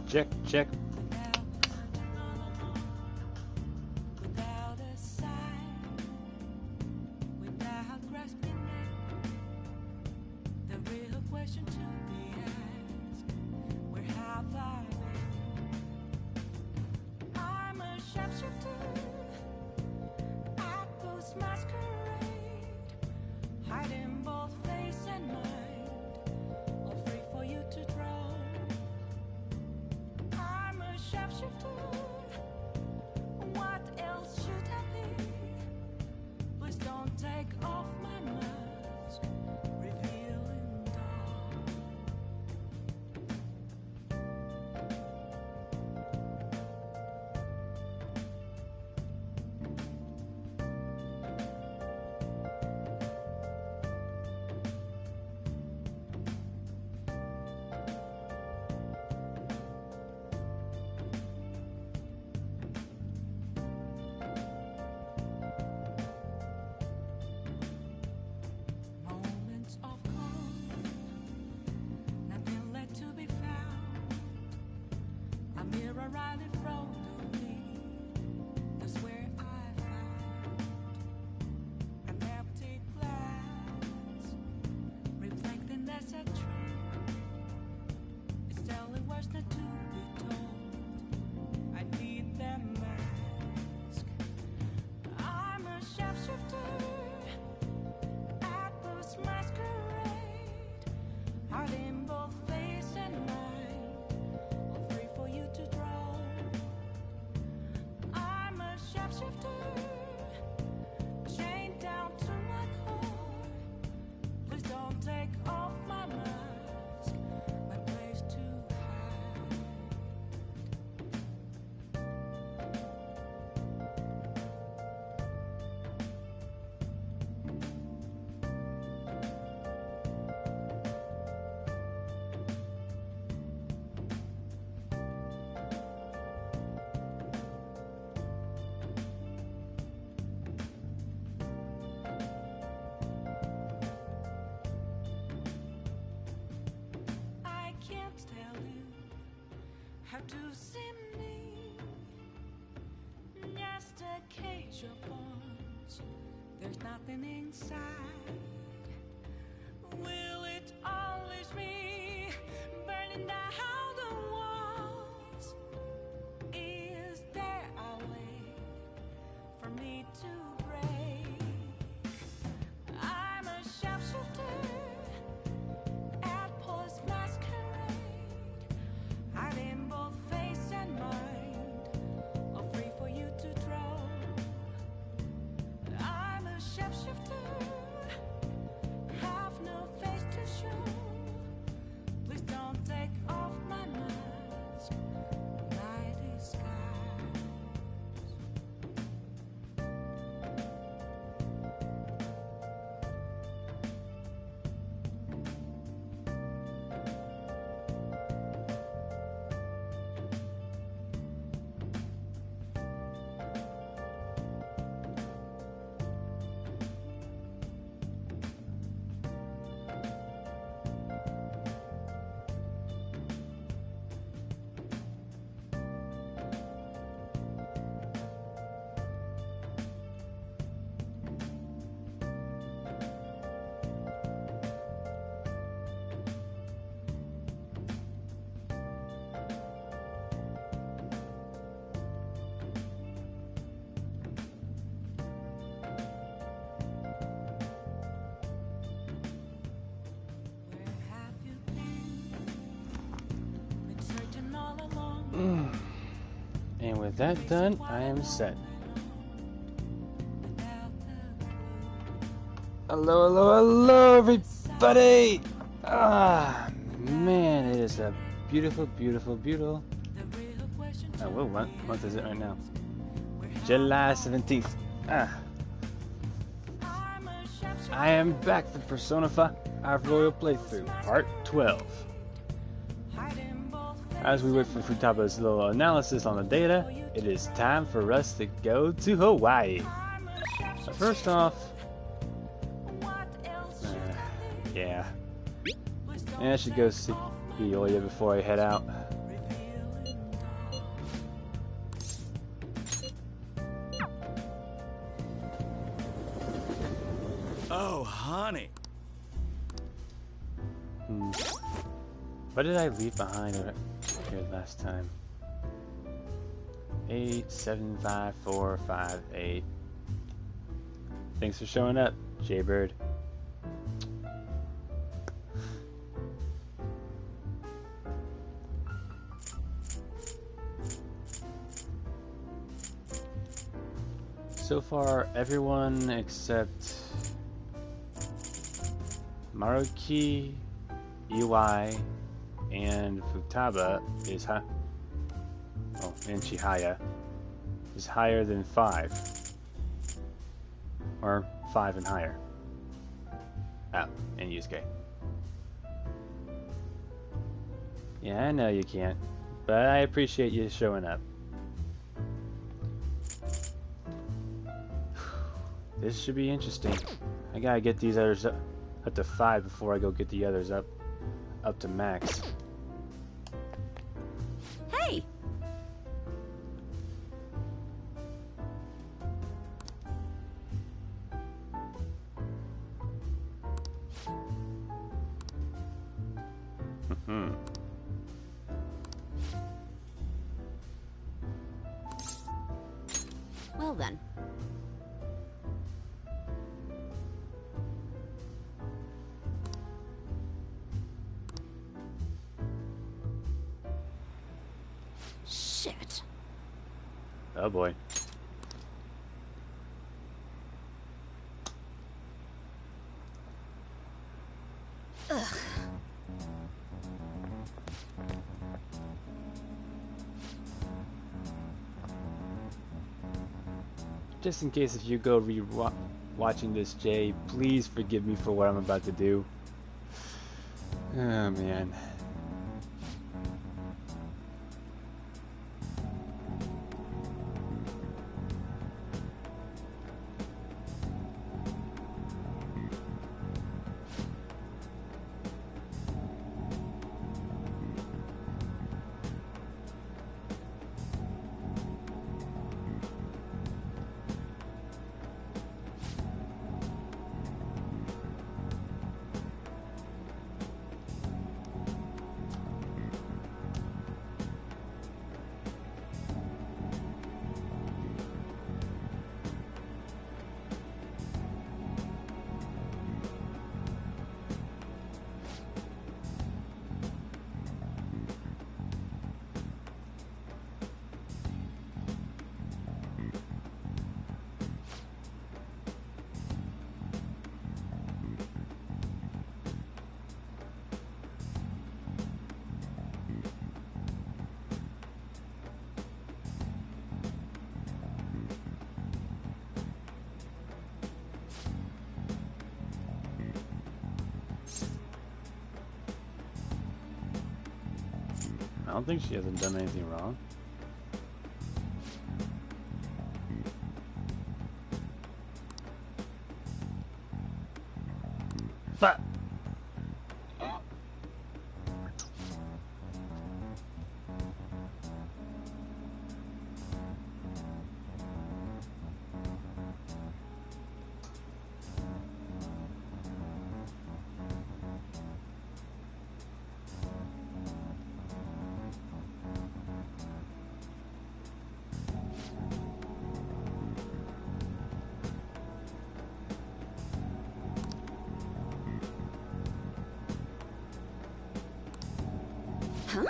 check, check. How to see me? Just a cage of bones. There's nothing inside. Will it always be burning down the walls? Is there a way for me to break? I'm a sharpshooter at Post Masquerade. Hiding both face and mind, all free for you to draw. I'm a shapeshifter, have no face to show. Please don't take off my mask, my disguise. And with that done, I am set. Hello, hello, hello, everybody! Ah, man, it is a beautiful, beautiful, beautiful. Oh, what month is it right now? July 17th. Ah. I am back for Persona 5 Royal Playthrough, Part 12. As we wait for Futaba's little analysis on the data, it is time for us to go to Hawaii. But first off, I should go see Oya before I head out. What did I leave behind here last time? 875458. Thanks for showing up, Jaybird. So far, everyone except Maruki, UI, and Futaba is and Chihaya is higher than 5. Or 5 and higher. Oh, and Yusuke. Yeah, I know you can't, but I appreciate you showing up. This should be interesting. I gotta get these others up to 5 before I go get the others up to max. Hey! Well then. Shit. Oh boy. Ugh. Just in case if you go watching this, Jay, please forgive me for what I'm about to do. Oh man. I don't think she hasn't done anything wrong. But Huh?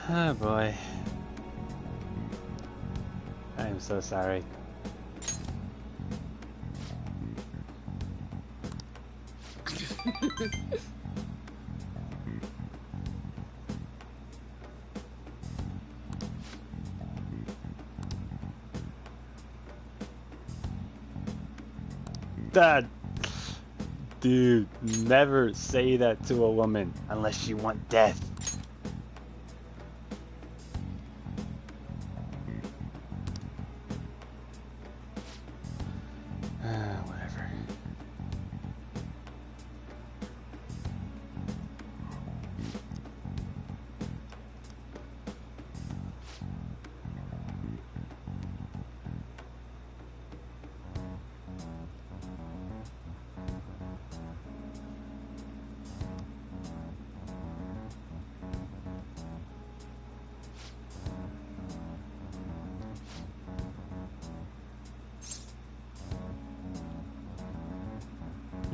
oh boy. I am so sorry. Dad, dude, never say that to a woman unless you want death.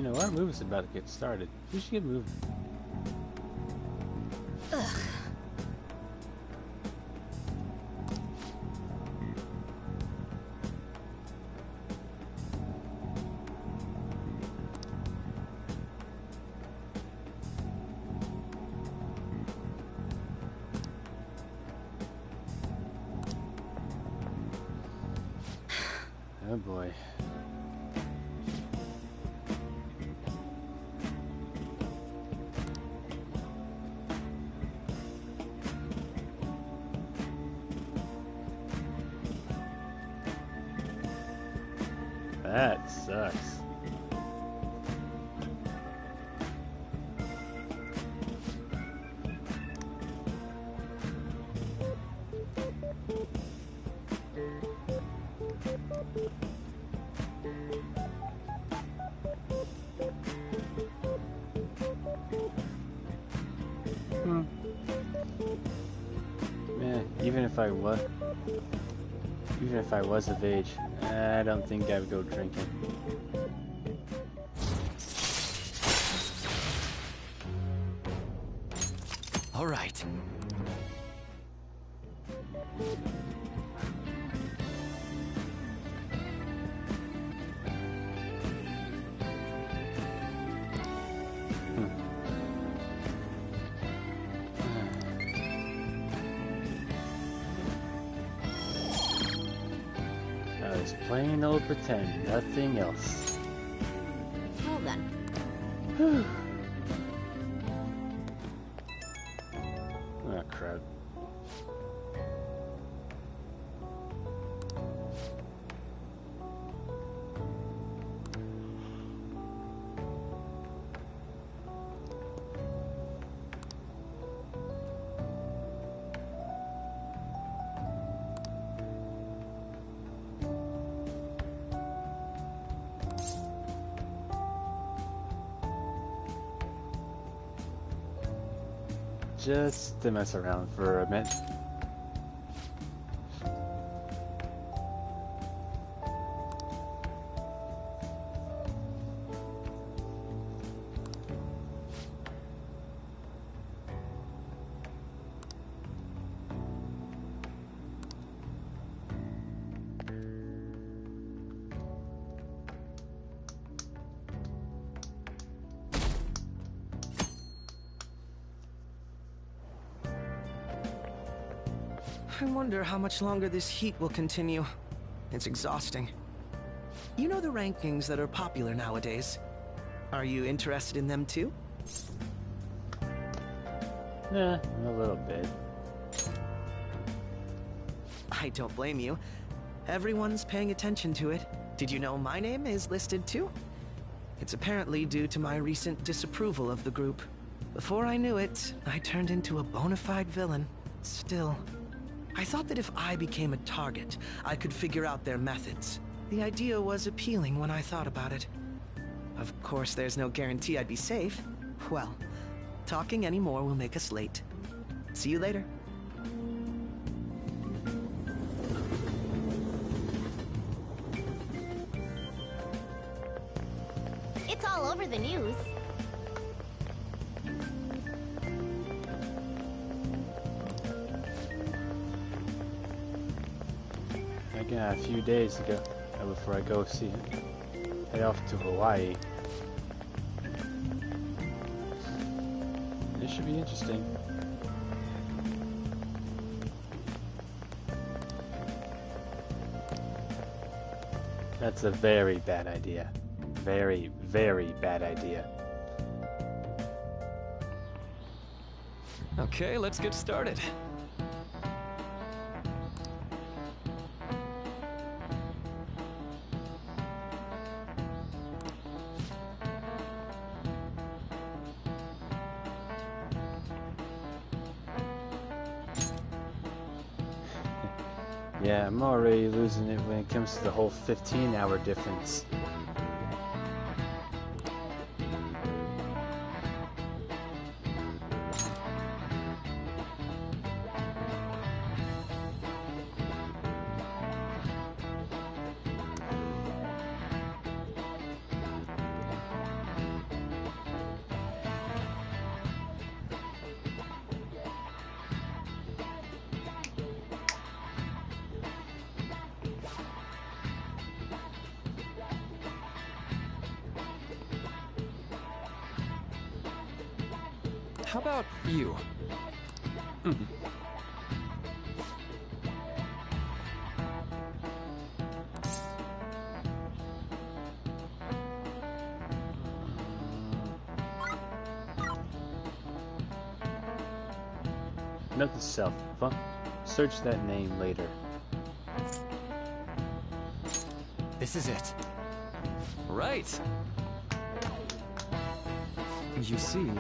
You know, our movie's about to get started. We should get moving. Oh boy. That sucks. Man, even if I was of age, I don't think I would go drinking. All right. Just plain old pretend, nothing else. Well then. Whew. Oh crap. Just to mess around for a minute. I wonder how much longer this heat will continue. It's exhausting. You know the rankings that are popular nowadays? Are you interested in them too? Yeah, a little bit. I don't blame you. Everyone's paying attention to it. Did you know my name is listed too? It's apparently due to my recent disapproval of the group. Before I knew it, I turned into a bona fide villain. Still, I thought that if I became a target, I could figure out their methods. The idea was appealing when I thought about it. Of course, there's no guarantee I'd be safe. Well, talking anymore will make us late. See you later. It's all over the news. I got a few days to go before I go head off to Hawaii. This should be interesting. That's a very bad idea. Very, very bad idea. Okay, let's get started. Yeah, I'm already losing it when it comes to the whole 15-hour difference. How about you? Note to self. Search that name later. This is it. Right. You see...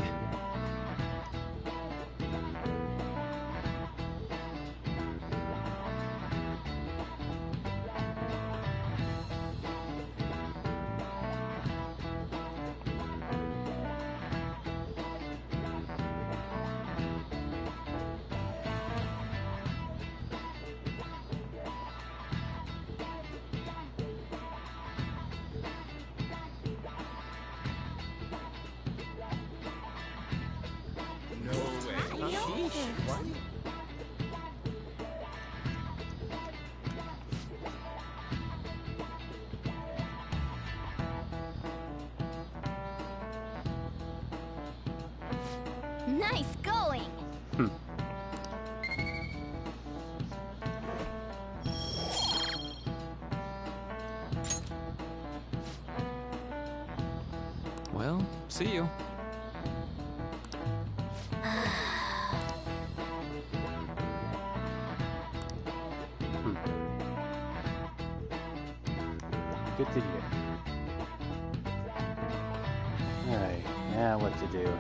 Nice going! Well, see you. Good to hear. Alright, now what to do?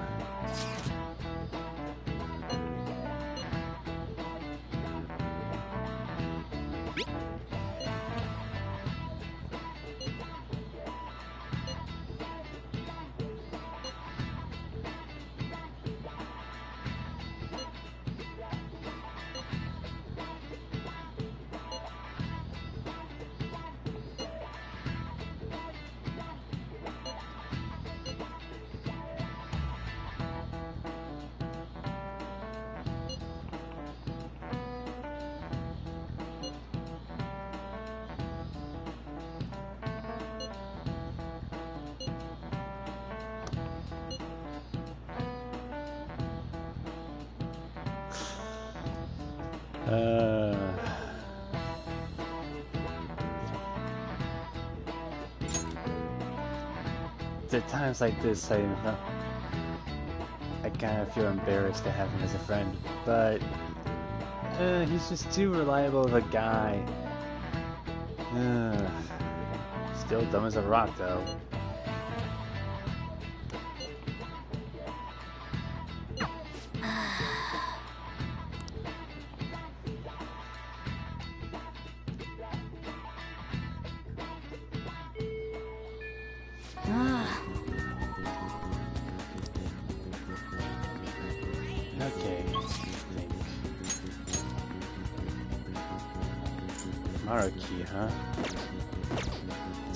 At times like this, I kind of feel embarrassed to have him as a friend, but he's just too reliable of a guy. Still dumb as a rock, though. Okay, Maruki, huh?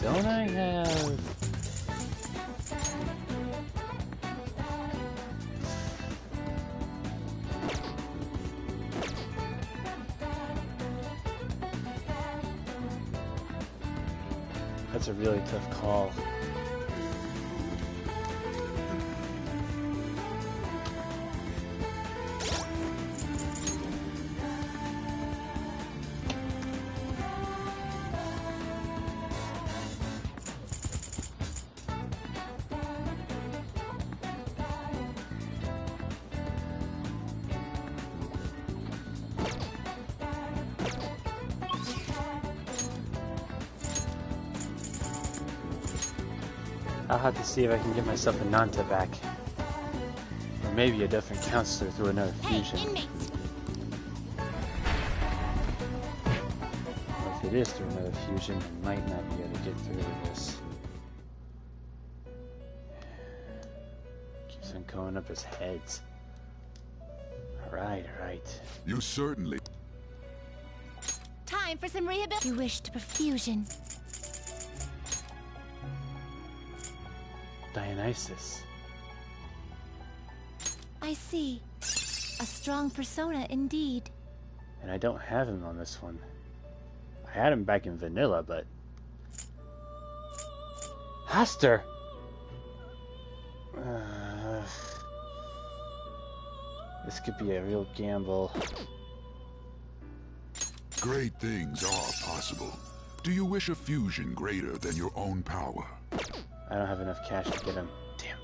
Don't I have... That's a really tough call. I'll have to see if I can get myself a Nanta back. Or maybe a different counselor through another fusion. Inmates! If it is through another fusion, I might not be able to get through with this. Keeps on going up his heads. Alright, alright. You certainly... Time for some rehabilitation. You wish to perfusion. Dionysus. I see. A strong persona indeed. And I don't have him on this one. I had him back in vanilla, but... Haster! This could be a real gamble. Great things are possible. Do you wish a fusion greater than your own power? I don't have enough cash to get him. Damn.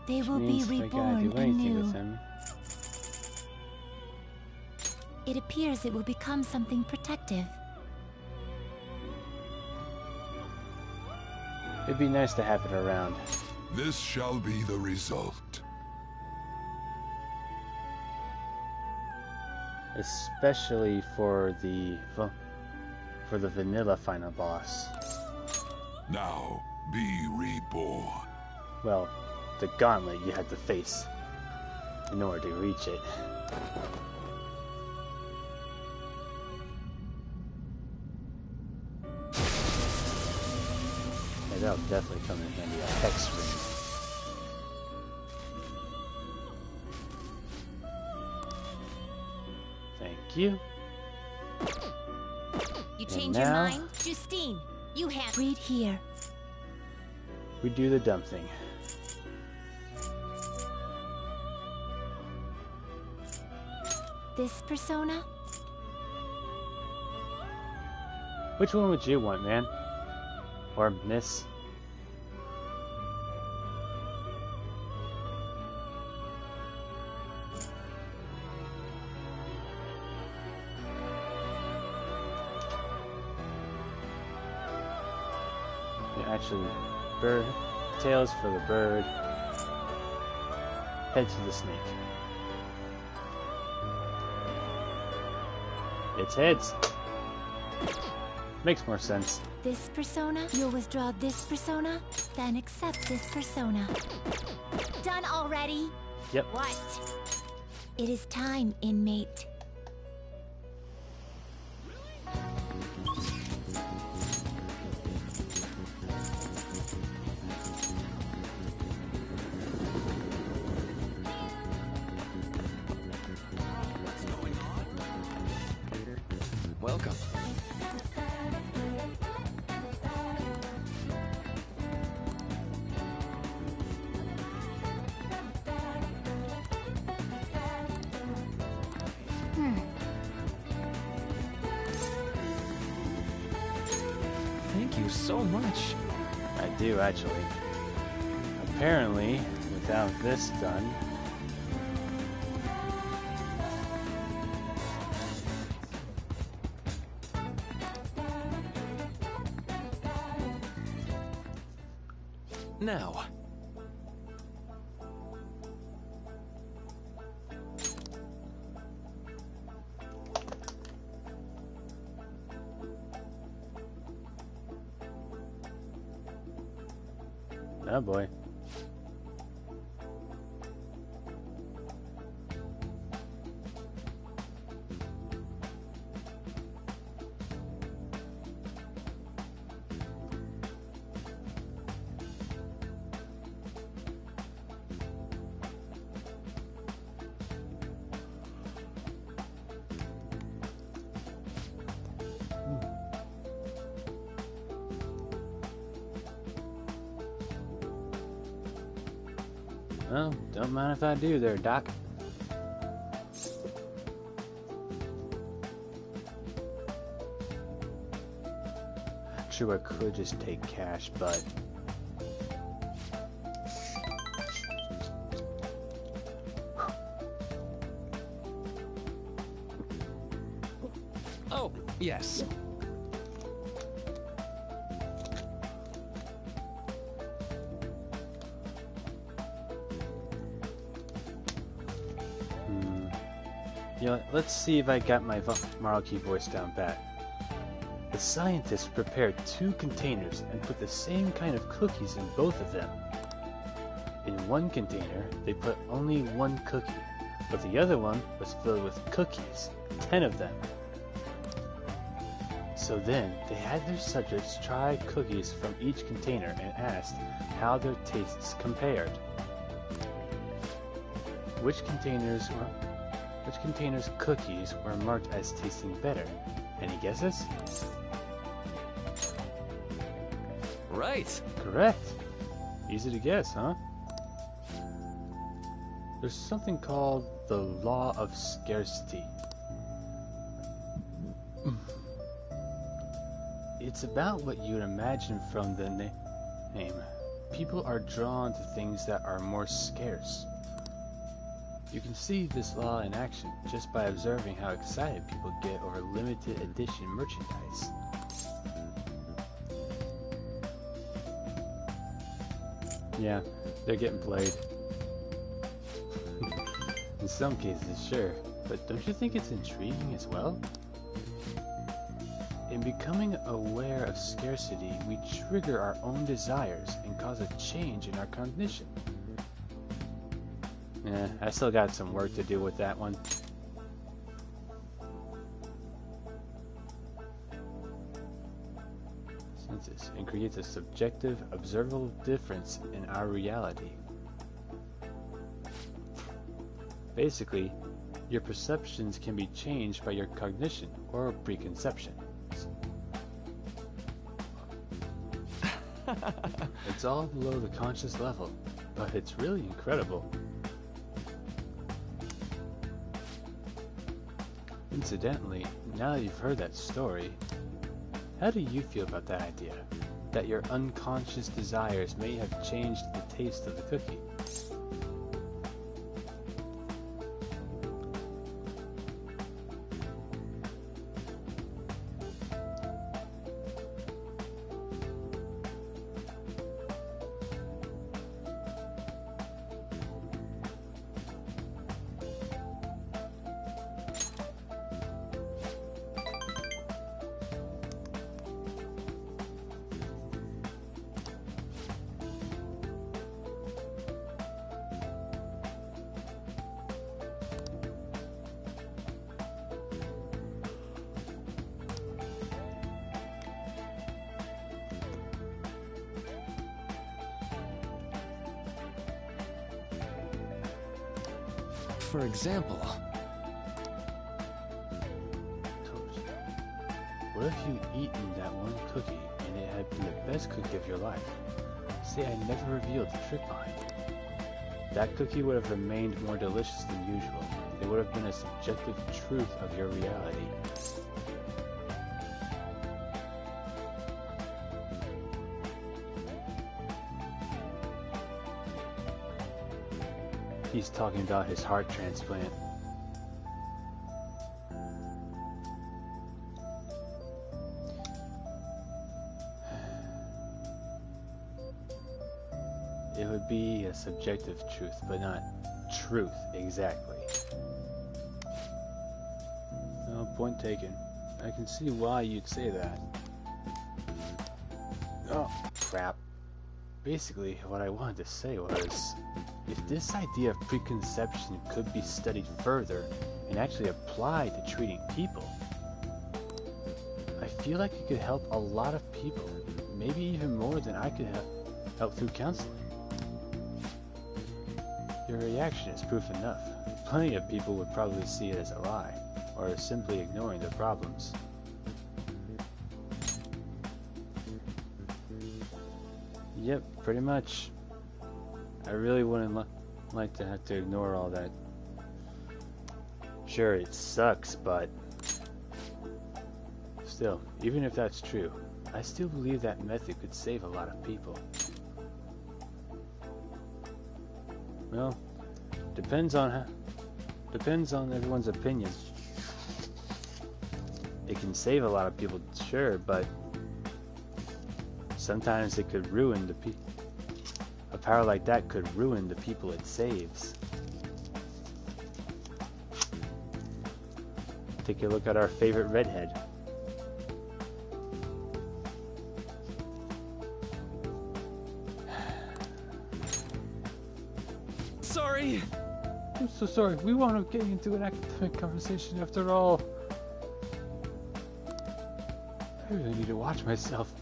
They Which will be means if I gotta reborn do anything with anew. him. It appears it will become something protective. It'd be nice to have it around. This shall be the result. Especially for the vanilla final boss. Now, be reborn. Well, the gauntlet you had to face in order to reach it. Yeah, that'll definitely come in handy. A hex ring. Thank you. You And change your now- mind? Justine, you have... Read here. We do the dumb thing. This persona? Which one would you want, man? Or miss? Yeah, actually, bird. Tails for the bird. Head to the snake. It's heads. Makes more sense. This persona? You'll withdraw this persona? Then accept this persona. Done already? Yep. What? It is time, inmate. Welcome. Thank you so much. I do, actually. Apparently, without this done... Now, Oh boy. Well, don't mind if I do there, Doc. True, I could just take cash, but... oh, yes. You know, let's see if I got my Maruki voice down pat. The scientists prepared 2 containers and put the same kind of cookies in both of them. In one container, they put only 1 cookie, but the other one was filled with cookies, 10 of them. So then, they had their subjects try cookies from each container and asked how their tastes compared. Which containers cookies were marked as tasting better? Any guesses? Right. Correct. Easy to guess, huh? There's something called the law of scarcity. It's about what you'd imagine from the name. People are drawn to things that are more scarce. You can see this law in action just by observing how excited people get over limited edition merchandise. Yeah, they're getting played. In some cases, sure, but don't you think it's intriguing as well? In becoming aware of scarcity, we trigger our own desires and cause a change in our cognition. Yeah, I still got some work to do with that one. Senses, and creates a subjective, observable difference in our reality. Basically, your perceptions can be changed by your cognition or preconception. It's all below the conscious level, but it's really incredible. Incidentally, now that you've heard that story, how do you feel about that idea? That your unconscious desires may have changed the taste of the cookie? For example, what if you'd eaten that one cookie and it had been the best cookie of your life? Say I never revealed the trick behind it. That cookie would have remained more delicious than usual. It would have been a subjective truth of your reality. He's talking about his heart transplant. It would be a subjective truth, but not truth exactly. No, point taken. I can see why you'd say that. Oh, crap. Basically, what I wanted to say was, if this idea of preconception could be studied further and actually applied to treating people, I feel like it could help a lot of people, maybe even more than I could help through counseling. Your reaction is proof enough. Plenty of people would probably see it as a lie, or simply ignoring their problems. Yep, pretty much. I really wouldn't like to have to ignore all that. Sure, it sucks, but still, even if that's true, I still believe that method could save a lot of people. Well, depends on everyone's opinion. It can save a lot of people, sure, but sometimes it could ruin the people. A power like that could ruin the people it saves. Take a look at our favorite redhead. sorry. I'm so sorry. We wound up getting into an academic conversation after all. I really need to watch myself.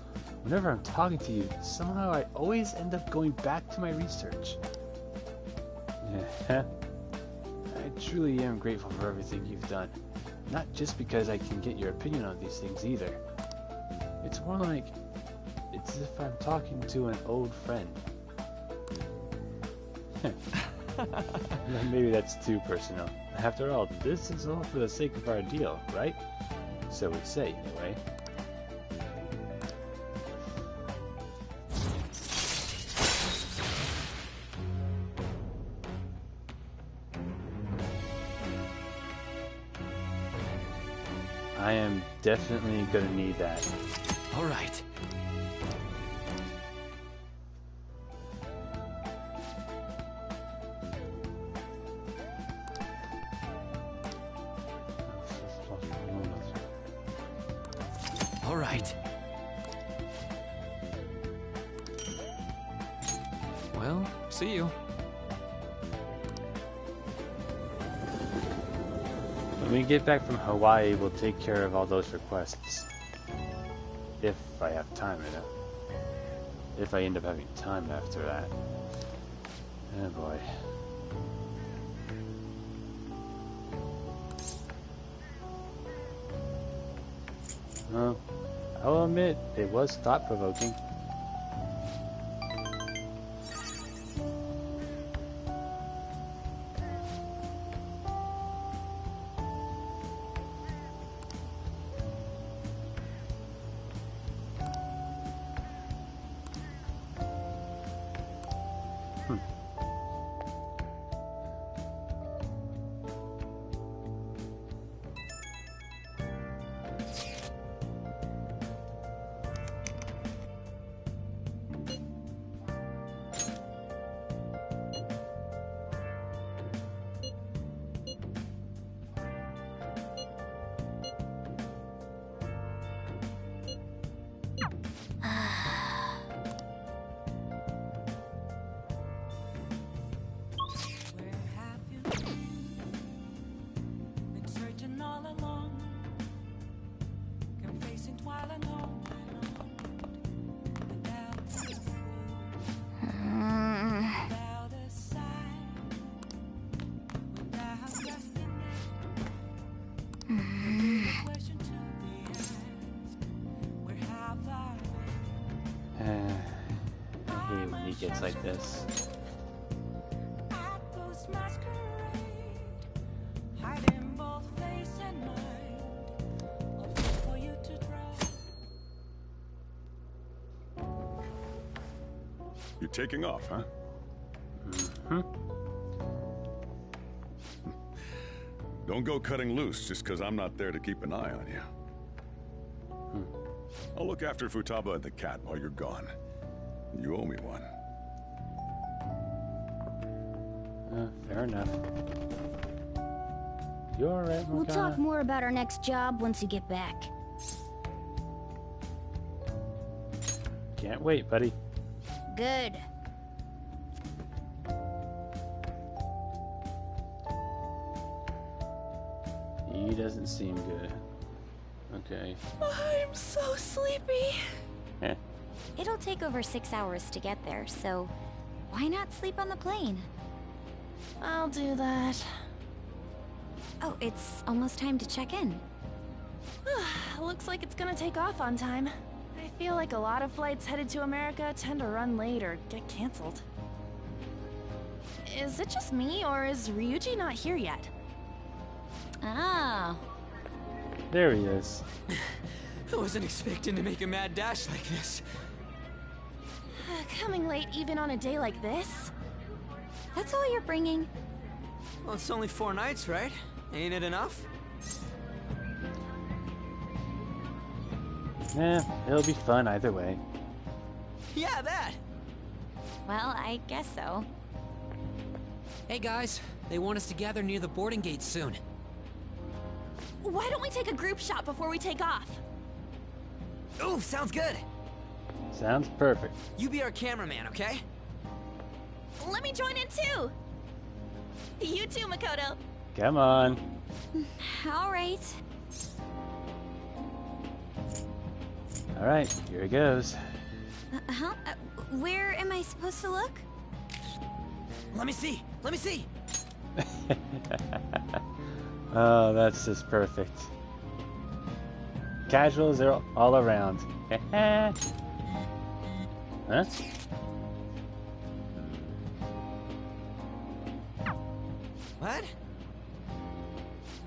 Whenever I'm talking to you, somehow I always end up going back to my research. Yeah. I truly am grateful for everything you've done. Not just because I can get your opinion on these things either. It's more like, it's It's as if I'm talking to an old friend. Maybe that's too personal. After all, this is all for the sake of our deal, right? So we say, anyway. I am definitely gonna need that. All right. All right. Well, see you. When we get back from Hawaii, we'll take care of all those requests. If I have time enough. If I end up having time after that. Oh boy. Well, I'll admit, it was thought-provoking. Where have you been searching all along? Confessing while alone, without without a sign, without resting. The question to be asked: where have I been? I hate when he gets like this. At those masquerade, hiding both face and mind, all fit for you to try. You're taking off, huh? Don't go cutting loose just because I'm not there to keep an eye on you. I'll look after Futaba and the cat while you're gone. You owe me one. Fair enough. You alright, We'll Morgana? talk more about our next job once you get back. Can't wait, buddy. Good. He doesn't seem good. Okay. I'm so sleepy. Eh. It'll take over 6 hours to get there, so why not sleep on the plane? I'll do that. Oh, it's almost time to check in. Looks like it's gonna take off on time. I feel like a lot of flights headed to America tend to run late or get canceled. Is it just me, or is Ryuji not here yet? Ah, There he is. I wasn't expecting to make a mad dash like this. Coming late even on a day like this? that's all you're bringing? Well, it's only 4 nights, right? Ain't it enough? It'll be fun either way. Yeah, that! Well, I guess so. Hey guys, they want us to gather near the boarding gate soon. Why don't we take a group shot before we take off? Ooh, sounds good! Sounds perfect. You be our cameraman, okay? Let me join in too! You too, Makoto. Come on. All right. Alright, here it goes. Huh? Where am I supposed to look? Let me see! Let me see! Oh, that's just perfect. Casuals are all around. Huh? What?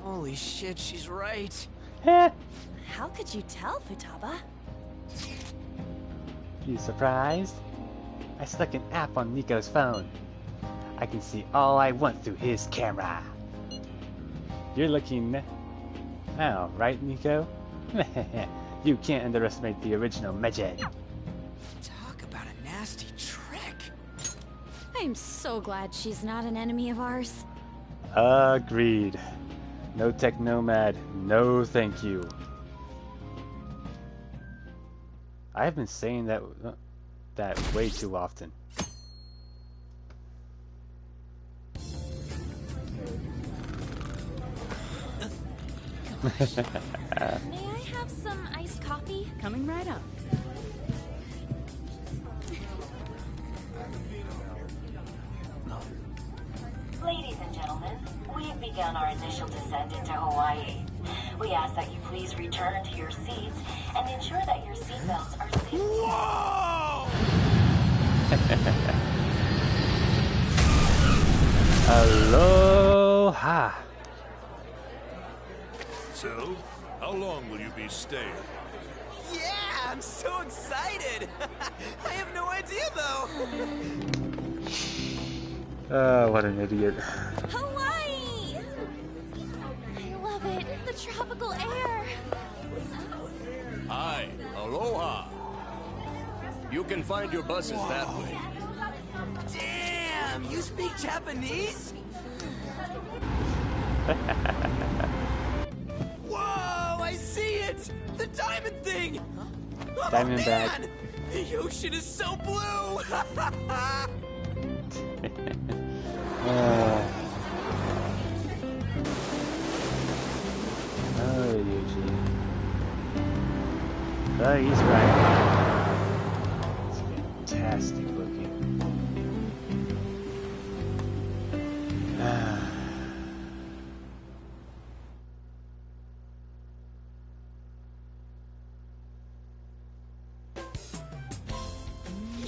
Holy shit, she's right. Heh. How could you tell, Futaba? You surprised? I stuck an app on Nico's phone. I can see all I want through his camera. You're looking... Oh, right, Nico? You can't underestimate the original magic. Talk about a nasty trick. I'm so glad she's not an enemy of ours. Agreed. No tech nomad, no thank you. I have been saying that way too often. May I have some iced coffee? Coming right up. Ladies and gentlemen, we've begun our initial descent into Hawaii. We ask that you please return to your seats and ensure that your seatbelts are safe. Whoa! Aloha! So, how long will you be staying? Yeah, I'm so excited. I have no idea though. Oh, what an idiot. Hawaii! I love it. The tropical air. Hi, aloha. You can find your buses that way. Damn, you speak Japanese? Whoa, I see it! The diamond thing! Oh, Diamondback. man! The ocean is so blue! Oh, Yuji. Oh, he's right. It's fantastic looking.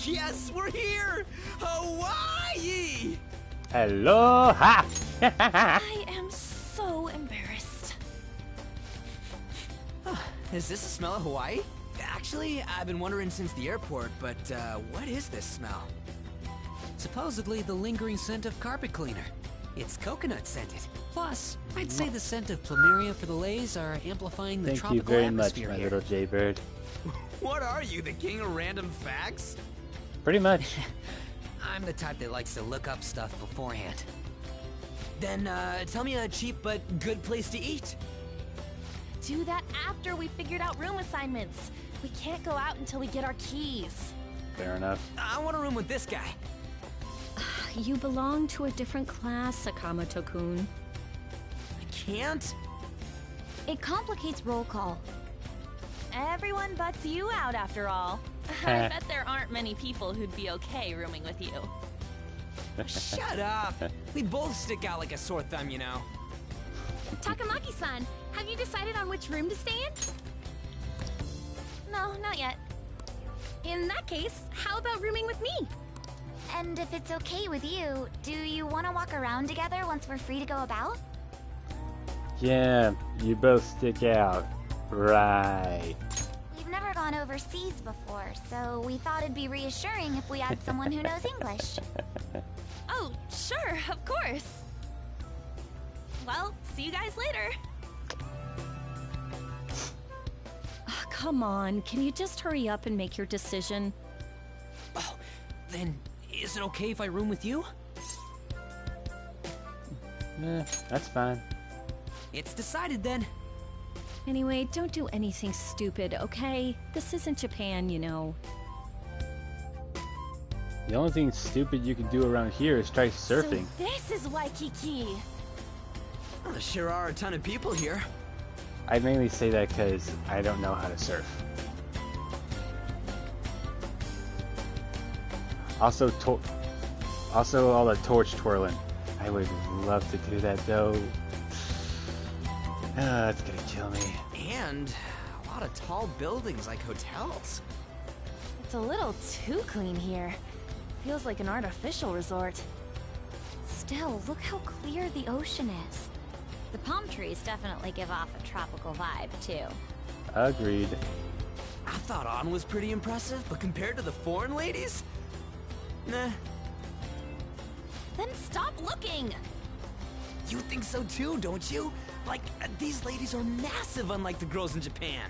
Yes, we're here! Hawaii! Aloha! I am so embarrassed. Is this the smell of Hawaii? Actually, I've been wondering since the airport, but what is this smell? Supposedly the lingering scent of carpet cleaner. It's coconut scented. Plus, I'd say the scent of plumeria for the lays are amplifying the Thank you tropical very much, atmosphere my here. little Jaybird. What are you, the king of random facts? Pretty much. I'm the type that likes to look up stuff beforehand. Then, tell me a cheap but good place to eat. Do that after we figured out room assignments. We can't go out until we get our keys. Fair enough. I want a room with this guy. You belong to a different class, Sakamoto-kun. I can't? It complicates roll call. Everyone butts you out after all. I bet there aren't many people who'd be okay rooming with you. Shut up! We both stick out like a sore thumb, you know. Takamaki-san, have you decided on which room to stay in? No, not yet. In that case, how about rooming with me? And if it's okay with you, do you want to walk around together once we're free to go about? Yeah, you both stick out. Right. We've never gone overseas before, so we thought it'd be reassuring if we had someone who knows English. Oh, sure, of course. Well, see you guys later. Oh, come on, can you just hurry up and make your decision? Oh, then is it okay if I room with you? That's fine. It's decided then. Anyway, don't do anything stupid, okay? This isn't Japan, you know. The only thing stupid you can do around here is try surfing. So this is Waikiki. Well, there sure are a ton of people here. I mainly say that because I don't know how to surf. Also, all the torch twirling. I would love to do that though. It's gonna kill me. And a lot of tall buildings like hotels. It's a little too clean here. Feels like an artificial resort. Still, look how clear the ocean is. The palm trees definitely give off a tropical vibe, too. Agreed. I thought Ann was pretty impressive, but compared to the foreign ladies? Nah. Then stop looking! You think so too, don't you? Like, these ladies are massive unlike the girls in Japan.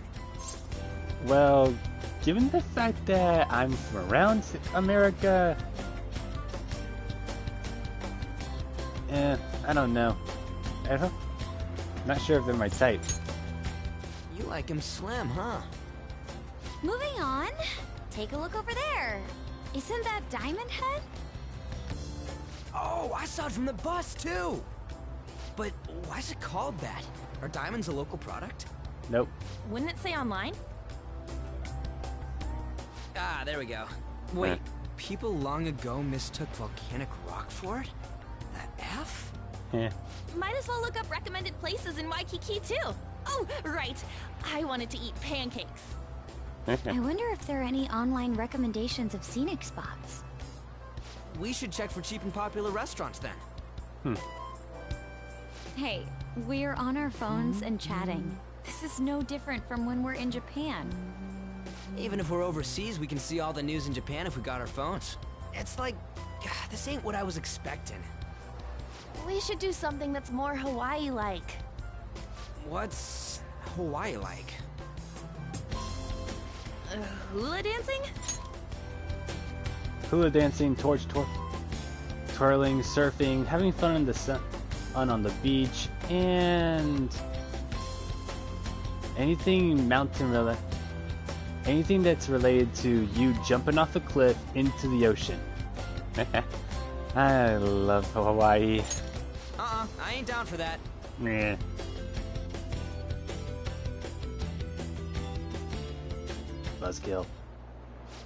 Well, given the fact that I'm from around America... I don't know. Not sure if they're my type. You like him slim, huh? Moving on. Take a look over there. Isn't that Diamond Head? Oh, I saw it from the bus too! But why is it called that? Are diamonds a local product? Nope. Wouldn't it say online? Ah, there we go. Wait, people long ago mistook volcanic rock for it? That F? Yeah. Might as well look up recommended places in Waikiki too. Oh, right. I wanted to eat pancakes. I wonder if there are any online recommendations of scenic spots. We should check for cheap and popular restaurants then. Hey, we're on our phones and chatting. This is no different from when we're in Japan. Even if we're overseas, we can see all the news in Japan if we got our phones. It's like, this ain't what I was expecting. We should do something that's more Hawaii-like. What's Hawaii like? Hula dancing? Hula dancing, twirling, surfing, having fun in the sun on the beach, and anything anything that's related to you jumping off a cliff into the ocean. I love Hawaii. I ain't down for that. Yeah. Buzzkill.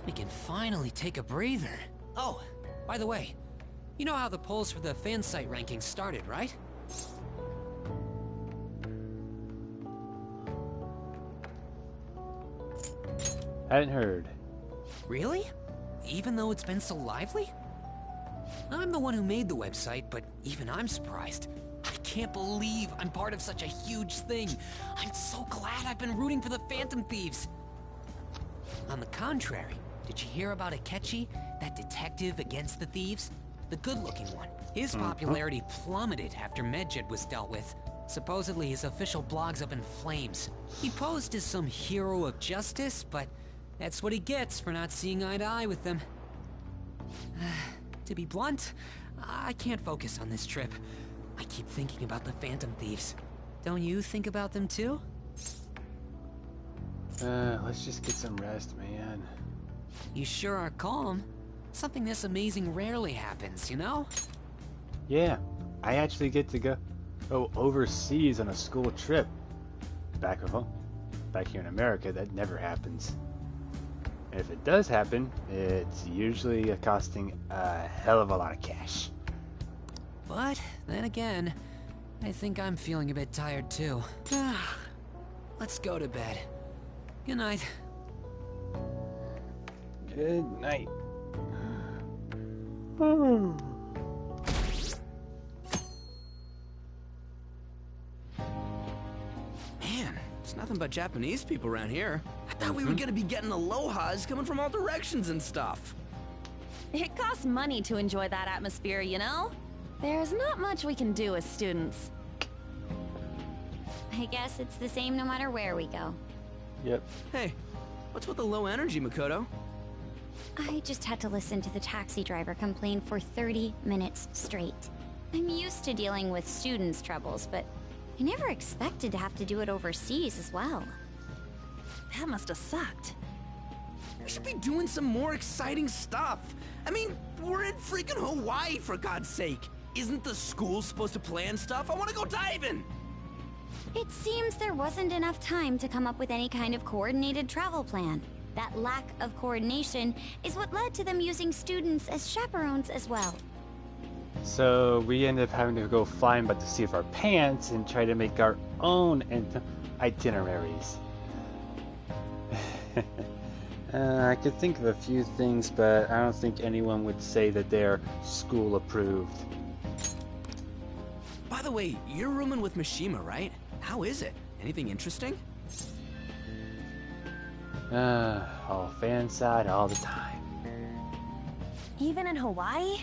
We can finally take a breather. Oh, by the way, you know how the polls for the fan site rankings started, right? Hadn't heard. Really? Even though it's been so lively? I'm the one who made the website, but even I'm surprised. I can't believe I'm part of such a huge thing. I'm so glad I've been rooting for the Phantom Thieves. On the contrary, did you hear about Akechi, that detective against the thieves? The good-looking one. His popularity plummeted after Medjed was dealt with. Supposedly his official blog's up in flames. He posed as some hero of justice, but that's what he gets for not seeing eye to eye with them. To be blunt, I can't focus on this trip. I keep thinking about the Phantom Thieves. Don't you think about them too? Let's just get some rest, man. You sure are calm. Something this amazing rarely happens, you know? Yeah, I actually get to go overseas on a school trip. Back here in America, that never happens. And if it does happen, it's usually costing a hell of a lot of cash. But then again, I think I'm feeling a bit tired too. Let's go to bed. Good night. Good night. Man, it's nothing but Japanese people around here. I thought we were gonna be getting alohas coming from all directions and stuff. It costs money to enjoy that atmosphere, you know? There's not much we can do as students. I guess it's the same no matter where we go. Yep. Hey, what's with the low energy, Makoto? I just had to listen to the taxi driver complain for 30 minutes straight. I'm used to dealing with students' troubles, but I never expected to have to do it overseas as well. That must have sucked. We should be doing some more exciting stuff. I mean, we're in freaking Hawaii, for God's sake. Isn't the school supposed to plan stuff? I want to go diving! It seems there wasn't enough time to come up with any kind of coordinated travel plan. That lack of coordination is what led to them using students as chaperones as well. So we end up having to go flying by the seat of our pants and try to make our own itineraries. I could think of a few things, but I don't think anyone would say that they're school approved. By the way, you're rooming with Mishima, right? How is it? Anything interesting? All fan side all the time. Even in Hawaii?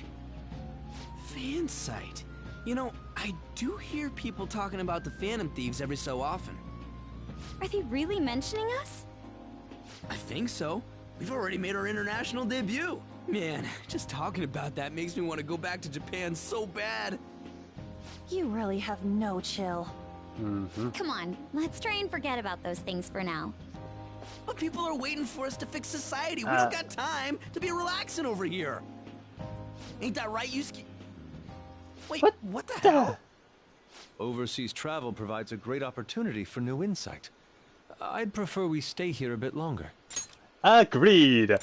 Fan site. You know, I do hear people talking about the Phantom Thieves every so often. Are they really mentioning us? I think so. We've already made our international debut. Man, just talking about that makes me want to go back to Japan so bad. You really have no chill. Come on, let's try and forget about those things for now. But people are waiting for us to fix society. We don't got time to be relaxing over here. Ain't that right, Yusuke? Wait, what the hell? Overseas travel provides a great opportunity for new insight. I'd prefer we stay here a bit longer. Agreed.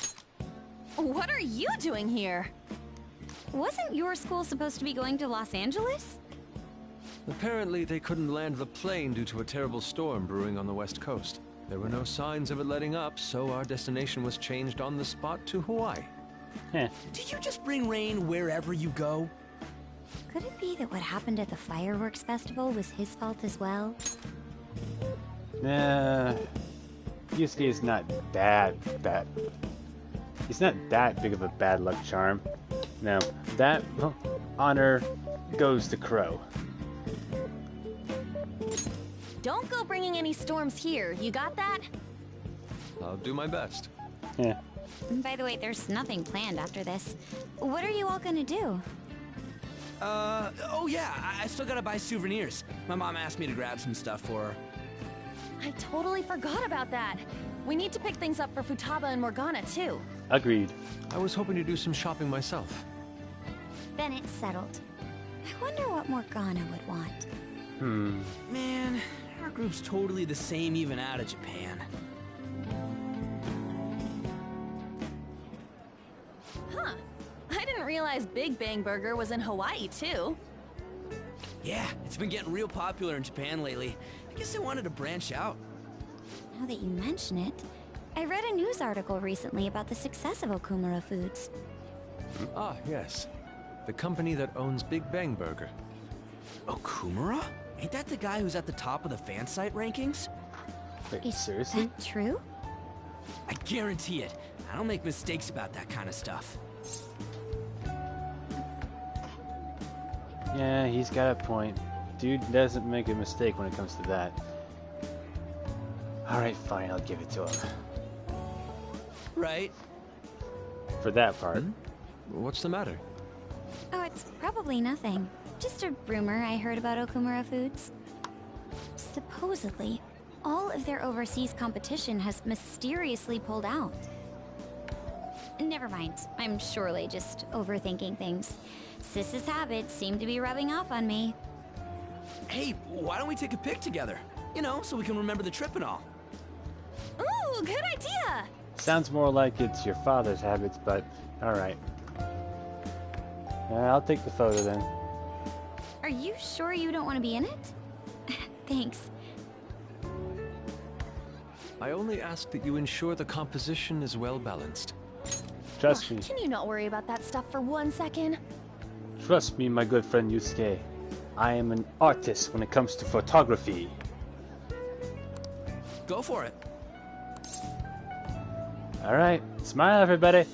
What are you doing here? Wasn't your school supposed to be going to Los Angeles? Apparently, they couldn't land the plane due to a terrible storm brewing on the west coast. There were no signs of it letting up, so our destination was changed on the spot to Hawaii. Did you just bring rain wherever you go? Could it be that what happened at the fireworks festival was his fault as well? Yusuke is not that bad. He's not that big of a bad luck charm. No, that honor goes to Crow. Don't go bringing any storms here, you got that? I'll do my best. Yeah. By the way, there's nothing planned after this. What are you all gonna do? Oh yeah, I still gotta buy souvenirs. My mom asked me to grab some stuff for her. I totally forgot about that. We need to pick things up for Futaba and Morgana, too. Agreed. I was hoping to do some shopping myself. Then it's settled. I wonder what Morgana would want. Man, our group's totally the same even out of Japan. Huh. I didn't realize Big Bang Burger was in Hawaii, too. Yeah, it's been getting real popular in Japan lately. I guess I wanted to branch out. Now that you mention it, I read a news article recently about the success of Okumura Foods. Ah, yes. The company that owns Big Bang Burger. Okumura? Ain't that the guy who's at the top of the fan site rankings? Wait, Is seriously? that true? I guarantee it. I don't make mistakes about that kind of stuff. Yeah, he's got a point. Dude doesn't make a mistake when it comes to that. Alright, fine, I'll give it to him. Right? For that part. What's the matter? Oh, it's probably nothing. Just a rumor I heard about Okumura Foods. Supposedly, all of their overseas competition has mysteriously pulled out. Never mind, I'm surely just overthinking things. Sis's habits seem to be rubbing off on me. Hey, why don't we take a pic together? You know, so we can remember the trip and all. Ooh, good idea! Sounds more like it's your father's habits, but alright. I'll take the photo then. Are you sure you don't want to be in it? Thanks. I only ask that you ensure the composition is well balanced. Trust me. Can you not worry about that stuff for 1 second? Trust me, my good friend Yusuke. I am an artist when it comes to photography. Go for it. Alright, smile everybody.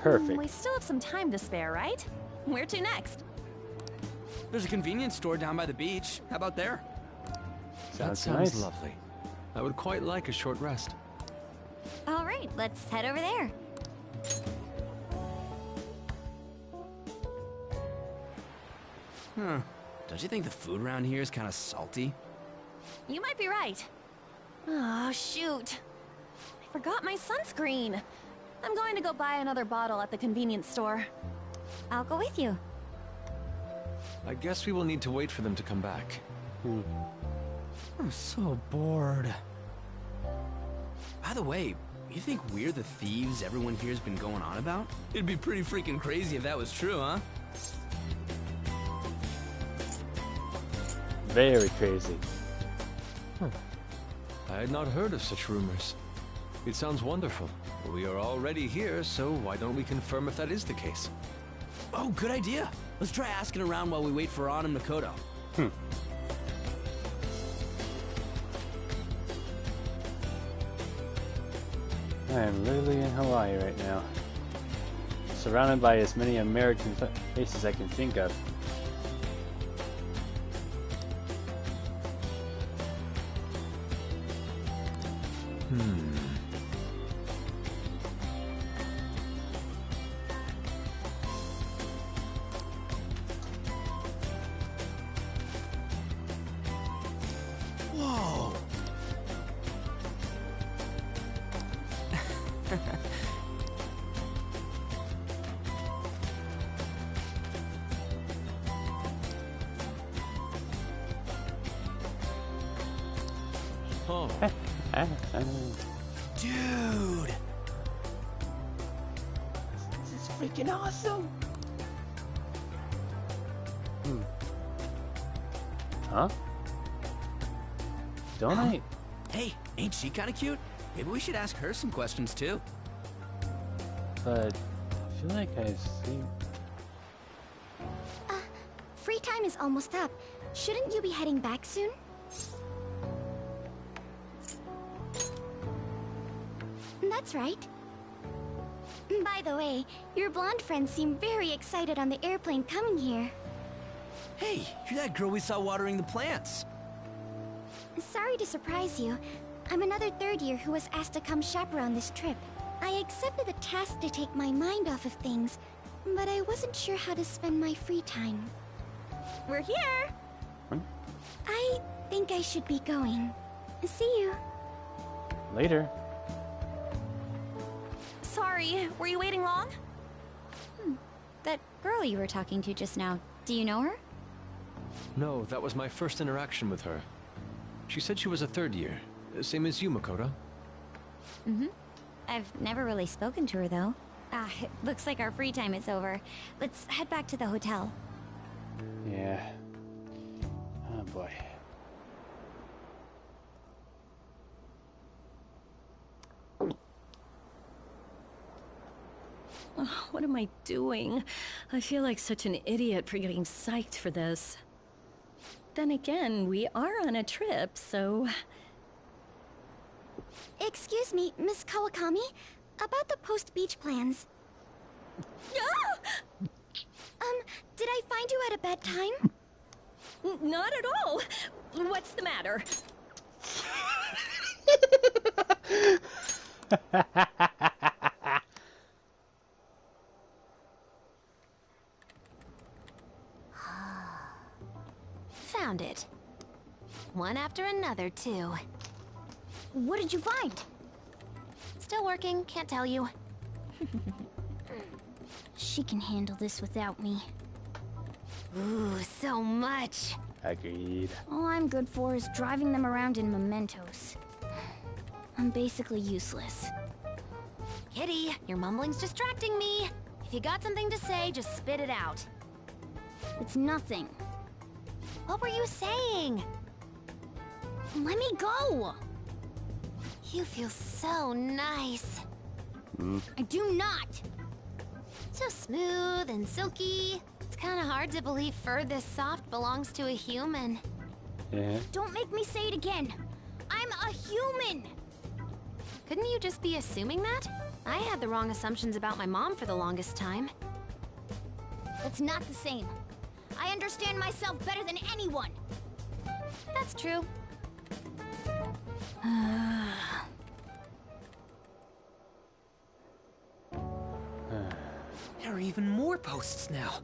Perfect. We still have some time to spare, right? Where to next? There's a convenience store down by the beach. How about there? That sounds nice. lovely. I would quite like a short rest. All right, let's head over there. Don't you think the food around here is kind of salty? You might be right. Oh, shoot. I forgot my sunscreen. I'm going to go buy another bottle at the convenience store. I'll go with you. I guess we will need to wait for them to come back. I'm so bored. By the way, you think we're the thieves everyone here's been going on about? It'd be pretty freaking crazy if that was true, huh? Very crazy. I had not heard of such rumors. It sounds wonderful. We are already here, so why don't we confirm if that is the case? Oh, good idea. Let's try asking around while we wait for An and Makoto. I am literally in Hawaii right now. Surrounded by as many American faces I can think of. Whoa! Oh. Dude! This is freaking awesome! Huh? Don't I? Hey, ain't she kinda cute? Maybe we should ask her some questions too. But I feel like I've seen... Free time is almost up. Shouldn't you be heading back soon? That's right. By the way, your blonde friends seem very excited on the airplane coming here. Hey, you're that girl we saw watering the plants. Sorry to surprise you. I'm another third year who was asked to come chaperone this trip. I accepted the task to take my mind off of things, but I wasn't sure how to spend my free time. We're here! I think I should be going. See you. Later. Sorry, were you waiting long? That girl you were talking to just now, do you know her? No, that was my first interaction with her. She said she was a third year, same as you, Makoto. I've never really spoken to her, though. It looks like our free time is over. Let's head back to the hotel. Yeah. Oh boy. Oh, what am I doing? I feel like such an idiot for getting psyched for this. Then again, we are on a trip, so... Excuse me, Miss Kawakami. About the post-beach plans. Did I find you at a bad time? Not at all. What's the matter? Found it. One after another, too. What did you find? Still working, can't tell you. She can handle this without me. Ooh, so much. Agreed. All I'm good for is driving them around in mementos. I'm basically useless. Kitty, your mumbling's distracting me. If you got something to say, just spit it out. It's nothing. What were you saying? Let me go! You feel so nice. I do not! So smooth and silky. It's kind of hard to believe fur this soft belongs to a human. Yeah. Don't make me say it again! I'm a human! Couldn't you just be assuming that? I had the wrong assumptions about my mom for the longest time. That's not the same. I understand myself better than anyone! That's true. There are even more posts now.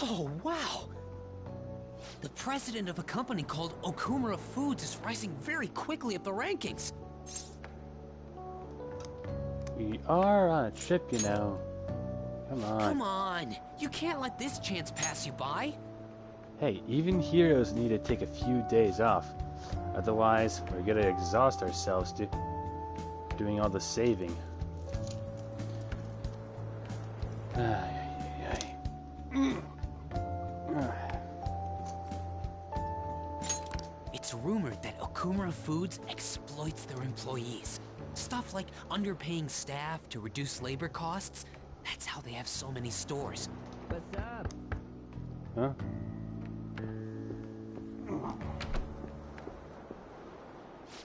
Oh, wow. The president of a company called Okumura Foods is rising very quickly up the rankings. We are on a trip, you know. Come on. Come on. You can't let this chance pass you by. Hey, even heroes need to take a few days off. Otherwise, we're gonna exhaust ourselves doing all the saving. It's rumored that Kumara Foods exploits their employees. Stuff like underpaying staff to reduce labor costs. That's how they have so many stores. What's up? Huh?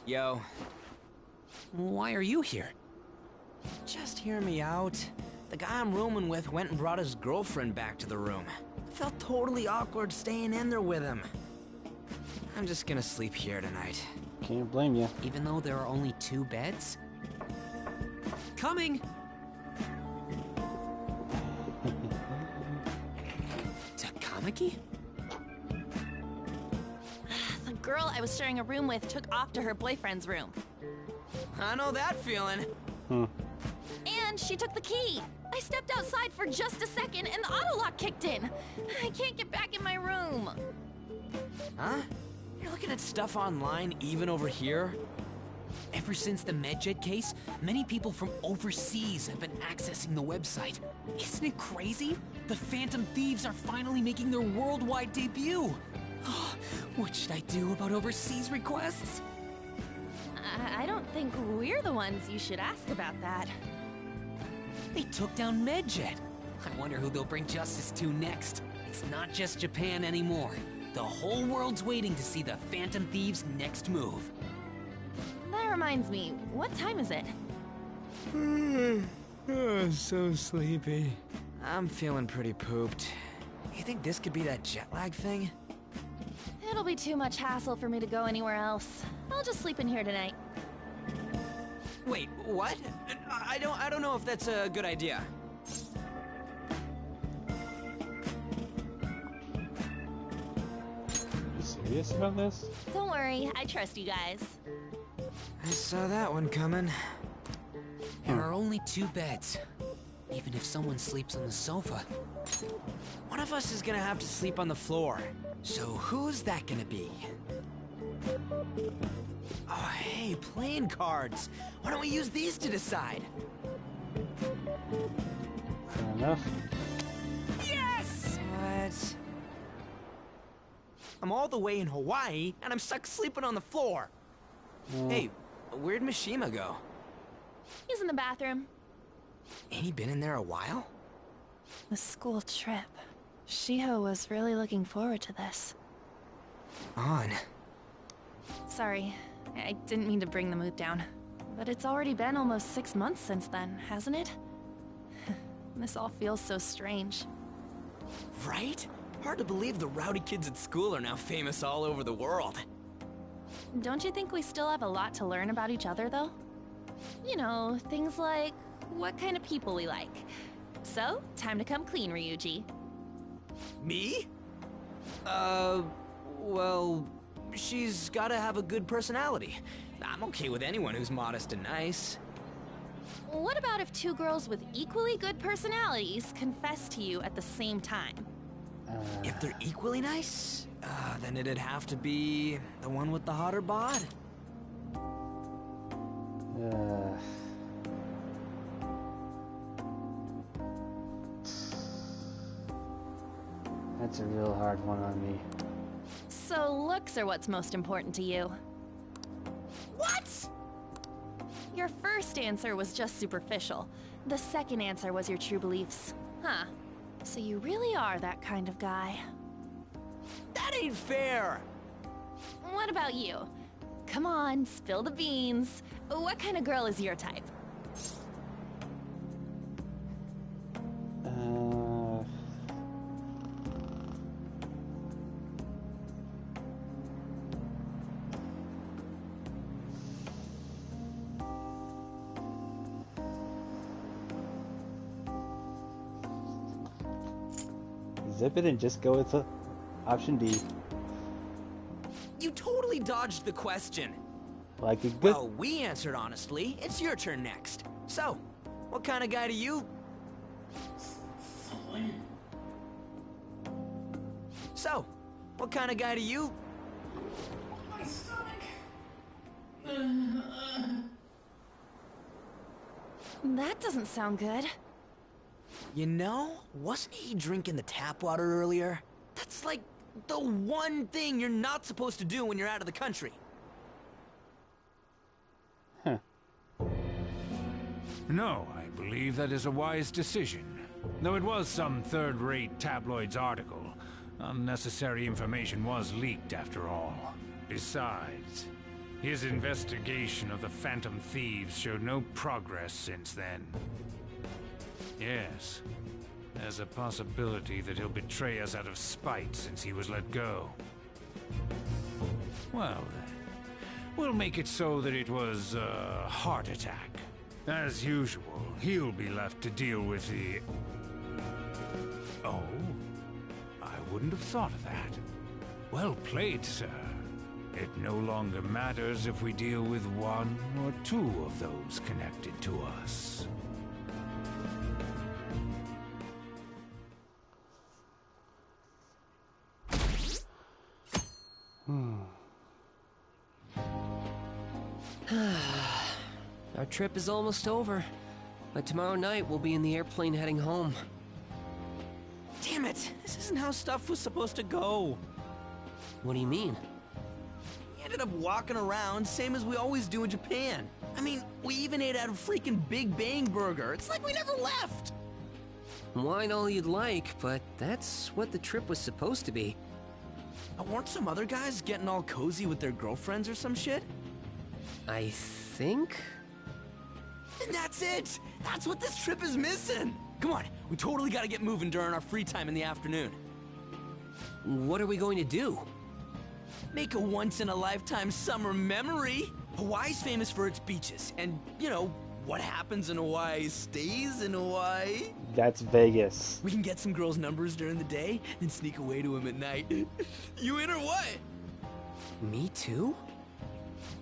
Yo. Why are you here? Just hear me out. The guy I'm rooming with went and brought his girlfriend back to the room. Felt totally awkward staying in there with him. I'm just gonna sleep here tonight. Can't blame you. Even though there are only 2 beds? Coming! Takamaki? The girl I was sharing a room with took off to her boyfriend's room. I know that feeling. And she took the key. I stepped outside for just a second and the auto lock kicked in. I can't get back in my room. Huh? You're looking at stuff online even over here? Ever since the MedJet case, many people from overseas have been accessing the website. Isn't it crazy? The Phantom Thieves are finally making their worldwide debut. What should I do about overseas requests? I don't think we're the ones you should ask about that. They took down MedJet. I wonder who they'll bring justice to next. It's not just Japan anymore. The whole world's waiting to see the Phantom Thieves' next move. That reminds me, what time is it? So sleepy. I'm feeling pretty pooped. You think this could be that jet lag thing? It'll be too much hassle for me to go anywhere else. I'll just sleep in here tonight. Wait, what? I don't know if that's a good idea. You serious about this? Don't worry, I trust you guys. I saw that one coming. There are only 2 beds. Even if someone sleeps on the sofa, one of us is gonna have to sleep on the floor. So who's that gonna be? Oh, hey, playing cards. Why don't we use these to decide? Fair enough. Yes! What? I'm all the way in Hawaii, and I'm stuck sleeping on the floor. Hey, where'd Mishima go? He's in the bathroom. Ain't he been in there a while? The school trip. Shiho was really looking forward to this. On. Sorry, I didn't mean to bring the mood down. But it's already been almost 6 months since then, hasn't it? This all feels so strange. Right? Hard to believe the rowdy kids at school are now famous all over the world. Don't you think we still have a lot to learn about each other, though? You know, things like what kind of people we like. So, time to come clean, Ryuji. Me? Well, she's gotta have a good personality. I'm okay with anyone who's modest and nice. What about if 2 girls with equally good personalities confess to you at the same time? If they're equally nice, then it'd have to be the one with the hotter bod. That's a real hard one on me. So looks are what's most important to you. What? Your first answer was just superficial. The second answer was your true beliefs. Huh. So you really are that kind of guy. That ain't fair! What about you? Come on, spill the beans. What kind of girl is your type? Zip it and just go with option D. You totally dodged the question. Like a good... Well, we answered honestly. It's your turn next. So, what kind of guy do you... So, what kind of guy do you... My stomach. That doesn't sound good. You know, wasn't he drinking the tap water earlier? That's like the one thing you're not supposed to do when you're out of the country. No, I believe that is a wise decision. Though it was some third-rate tabloid's article, unnecessary information was leaked after all. Besides, his investigation of the Phantom Thieves showed no progress since then. Yes, there's a possibility that he'll betray us out of spite since he was let go. Well, then, we'll make it so that it was a heart attack. As usual, he'll be left to deal with the... Oh, I wouldn't have thought of that. Well played, sir. It no longer matters if we deal with one or two of those connected to us. Our trip is almost over. But tomorrow night we'll be in the airplane heading home. Damn it! This isn't how stuff was supposed to go. What do you mean? We ended up walking around, same as we always do in Japan. I mean, we even ate at a freaking Big Bang Burger. It's like we never left! Wine all you'd like, but that's what the trip was supposed to be. Weren't some other guys getting all cozy with their girlfriends or some shit? I think? And that's it! That's what this trip is missing! Come on, we totally gotta get moving during our free time in the afternoon. What are we going to do? Make a once-in-a-lifetime summer memory! Hawaii's famous for its beaches, and, you know, what happens in Hawaii stays in Hawaii. That's Vegas. We can get some girls' numbers during the day, then sneak away to them at night. You in or what? Me too?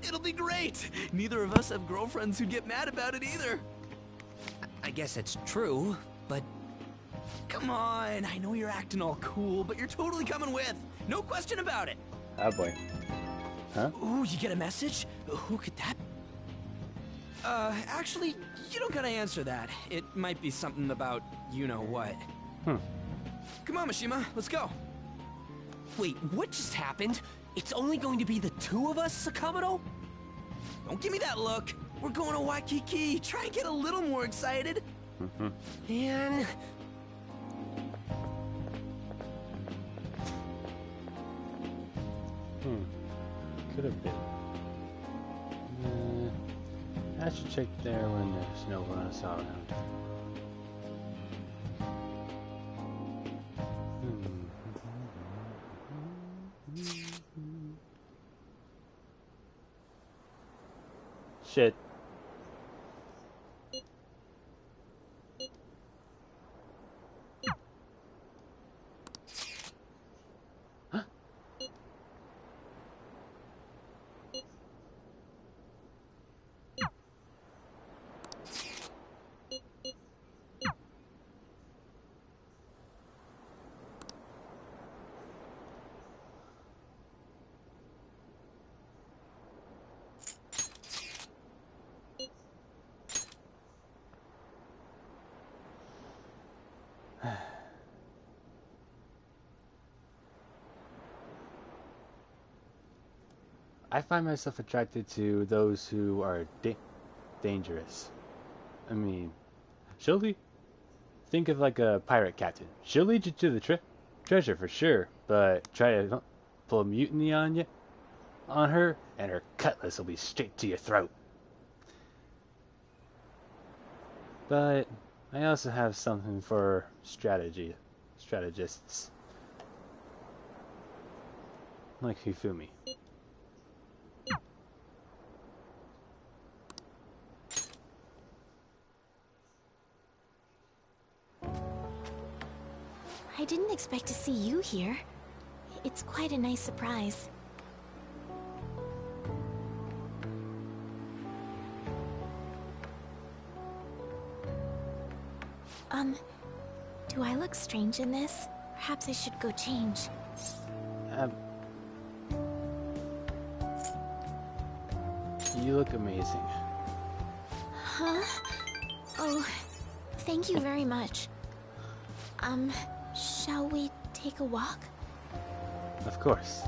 It'll be great! Neither of us have girlfriends who'd get mad about it either. I guess it's true, but... Come on, I know you're acting all cool, but you're totally coming with. No question about it. Oh boy. Huh? Ooh, you get a message? Who could that be? Actually, you don't gotta answer that. It might be something about you-know-what. Come on, Mishima, let's go. Wait, what just happened? It's only going to be the two of us, Sakamoto? Don't give me that look. We're going to Waikiki. Try and get a little more excited. Man... Could have been. I should check there when there's no one else around. Shit. I find myself attracted to those who are dangerous. I mean, she'll think of like a pirate captain. She'll lead you to the treasure for sure, but try to pull a mutiny on her, and her cutlass will be straight to your throat. But I also have something for strategists, like Hifumi. I didn't expect to see you here. It's quite a nice surprise. Do I look strange in this? Perhaps I should go change. You look amazing. Huh? Oh, thank you very much. Shall we take a walk? Of course.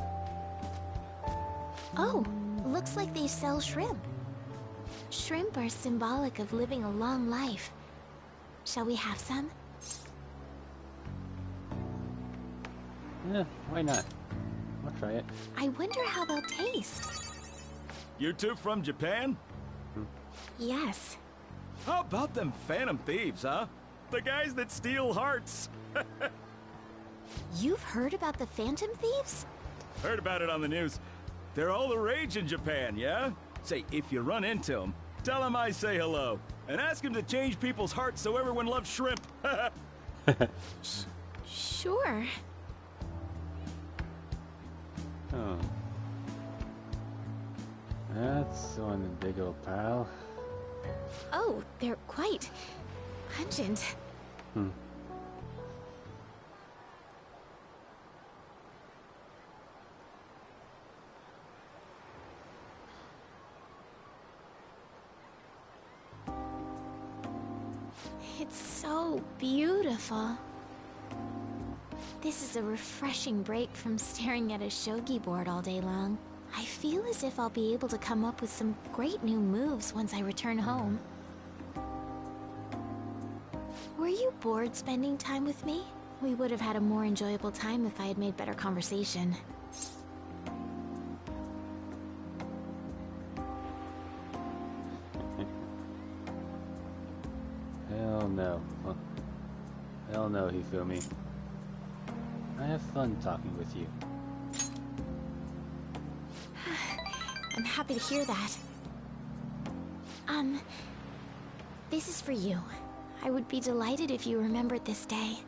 Oh, looks like they sell shrimp. Shrimp are symbolic of living a long life. Shall we have some? Yeah, why not? I'll try it. I wonder how they'll taste. You two from Japan? Yes. How about them Phantom Thieves, huh? The guys that steal hearts. You've heard about the Phantom Thieves? Heard about it on the news. They're all the rage in Japan, yeah? Say, if you run into them, tell them I say hello. And ask them to change people's hearts so everyone loves shrimp. Sure. Oh. That's one big old pile. Oh, they're quite pungent. Hmm. It's so beautiful. This is a refreshing break from staring at a shogi board all day long. I feel as if I'll be able to come up with some great new moves once I return home. Were you bored spending time with me? We would have had a more enjoyable time if I had made better conversation. Hell no. Well, hell no, Hifumi. I have fun talking with you. I'm happy to hear that. This is for you. I would be delighted if you remembered this day.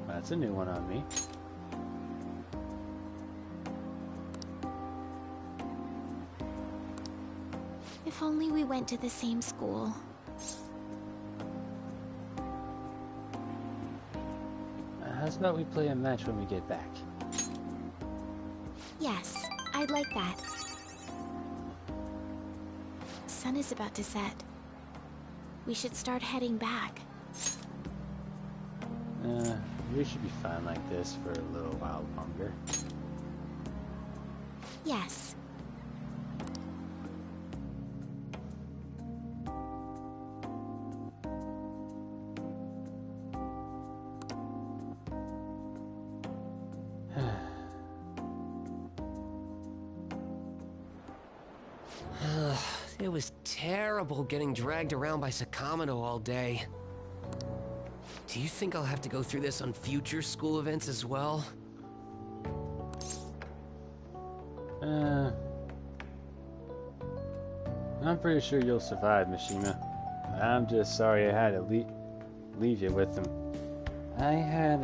That's a new one on me. If only we went to the same school. How's about we play a match when we get back? Yes, I'd like that. Sun is about to set. We should start heading back. We should be fine like this for a little while longer. Yes. It was terrible getting dragged around by Sakamoto all day. Do you think I'll have to go through this on future school events as well? I'm pretty sure you'll survive, Mishima. I'm just sorry I had to leave you with him. I had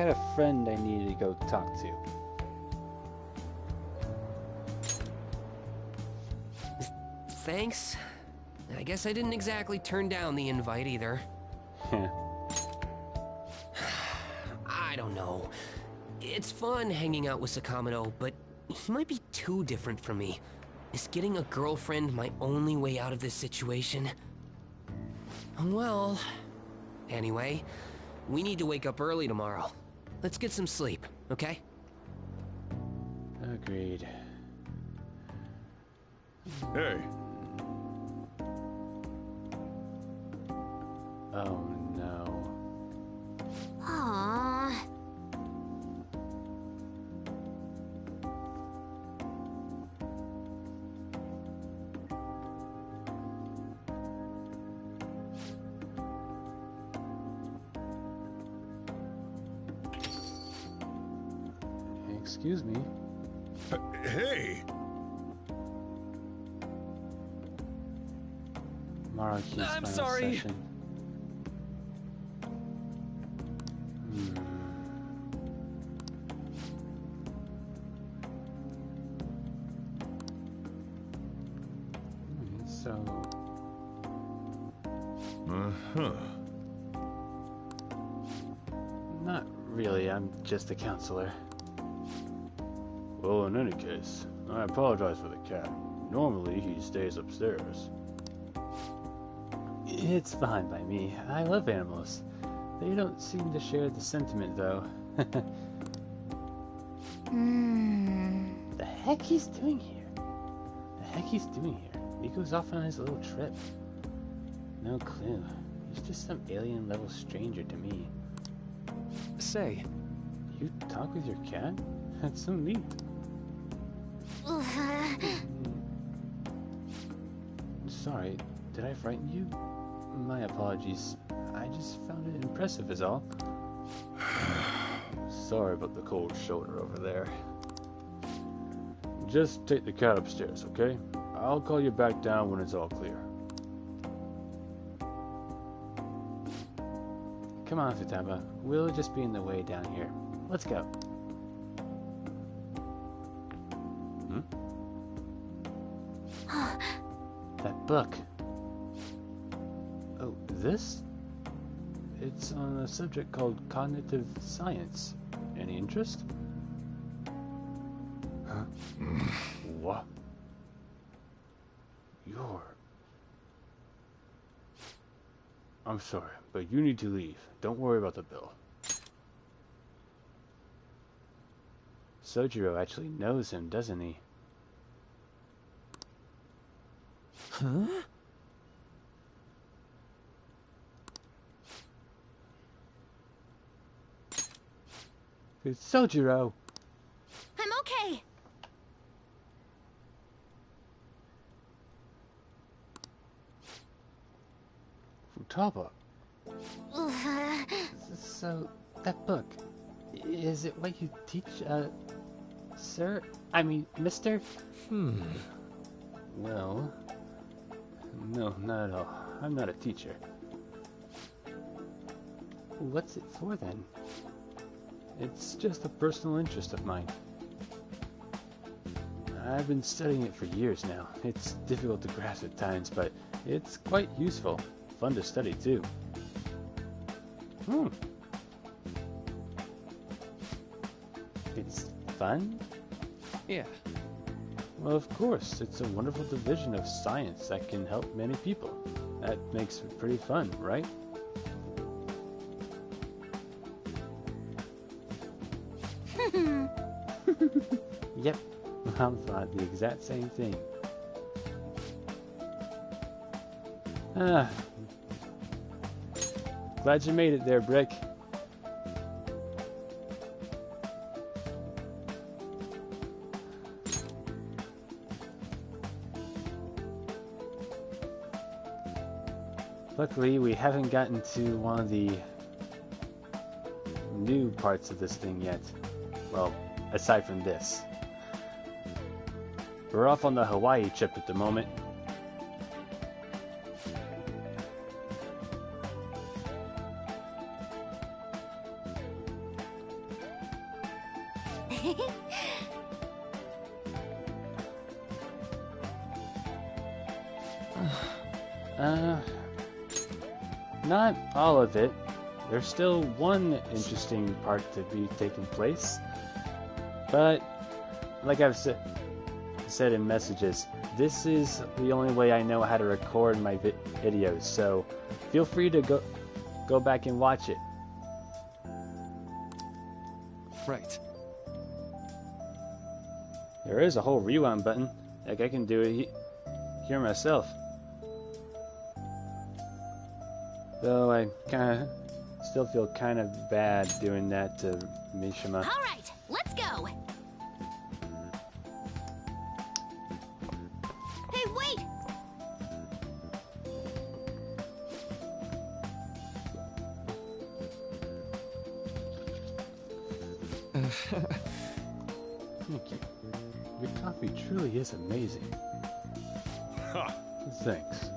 a friend I needed to go talk to. Thanks. I guess I didn't exactly turn down the invite either. I don't know. It's fun hanging out with Sakamoto, but he might be too different from me. Is getting a girlfriend my only way out of this situation? Well, anyway, we need to wake up early tomorrow. Let's get some sleep, okay? Agreed. Hey. Oh no. Aww. Excuse me. Hey! Maraki's I'm final sorry. session. Not really, I'm just a counselor. Well, in any case, I apologize for the cat. Normally, he stays upstairs. It's fine by me. I love animals. They don't seem to share the sentiment, though. heck he's doing here? The heck he's doing here? Nico's off on his little trip. No clue. He's just some alien-level stranger to me. Say, you talk with your cat? That's so neat. Sorry, did I frighten you? My apologies. I just found it impressive is all. Sorry about the cold shoulder over there. Just take the cat upstairs, okay? I'll call you back down when it's all clear. Come on, Futaba. We'll just be in the way down here. Let's go. That book. Oh, this? It's on a subject called cognitive science. Any interest? Huh? What? You're... I'm sorry, but you need to leave. Don't worry about the bill. Sojiro actually knows him, doesn't he? Huh? It's Sojiro! I'm okay! Futaba. So, that book, is it what you teach, sir? I mean, mister? Well, no, not at all. I'm not a teacher. What's it for then? It's just a personal interest of mine. I've been studying it for years now. It's difficult to grasp at times, but it's quite useful. Fun to study too. It's fun? Yeah. Well, of course. It's a wonderful division of science that can help many people. That makes it pretty fun, right? Yep, Mom thought the exact same thing. Glad you made it there, Brick. Luckily, we haven't gotten to one of the new parts of this thing yet. Well, aside from this. We're off on the Hawaii trip at the moment. Not all of it. There's still one interesting part to be taking place. But, like I've said in messages, this is the only way I know how to record my videos, so feel free to go back and watch it. Right. There is a whole rewind button. Like I can do it here myself. Though I still feel kind of bad doing that to Mishima. All right, let's go. Hey, wait! Thank you. Your coffee truly is amazing. Ha! Thanks.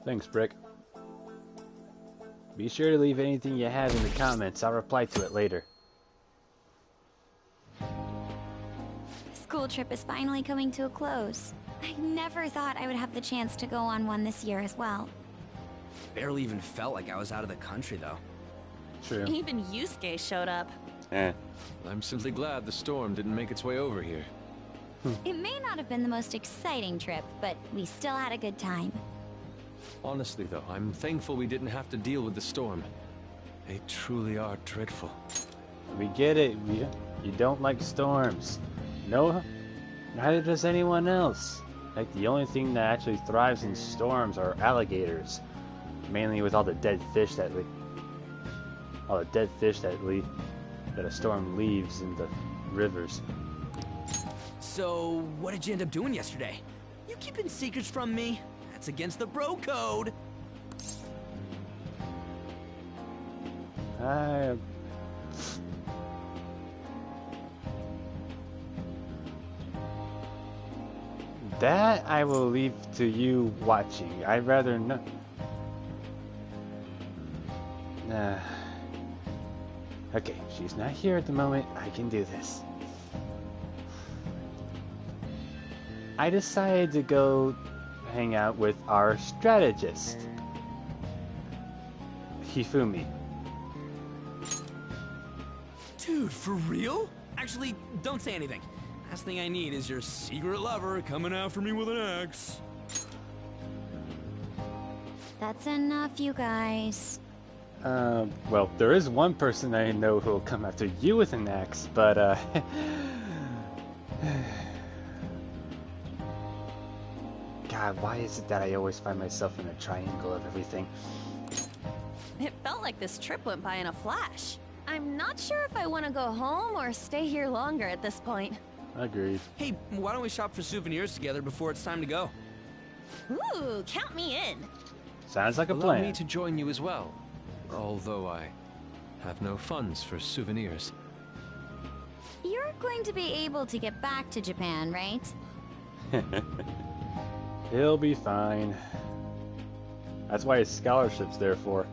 Thanks, Brick. Be sure to leave anything you have in the comments. I'll reply to it later. The school trip is finally coming to a close. I never thought I would have the chance to go on one this year as well. Barely even felt like I was out of the country, though. True. Even Yusuke showed up. I'm simply glad the storm didn't make its way over here. It may not have been the most exciting trip, but we still had a good time. Honestly, though, I'm thankful we didn't have to deal with the storm. They truly are dreadful. We get it. You don't like storms. No, neither does anyone else. Like, the only thing that actually thrives in storms are alligators. Mainly with all the dead fish that that a storm leaves in the rivers. So, what did you end up doing yesterday? You keeping secrets from me? That's against the bro code. That I will leave to you watching. I'd rather not. Okay, she's not here at the moment. I can do this. I decided to go hang out with our strategist, Hifumi. Dude, for real? Actually, don't say anything. Last thing I need is your secret lover coming after me with an axe. That's enough, you guys. Well, there is one person I know who will come after you with an axe, but, God, why is it that I always find myself in a triangle of everything? It felt like this trip went by in a flash. I'm not sure if I want to go home or stay here longer at this point. Agreed. Hey, why don't we shop for souvenirs together before it's time to go? Ooh, count me in. Sounds like a Allow plan. me to join you as well, although I have no funds for souvenirs. You're going to be able to get back to Japan, right? He'll be fine. That's why his scholarship's there for.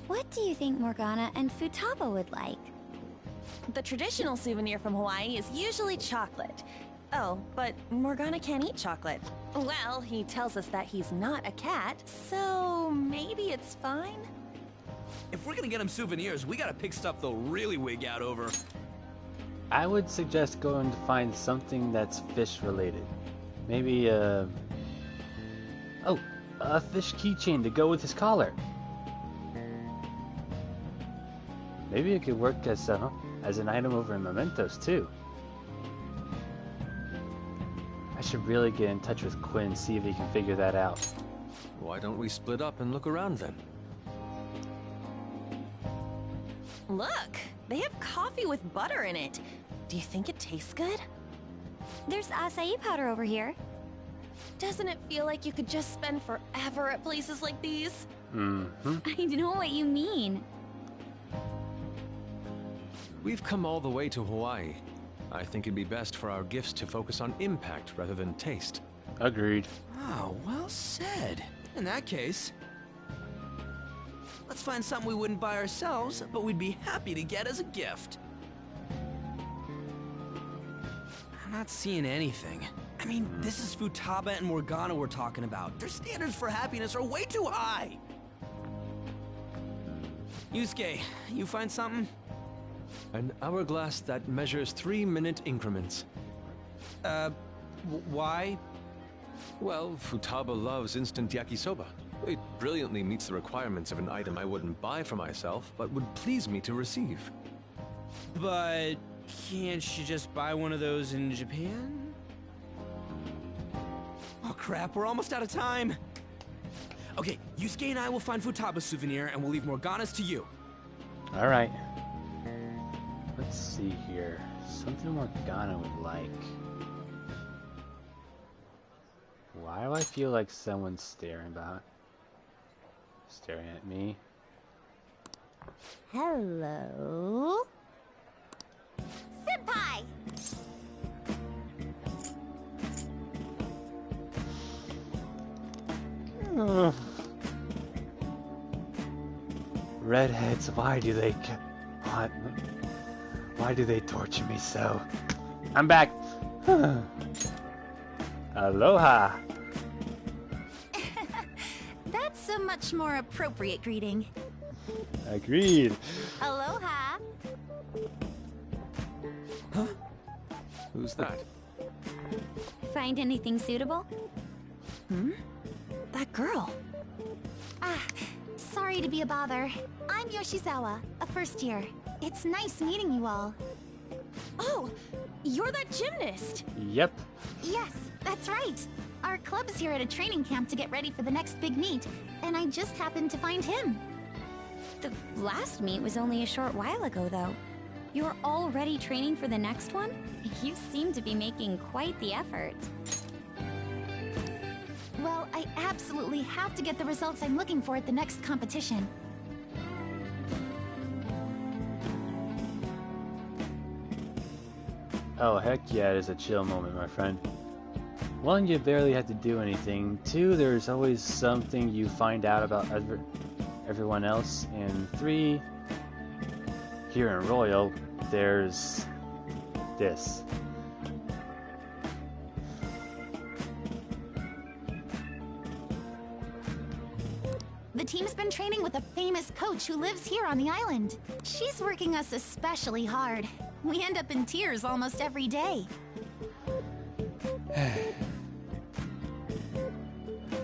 What do you think Morgana and Futaba would like? The traditional souvenir from Hawaii is usually chocolate. Oh, but Morgana can't eat chocolate. Well, he tells us that he's not a cat, so maybe it's fine? If we're gonna get him souvenirs, we gotta pick stuff they'll really wig out over. I would suggest going to find something that's fish related. Maybe a fish keychain to go with his collar. Maybe it could work as an item over in Mementos too. I should really get in touch with Quinn, see if he can figure that out. Why don't we split up and look around then? Look, they have coffee with butter in it. Do you think it tastes good? There's acai powder over here. Doesn't it feel like you could just spend forever at places like these? Mm-hmm. I know what you mean. We've come all the way to Hawaii. I think it'd be best for our gifts to focus on impact rather than taste. Agreed. Oh, well said. In that case, let's find something we wouldn't buy ourselves, but we'd be happy to get as a gift. I'm not seeing anything. I mean, this is Futaba and Morgana we're talking about. Their standards for happiness are way too high. Yusuke, you find something? An hourglass that measures 3-minute increments. Why? Well, Futaba loves instant yakisoba. It brilliantly meets the requirements of an item I wouldn't buy for myself, but would please me to receive. But can't you just buy one of those in Japan? Oh crap, we're almost out of time. Okay, Yusuke and I will find Futaba's souvenir and we'll leave Morgana's to you. Alright. Let's see here. Something Morgana would like. Why do I feel like someone's staring at me? Hello? Senpai! Ugh. Redheads, why do they torture me so? I'm back. Aloha. That's a much more appropriate greeting. Agreed. Aloha! Huh? Who's that? Find anything suitable? That that girl? Ah, sorry to be a bother. I'm Yoshizawa, a first year. It's nice meeting you all. Oh, you're that gymnast! Yep. Yes, that's right. Our club's here at a training camp to get ready for the next big meet, and I just happened to find him. The last meet was only a short while ago, though. You're already training for the next one? You seem to be making quite the effort. Well, I absolutely have to get the results I'm looking for at the next competition. Oh, heck yeah, it is a chill moment, my friend. One, you barely have to do anything. Two, there's always something you find out about everyone else. And three, here in Royal, there's this. The team's been training with a famous coach who lives here on the island. She's working us especially hard. We end up in tears almost every day.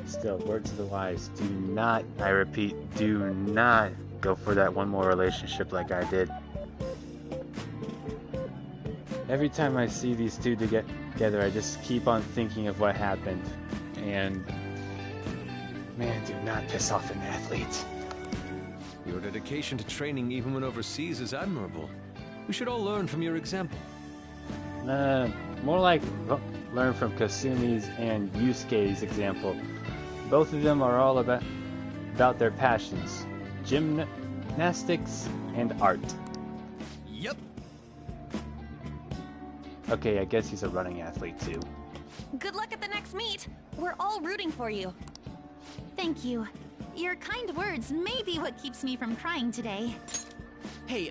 Still, word to the wise, do not, I repeat, do not go for that one more relationship like I did. Every time I see these two together, I just keep on thinking of what happened. And man, do not piss off an athlete. Your dedication to training even when overseas is admirable. We should all learn from your example. More like learn from Kasumi's and Yusuke's example. Both of them are all about their passions. Gymnastics and art. Yep. Okay, I guess he's a running athlete too. Good luck at the next meet. We're all rooting for you. Thank you. Your kind words may be what keeps me from crying today. Hey,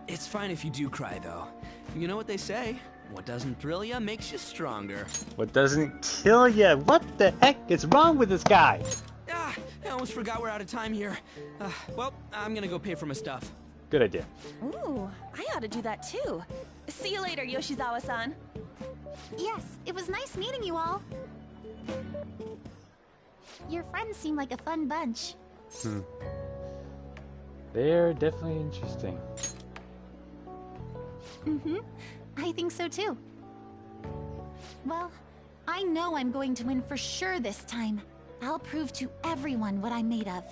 it's fine if you do cry, though. You know what they say? What doesn't thrill ya makes you stronger. What doesn't kill ya? What the heck is wrong with this guy? Ah, I almost forgot we're out of time here. Well, I'm gonna go pay for my stuff. Good idea. Ooh, I ought to do that too. See you later, Yoshizawa-san. Yes, it was nice meeting you all. Your friends seem like a fun bunch. They're definitely interesting. Mm-hmm. I think so too. Well, I know I'm going to win for sure this time. I'll prove to everyone what I'm made of.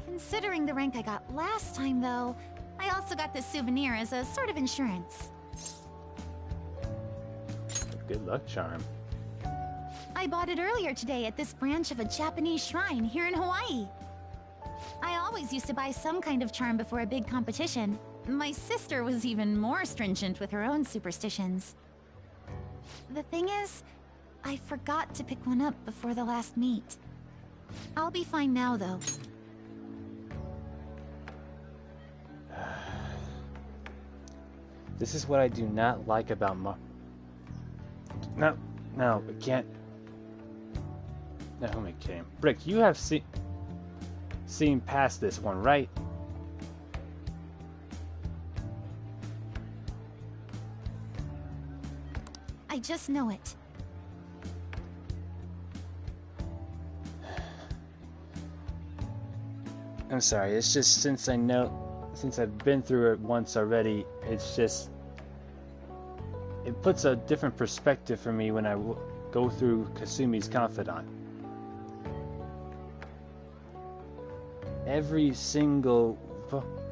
Considering the rank I got last time, though, I also got this souvenir as a sort of insurance. Good luck charm. I bought it earlier today at this branch of a Japanese shrine here in Hawaii. I always used to buy some kind of charm before a big competition. My sister was even more stringent with her own superstitions. The thing is, I forgot to pick one up before the last meet. I'll be fine now, though. This is what I do not like about No, I can't. Naomi came. Brick, you have seen past this one, right? I just know it. I'm sorry, it's just since I've been through it once already, it's just... It puts a different perspective for me when I go through Kasumi's Confidant. Every single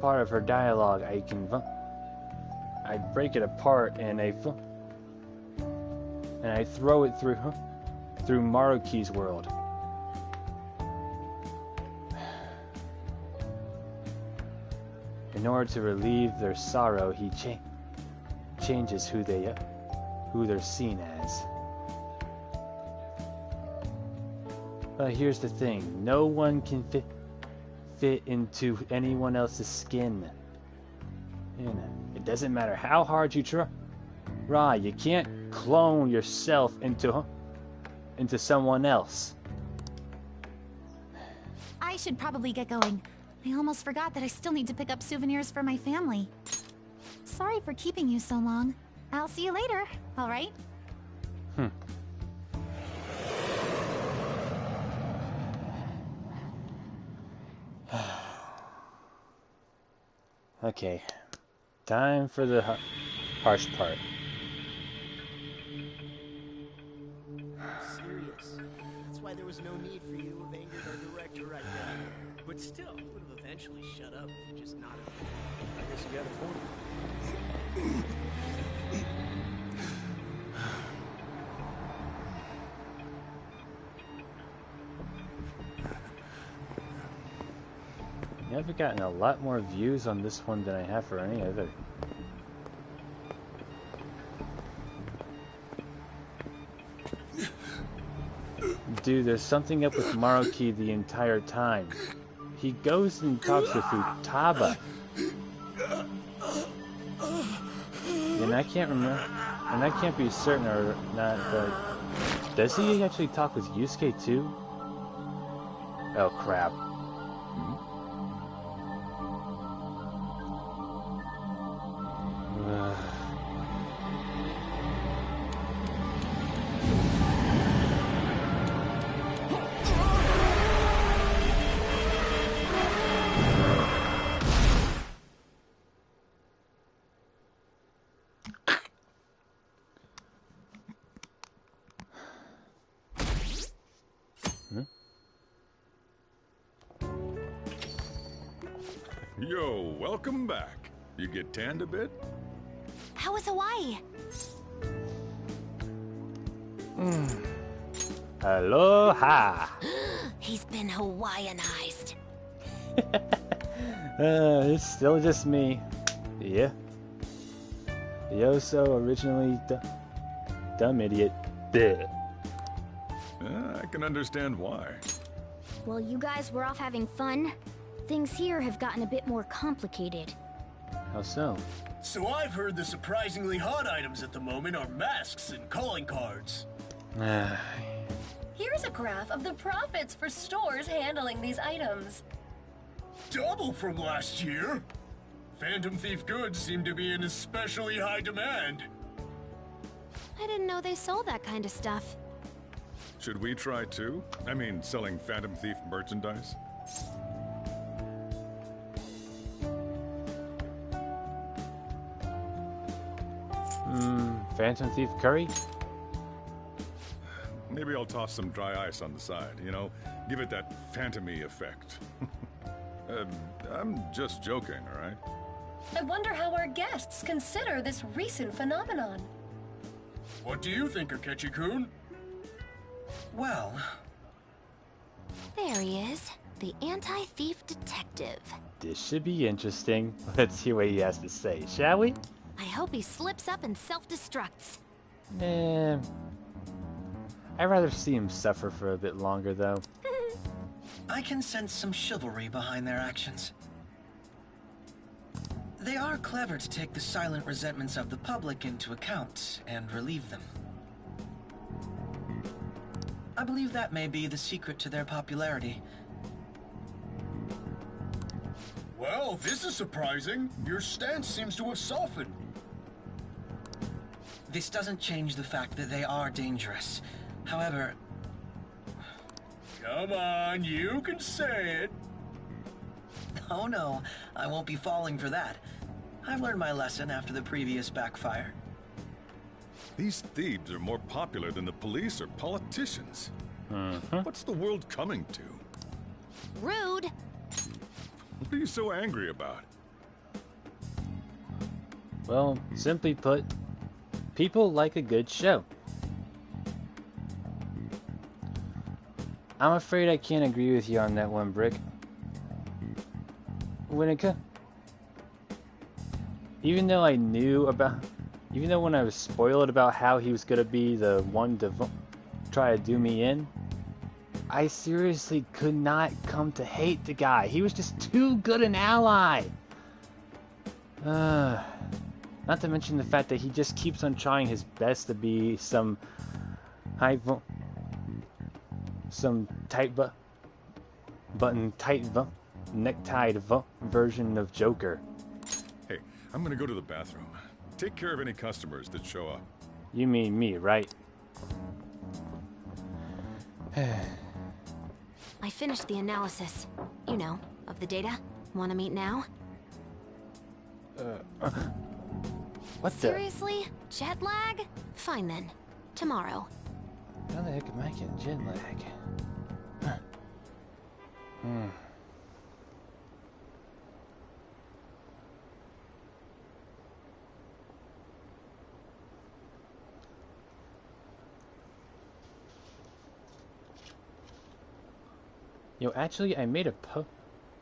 part of her dialogue, I break it apart and I throw it through Maruki's world. In order to relieve their sorrow, he changes who they're seen as. But here's the thing: no one can fit into anyone else's skin. It doesn't matter how hard you try. You can't clone yourself into someone else. I should probably get going. I almost forgot that I still need to pick up souvenirs for my family. Sorry for keeping you so long. I'll see you later, alright? Okay, time for the harsh part. Serious. That's why there was no need for you to have angered our director right then. But still, he would have eventually shut up if you just nodded. I guess you got a point. I've gotten a lot more views on this one than I have for any other. Dude, there's something up with Maruki the entire time. He goes and talks with Futaba. And I can't remember, and I can't be certain or not, but does he actually talk with Yusuke too? Oh crap. Yo, welcome back. You get tanned a bit? How was Hawaii? Aloha! He's been Hawaiianized. It's still just me. Yeah. Yoso originally dumb idiot. Bleh. I can understand why. While you guys were off having fun, things here have gotten a bit more complicated. How so? So I've heard the surprisingly hot items at the moment are masks and calling cards. Here's a graph of the profits for stores handling these items. Double from last year. Phantom Thief goods seem to be in especially high demand. I didn't know they sold that kind of stuff. Should we try too? I mean, selling Phantom Thief merchandise? Phantom Thief curry? Maybe I'll toss some dry ice on the side, you know? Give it that phantom-y effect. I'm just joking, alright? I wonder how our guests consider this recent phenomenon. What do you think, Akechi-kun? Well... There he is, the anti-thief detective. This should be interesting. Let's hear what he has to say, shall we? I hope he slips up and self-destructs. I'd rather see him suffer for a bit longer, though. I can sense some chivalry behind their actions. They are clever to take the silent resentments of the public into account and relieve them. I believe that may be the secret to their popularity. Well, this is surprising. Your stance seems to have softened. This doesn't change the fact that they are dangerous. However... Come on, you can say it. Oh no, I won't be falling for that. I've learned my lesson after the previous backfire. These thieves are more popular than the police or politicians. What's the world coming to? Rude. What are you so angry about? Well, simply put, people like a good show. I'm afraid I can't agree with you on that one, Brick. Even though I knew about... Even though when I was spoiled about how he was going to be the one to try to do me in, I seriously could not come to hate the guy. He was just too good an ally. Not to mention the fact that he just keeps on trying his best to be some necktied version of Joker. Hey, I'm gonna go to the bathroom. Take care of any customers that show up. You mean me, right? I finished the analysis. You know, of the data. Want to meet now? What Seriously? Jet lag? Fine then. Tomorrow. How the heck am I getting jet lag? Yo, actually, I made a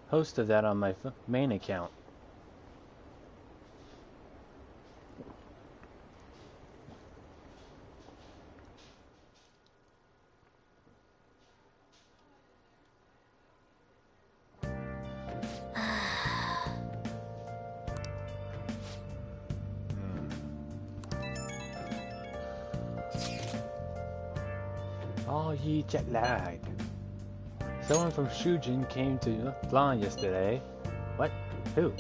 post of that on my main account. Oh, ye jet lag. Someone from Shujin came to Blanc yesterday. What? Who?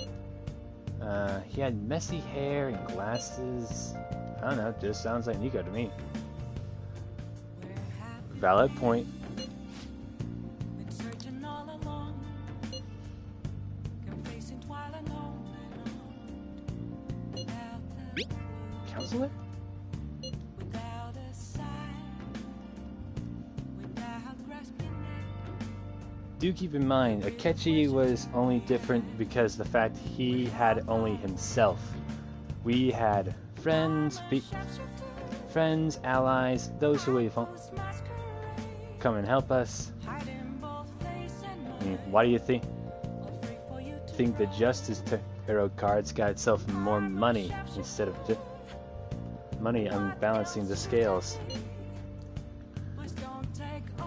He had messy hair and glasses. I don't know, just sounds like Nico to me. Valid point. Counselor? Do keep in mind, Akechi was only different because the fact he had only himself. We had friends, friends, allies, those who would come and help us. I mean, why do you think the Justice Tarot cards got itself more money instead of just money unbalancing the scales?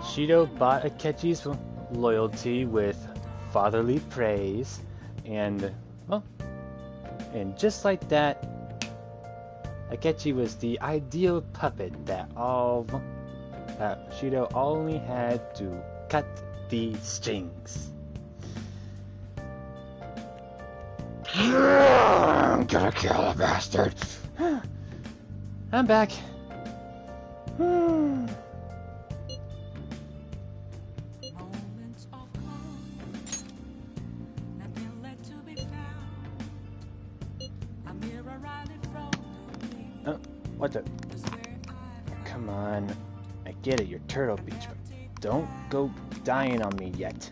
Shido bought Akechi's loyalty with fatherly praise, and well, and just like that, Akechi was the ideal puppet that Shido only had to cut the strings. I'm gonna kill a bastard. I'm back. What the? Come on. I get it, you're Turtle Beach, but don't go dying on me yet.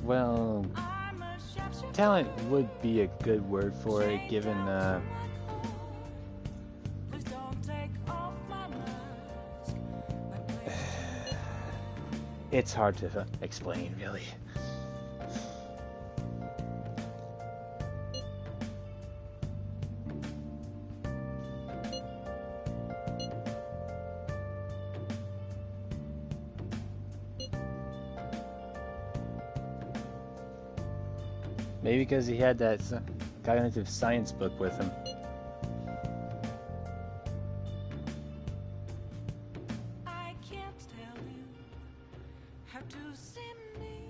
Well, talent would be a good word for it, given it's hard to explain, really. Maybe because he had that cognitive science book with him. I can't tell you how to see me.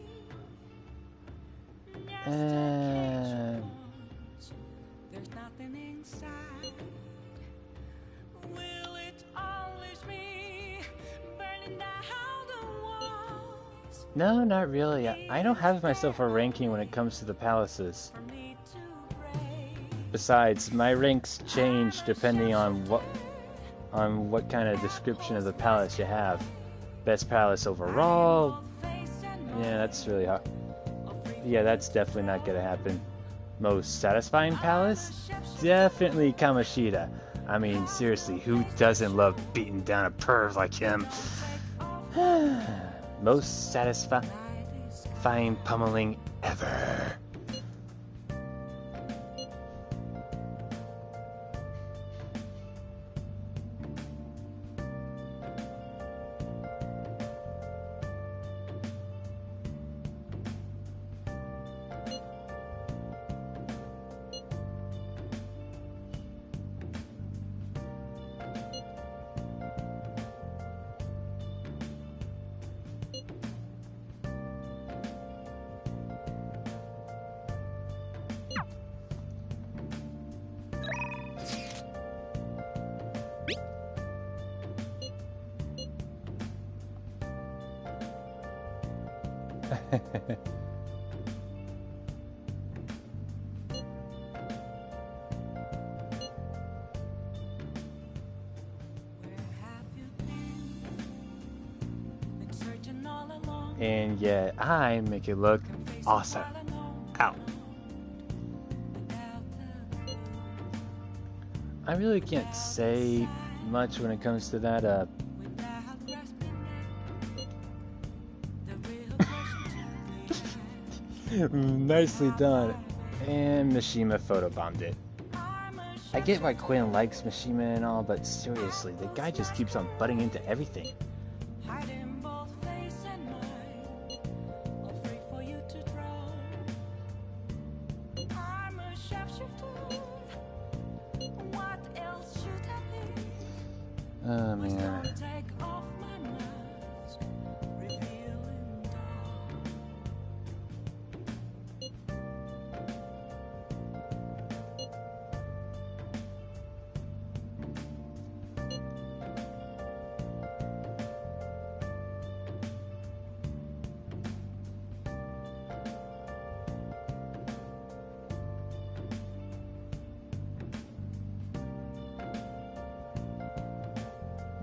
There's nothing inside. Will it always be burning down the walls? No, not really. I don't have myself a ranking when it comes to the palaces. Besides, my ranks change depending on what kind of description of the palace you have. Best palace overall. Yeah, that's really hard. Yeah, that's definitely not gonna happen. Most satisfying palace? Definitely Kamoshida. I mean, seriously, who doesn't love beating down a perv like him? Most satisfying pummeling ever. And yet I make it look awesome. Ow. I really can't say much when it comes to that. Nicely done. And Mishima photobombed it. I get why Quinn likes Mishima and all, but seriously, the guy just keeps on butting into everything. Oh man.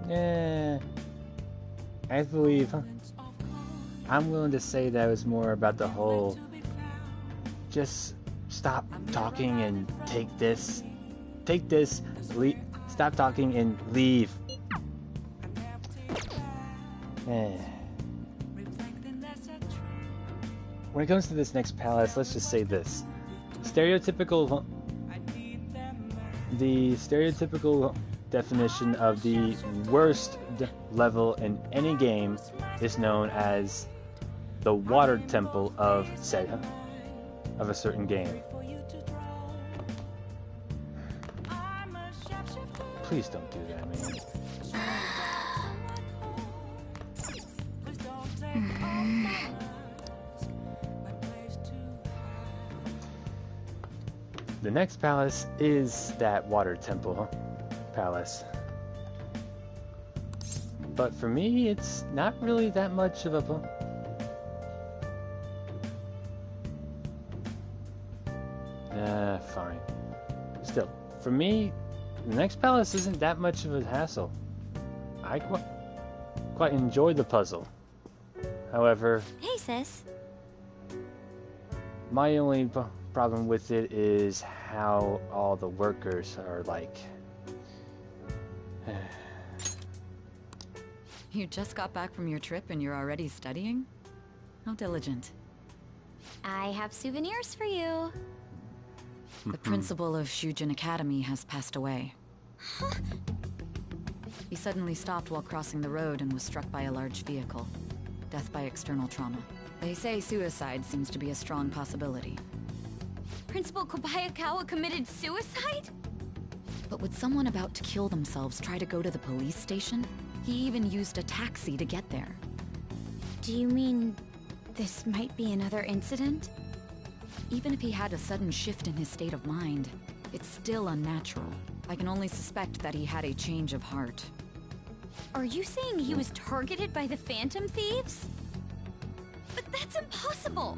Yeah, I believe I'm willing to say that it was more about the whole just stop talking and take this, stop talking and leave. When it comes to this next palace, let's just say this. The stereotypical definition of the worst level in any game is known as the water temple of a certain game. Please don't do that, man. The next palace is that water temple palace. But for me, it's not really that much of a... fine. Still, for me, the next palace isn't that much of a hassle. I quite enjoy the puzzle. However... Hey, sis. My only problem with it is how all the workers are like... You just got back from your trip and you're already studying? How diligent. I have souvenirs for you. The principal of Shujin Academy has passed away. He suddenly stopped while crossing the road and was struck by a large vehicle. Death by external trauma. They say suicide seems to be a strong possibility. Principal Kobayakawa committed suicide? But would someone about to kill themselves try to go to the police station? He even used a taxi to get there. Do you mean this might be another incident? Even if he had a sudden shift in his state of mind, it's still unnatural. I can only suspect that he had a change of heart. Are you saying he was targeted by the Phantom Thieves? But that's impossible!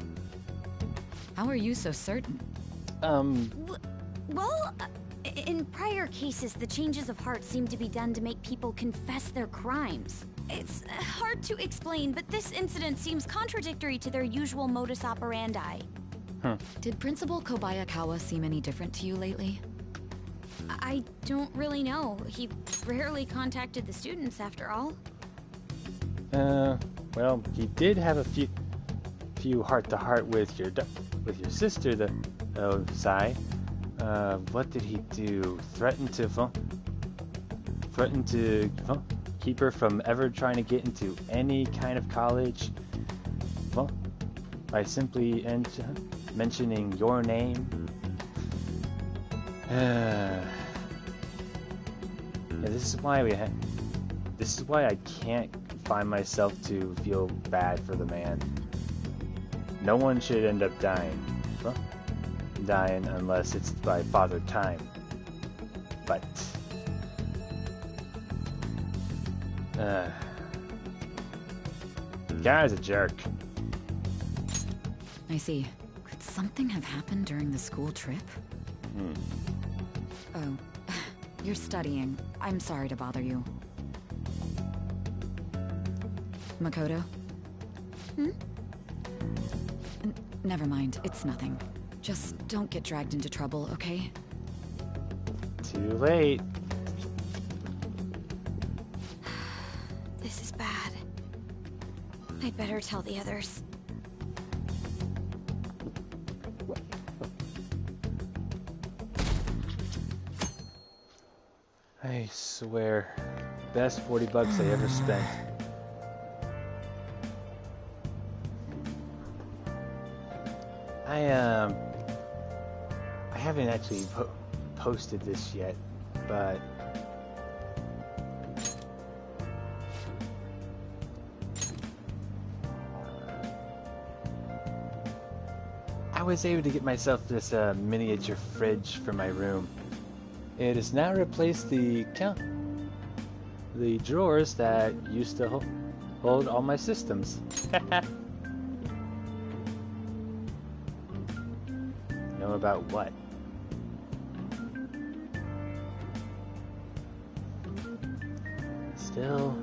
How are you so certain? Well, in prior cases, the changes of heart seem to be done to make people confess their crimes. It's hard to explain, but this incident seems contradictory to their usual modus operandi. Did Principal Kobayakawa seem any different to you lately? I don't really know. He rarely contacted the students, after all. Well, he did have a few heart-to-heart with your sister, Sai. What did he do? Threaten to keep her from ever trying to get into any kind of college? Well, by simply mentioning your name. This is why I can't find myself to feel bad for the man. No one should end up dying. Dying unless it's by Father Time. But the guy's a jerk. I see. Could something have happened during the school trip? Oh, you're studying. I'm sorry to bother you. Makoto? Never mind, it's nothing. Just don't get dragged into trouble, okay? Too late. This is bad. I'd better tell the others. I swear, best 40 bucks I ever spent. I haven't actually posted this yet, but I was able to get myself this miniature fridge for my room. It has now replaced the drawers that used to hold all my systems. Know about what? Still.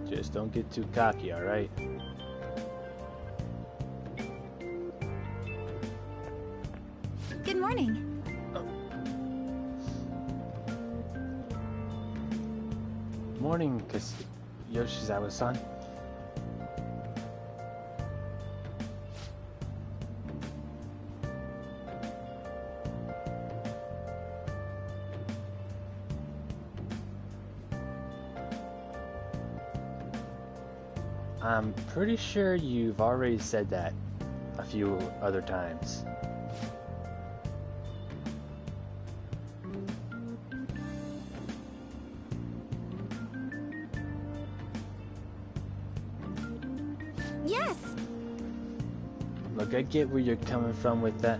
Just don't get too cocky, alright? Good morning. Morning, Yoshizawa-san. I'm pretty sure you've already said that a few other times. Yes. Look, I get where you're coming from with that.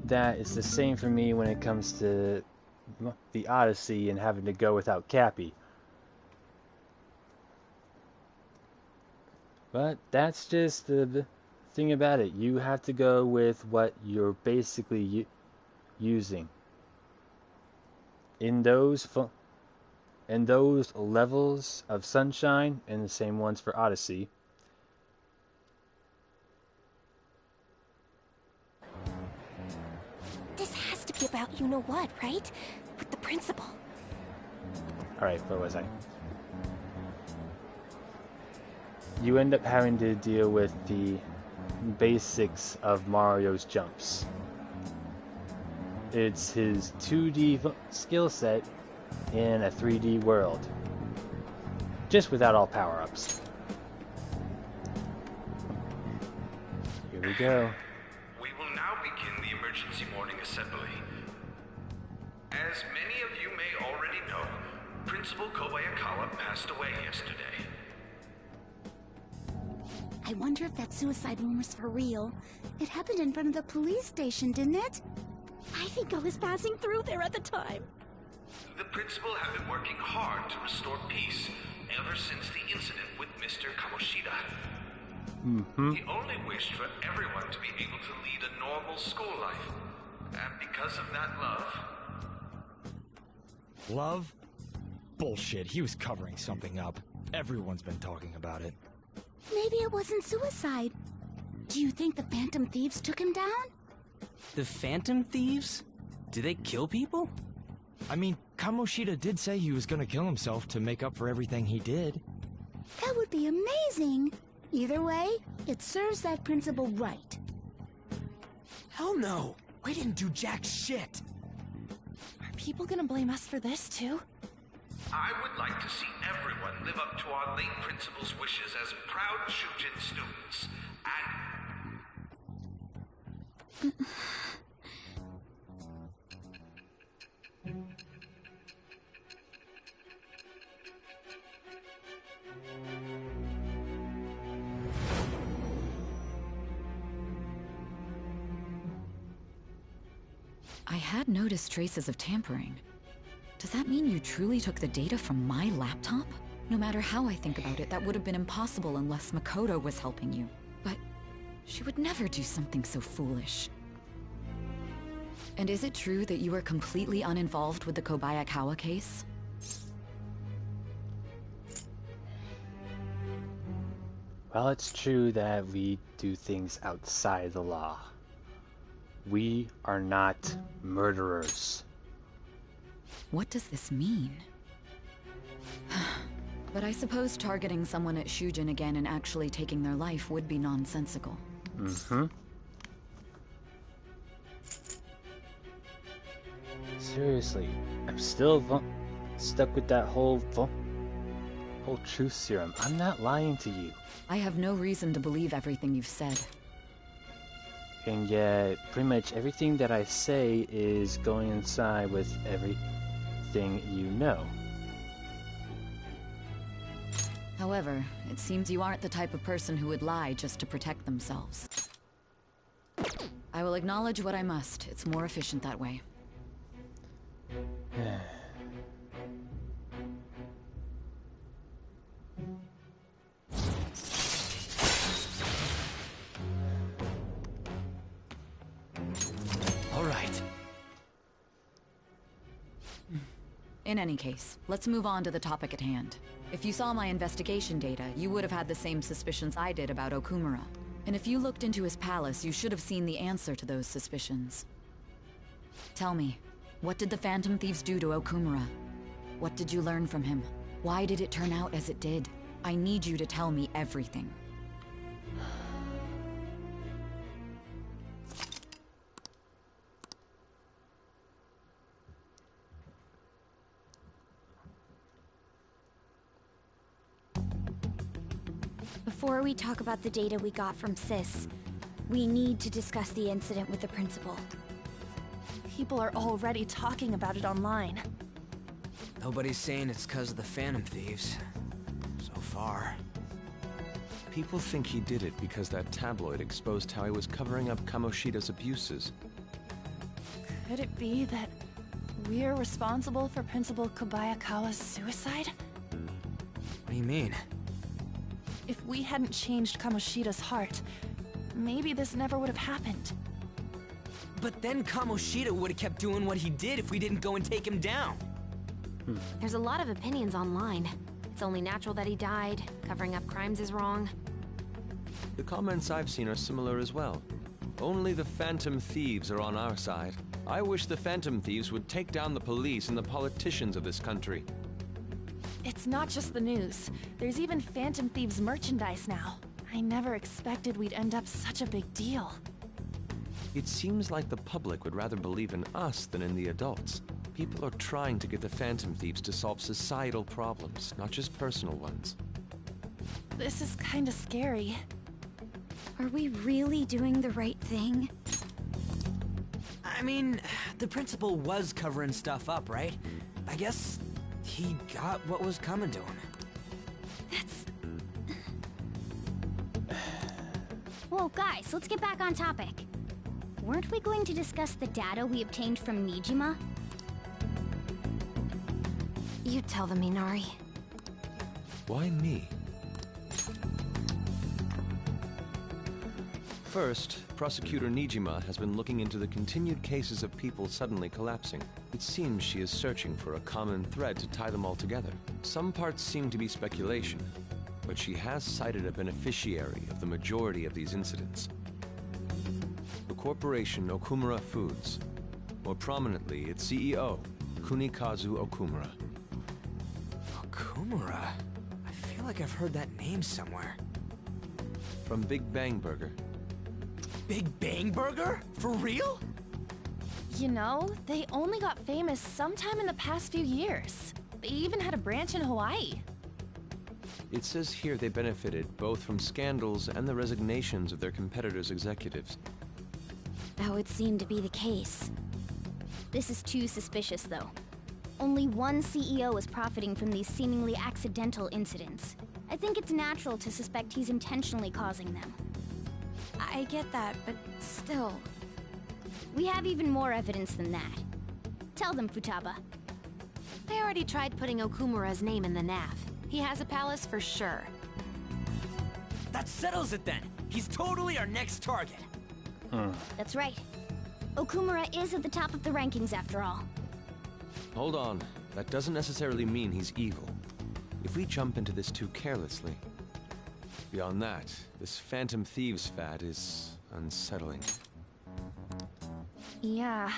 That is the same for me when it comes to the Odyssey and having to go without Cappy. But that's just the thing about it. You have to go with what you're basically using. In those levels of Sunshine, and the same ones for Odyssey. This has to be about you-know-what, right? With the principal. Alright, where was I? You end up having to deal with the basics of Mario's jumps. It's his 2D skill set in a 3D world. Just without all power-ups. Here we go. We will now begin the emergency morning assembly. As many of you may already know, Principal Kobayakawa passed away yesterday. I wonder if that suicide rumor's for real. It happened in front of the police station, didn't it? I think I was passing through there at the time. The principal had been working hard to restore peace ever since the incident with Mr. Kamoshida. He only wished for everyone to be able to lead a normal school life. And because of that love... Love? Bullshit, he was covering something up. Everyone's been talking about it. Maybe it wasn't suicide. Do you think the Phantom Thieves took him down? The Phantom Thieves? Do they kill people? I mean, Kamoshida did say he was gonna kill himself to make up for everything he did. That would be amazing. Either way, it serves that principal right. Hell no! We didn't do jack shit! Are people gonna blame us for this too? I would like to see everyone live up to our late principal's wishes as proud Shujin students, and... had noticed traces of tampering. Does that mean you truly took the data from my laptop? No matter how I think about it, that would have been impossible unless Makoto was helping you. But she would never do something so foolish. And is it true that you were completely uninvolved with the Kobayakawa case? Well, it's true that we do things outside the law. We are not murderers. What does this mean? But I suppose targeting someone at Shujin again and actually taking their life would be nonsensical. Mm-hmm. Seriously, I'm still stuck with that whole truth serum. I'm not lying to you. I have no reason to believe everything you've said. And yet, pretty much everything that I say is going inside with everything you know. However, it seems you aren't the type of person who would lie just to protect themselves. I will acknowledge what I must. It's more efficient that way. All right. In any case, let's move on to the topic at hand. If you saw my investigation data, you would have had the same suspicions I did about Okumura. And if you looked into his palace, you should have seen the answer to those suspicions. Tell me, what did the Phantom Thieves do to Okumura? What did you learn from him? Why did it turn out as it did? I need you to tell me everything. Before we talk about the data we got from Sis, we need to discuss the incident with the principal. People are already talking about it online. Nobody's saying it's because of the Phantom Thieves. So far. People think he did it because that tabloid exposed how he was covering up Kamoshida's abuses. Could it be that we're responsible for Principal Kobayakawa's suicide? What do you mean? If we hadn't changed Kamoshida's heart, maybe this never would have happened. But then Kamoshida would have kept doing what he did if we didn't go and take him down. There's a lot of opinions online. It's only natural that he died. Covering up crimes is wrong. The comments I've seen are similar as well. Only the Phantom Thieves are on our side. I wish the Phantom Thieves would take down the police and the politicians of this country. It's not just the news. There's even Phantom Thieves merchandise now. I never expected we'd end up such a big deal. It seems like the public would rather believe in us than in the adults. People are trying to get the Phantom Thieves to solve societal problems, not just personal ones. This is kinda scary. Are we really doing the right thing? I mean, the principal was covering stuff up, right? I guess he got what was coming to him. Whoa, guys, let's get back on topic. Weren't we going to discuss the data we obtained from Nijima? You tell them, Minari. Why me? First, Prosecutor Nijima has been looking into the continued cases of people suddenly collapsing. It seems she is searching for a common thread to tie them all together. Some parts seem to be speculation, but she has cited a beneficiary of the majority of these incidents. The corporation Okumura Foods. More prominently, its CEO, Kunikazu Okumura. Okumura? I feel like I've heard that name somewhere. From Big Bang Burger. Big Bang Burger? For real? You know, they only got famous sometime in the past few years. They even had a branch in Hawaii. It says here they benefited both from scandals and the resignations of their competitors' executives. That would seem to be the case. This is too suspicious, though. Only one CEO is profiting from these seemingly accidental incidents. I think it's natural to suspect he's intentionally causing them. I get that, but still... We have even more evidence than that. Tell them, Futaba. I already tried putting Okumura's name in the nav. He has a palace for sure. That settles it then. He's totally our next target. That's right. Okumura is at the top of the rankings after all. Hold on. That doesn't necessarily mean he's evil. If we jump into this too carelessly. Beyond that, this Phantom Thieves fad is unsettling. Yeah,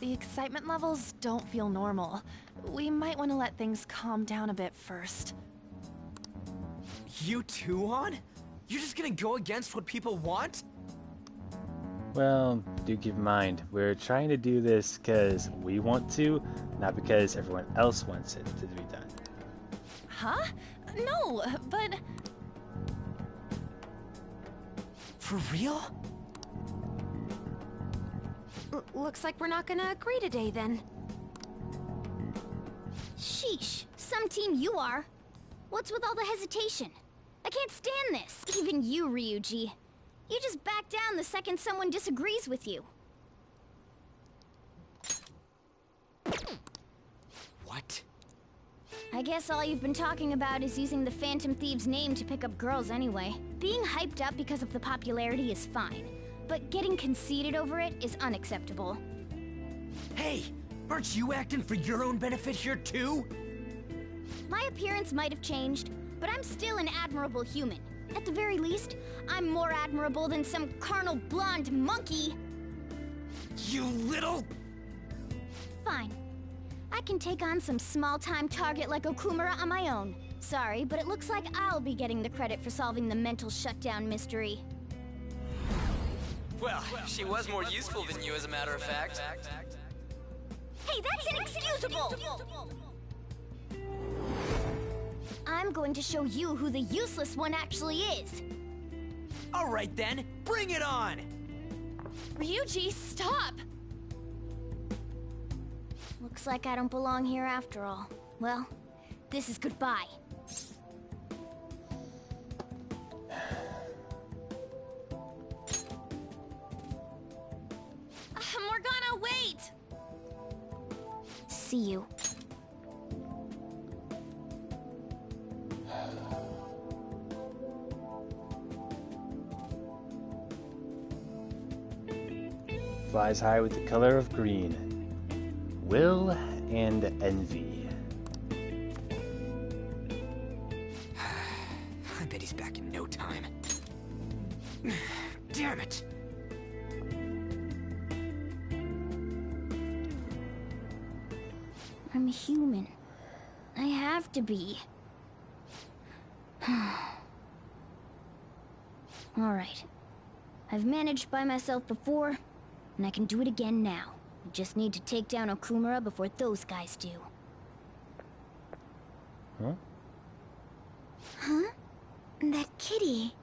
the excitement levels don't feel normal. We might want to let things calm down a bit first. You too, On? You're just gonna go against what people want? Well, do keep in mind, we're trying to do this because we want to, not because everyone else wants it to be done. Huh? No, but... For real? Looks like we're not gonna agree today, then. Sheesh, some team you are. What's with all the hesitation? I can't stand this. Even you, Ryuji. You just back down the second someone disagrees with you. What? I guess all you've been talking about is using the Phantom Thieves' name to pick up girls anyway. Being hyped up because of the popularity is fine, but getting conceited over it is unacceptable. Hey, aren't you acting for your own benefit here too? My appearance might have changed, but I'm still an admirable human. At the very least, I'm more admirable than some carnal blonde monkey. You little... Fine. I can take on some small-time target like Okumura on my own. Sorry, but it looks like I'll be getting the credit for solving the mental shutdown mystery. Well, she was more useful than you, as a matter of fact. Hey, that's inexcusable! I'm going to show you who the useless one actually is. All right then, bring it on! Ryuji, stop! Looks like I don't belong here after all. Well, this is goodbye. Morgana, wait! See you. Flies high with the color of green. Will and envy. I bet he's back in no time. Damn it! I'm human. I have to be. Alright. I've managed by myself before, and I can do it again now. I just need to take down Okumura before those guys do. Huh? Huh? That kitty.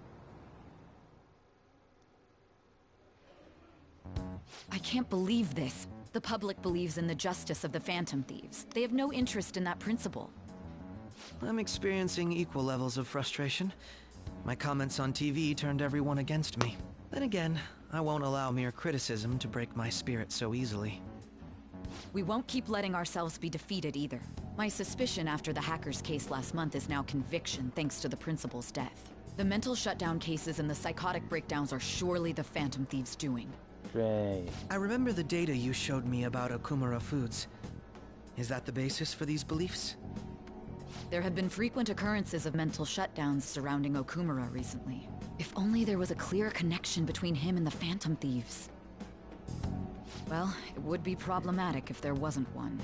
I can't believe this. The public believes in the justice of the Phantom Thieves. They have no interest in that principle. I'm experiencing equal levels of frustration. My comments on TV turned everyone against me. Then again, I won't allow mere criticism to break my spirit so easily. We won't keep letting ourselves be defeated either. My suspicion after the hackers case last month is now conviction thanks to the principal's death. The mental shutdown cases and the psychotic breakdowns are surely the Phantom Thieves' doing. Great. I remember the data you showed me about Okumura Foods. Is that the basis for these beliefs? There have been frequent occurrences of mental shutdowns surrounding Okumura recently. If only there was a clear connection between him and the Phantom Thieves. Well, it would be problematic if there wasn't one.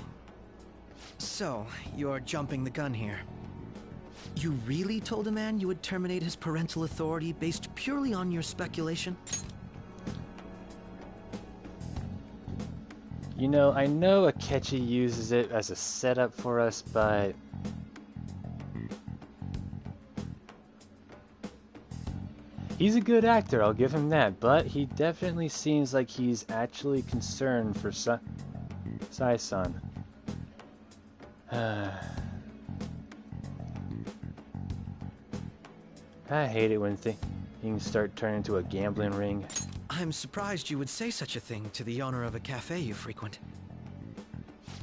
So, you're jumping the gun here. You really told a man you would terminate his parental authority based purely on your speculation? You know, I know Akechi uses it as a setup for us, but... he's a good actor, I'll give him that, but he definitely seems like he's actually concerned for Sai-san. I hate it when things start turning into a gambling ring. I'm surprised you would say such a thing to the owner of a cafe you frequent.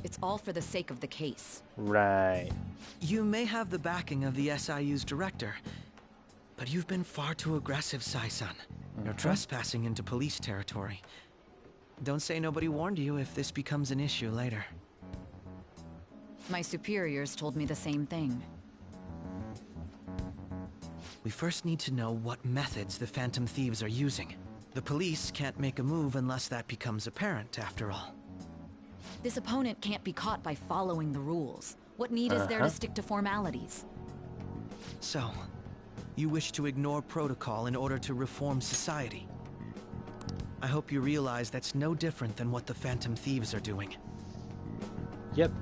It's all for the sake of the case. Right. You may have the backing of the SIU's director, but you've been far too aggressive, Sai-san. You're trespassing into police territory. Don't say nobody warned you if this becomes an issue later. My superiors told me the same thing. We first need to know what methods the Phantom Thieves are using. The police can't make a move unless that becomes apparent, after all. This opponent can't be caught by following the rules. What need is there to stick to formalities? So, you wish to ignore protocol in order to reform society. I hope you realize that's no different than what the Phantom Thieves are doing. Yep.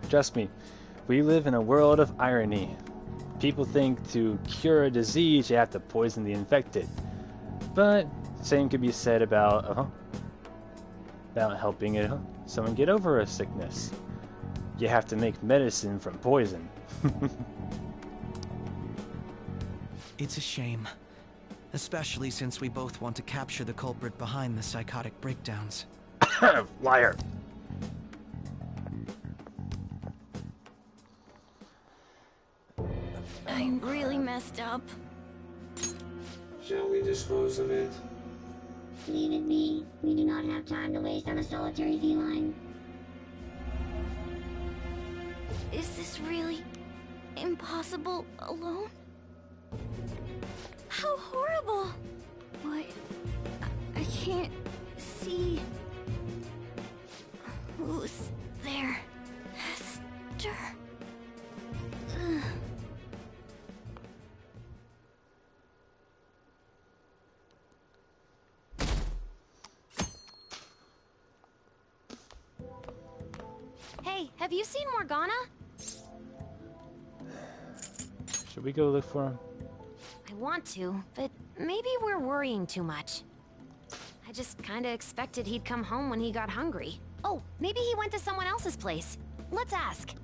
Trust me. We live in a world of irony. People think to cure a disease you have to poison the infected. But same could be said about helping someone get over a sickness. You have to make medicine from poison. It's a shame. Especially since we both want to capture the culprit behind the psychotic breakdowns. Liar. I really messed up. Shall we dispose of it? Leave it be. We do not have time to waste on a solitary feline. Is this really impossible alone? How horrible! What? I can't see. Who's there? Hester. Ugh. Hey, have you seen Morgana? Should we go look for him? I want to, but maybe we're worrying too much. I just kinda expected he'd come home when he got hungry. Oh, maybe he went to someone else's place. Let's ask.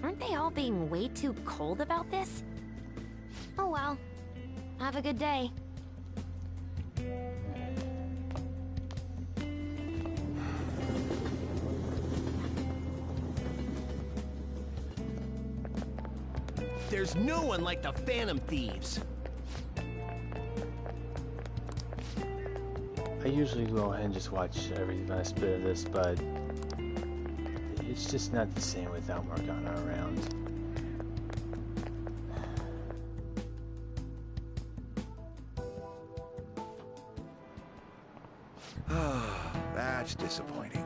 Aren't they all being way too cold about this? Oh well. Have a good day. There's no one like the Phantom Thieves. I usually go ahead and just watch every last bit of this, but it's just not the same without Morgana around. That's disappointing.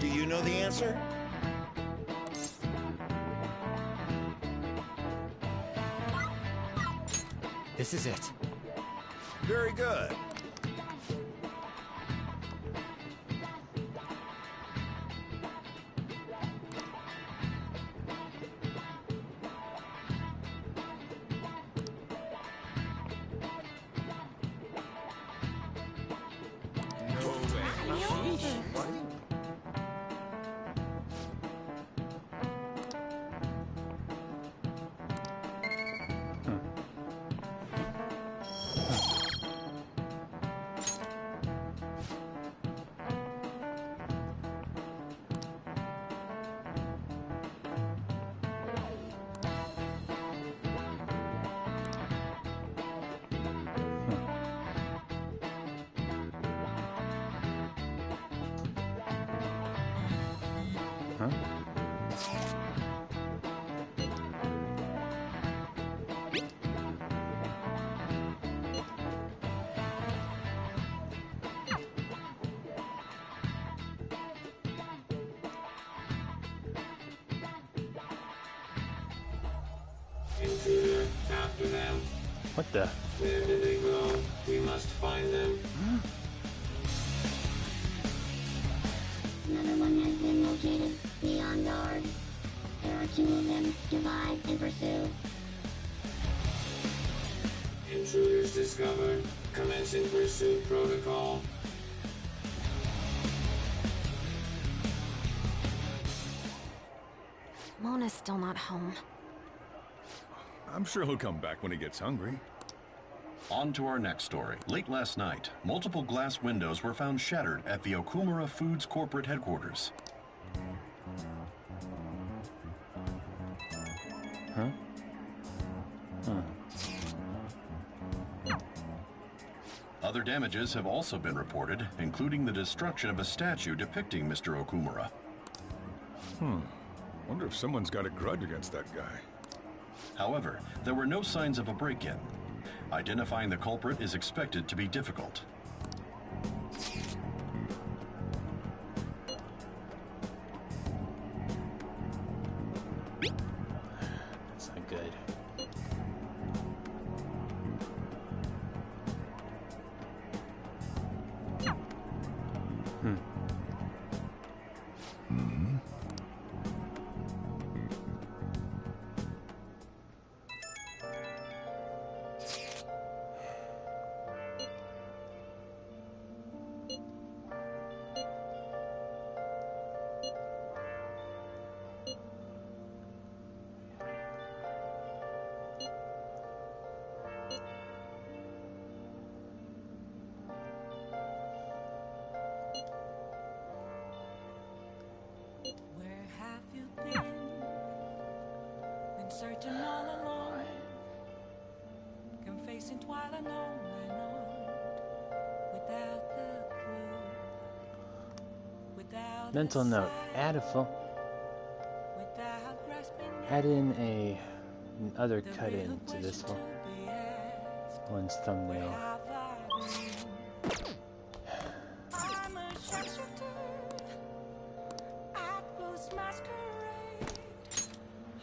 Do you know the answer? This is it. Very good. Uh-huh. Intruder, after them. What the? Where did they go? We must find them. Another one has been located. Be on guard. There are 2 of them. Divide and pursue. Intruders discovered. Commencing pursuit protocol. Mona's still not home. I'm sure he'll come back when he gets hungry. On to our next story. Late last night, multiple glass windows were found shattered at the Okumura Foods corporate headquarters. Huh? Other damages have also been reported, including the destruction of a statue depicting Mr. Okumura. Wonder if someone's got a grudge against that guy. However, there were no signs of a break-in. Identifying the culprit is expected to be difficult. That's not good. Where have you been? Been searching all alone, confessing while alone and on, without the clue, without Mental note: add in another cut in to this one's thumbnail. I'm a sharpshooter at Rose Masquerade,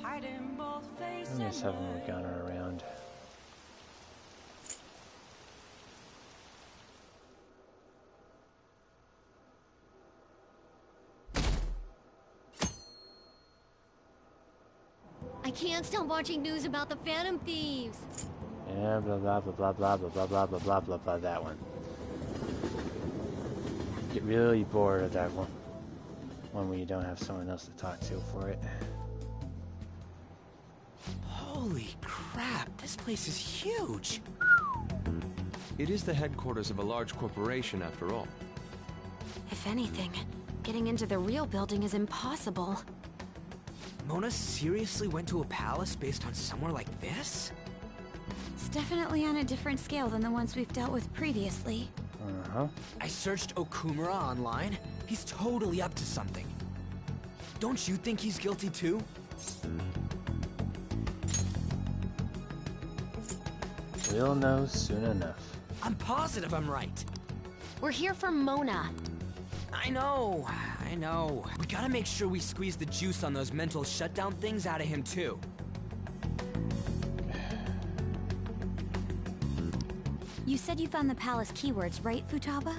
hiding both face Let me and just have Morgana around. I can't stop watching news about the Phantom Thieves. Yeah, blah blah blah blah blah blah blah blah blah blah blah blah. That one. Get really bored of that one. One where you don't have someone else to talk to for it. Holy crap, this place is huge. It is the headquarters of a large corporation, after all. If anything, getting into the real building is impossible. Mona seriously went to a palace based on somewhere like this? It's definitely on a different scale than the ones we've dealt with previously. Uh-huh. I searched Okumura online. He's totally up to something. Don't you think he's guilty too? We'll know soon enough. I'm positive I'm right. We're here for Mona. I know. We gotta make sure we squeeze the juice on those mental shutdown things out of him too. You said you found the palace keywords, right, Futaba?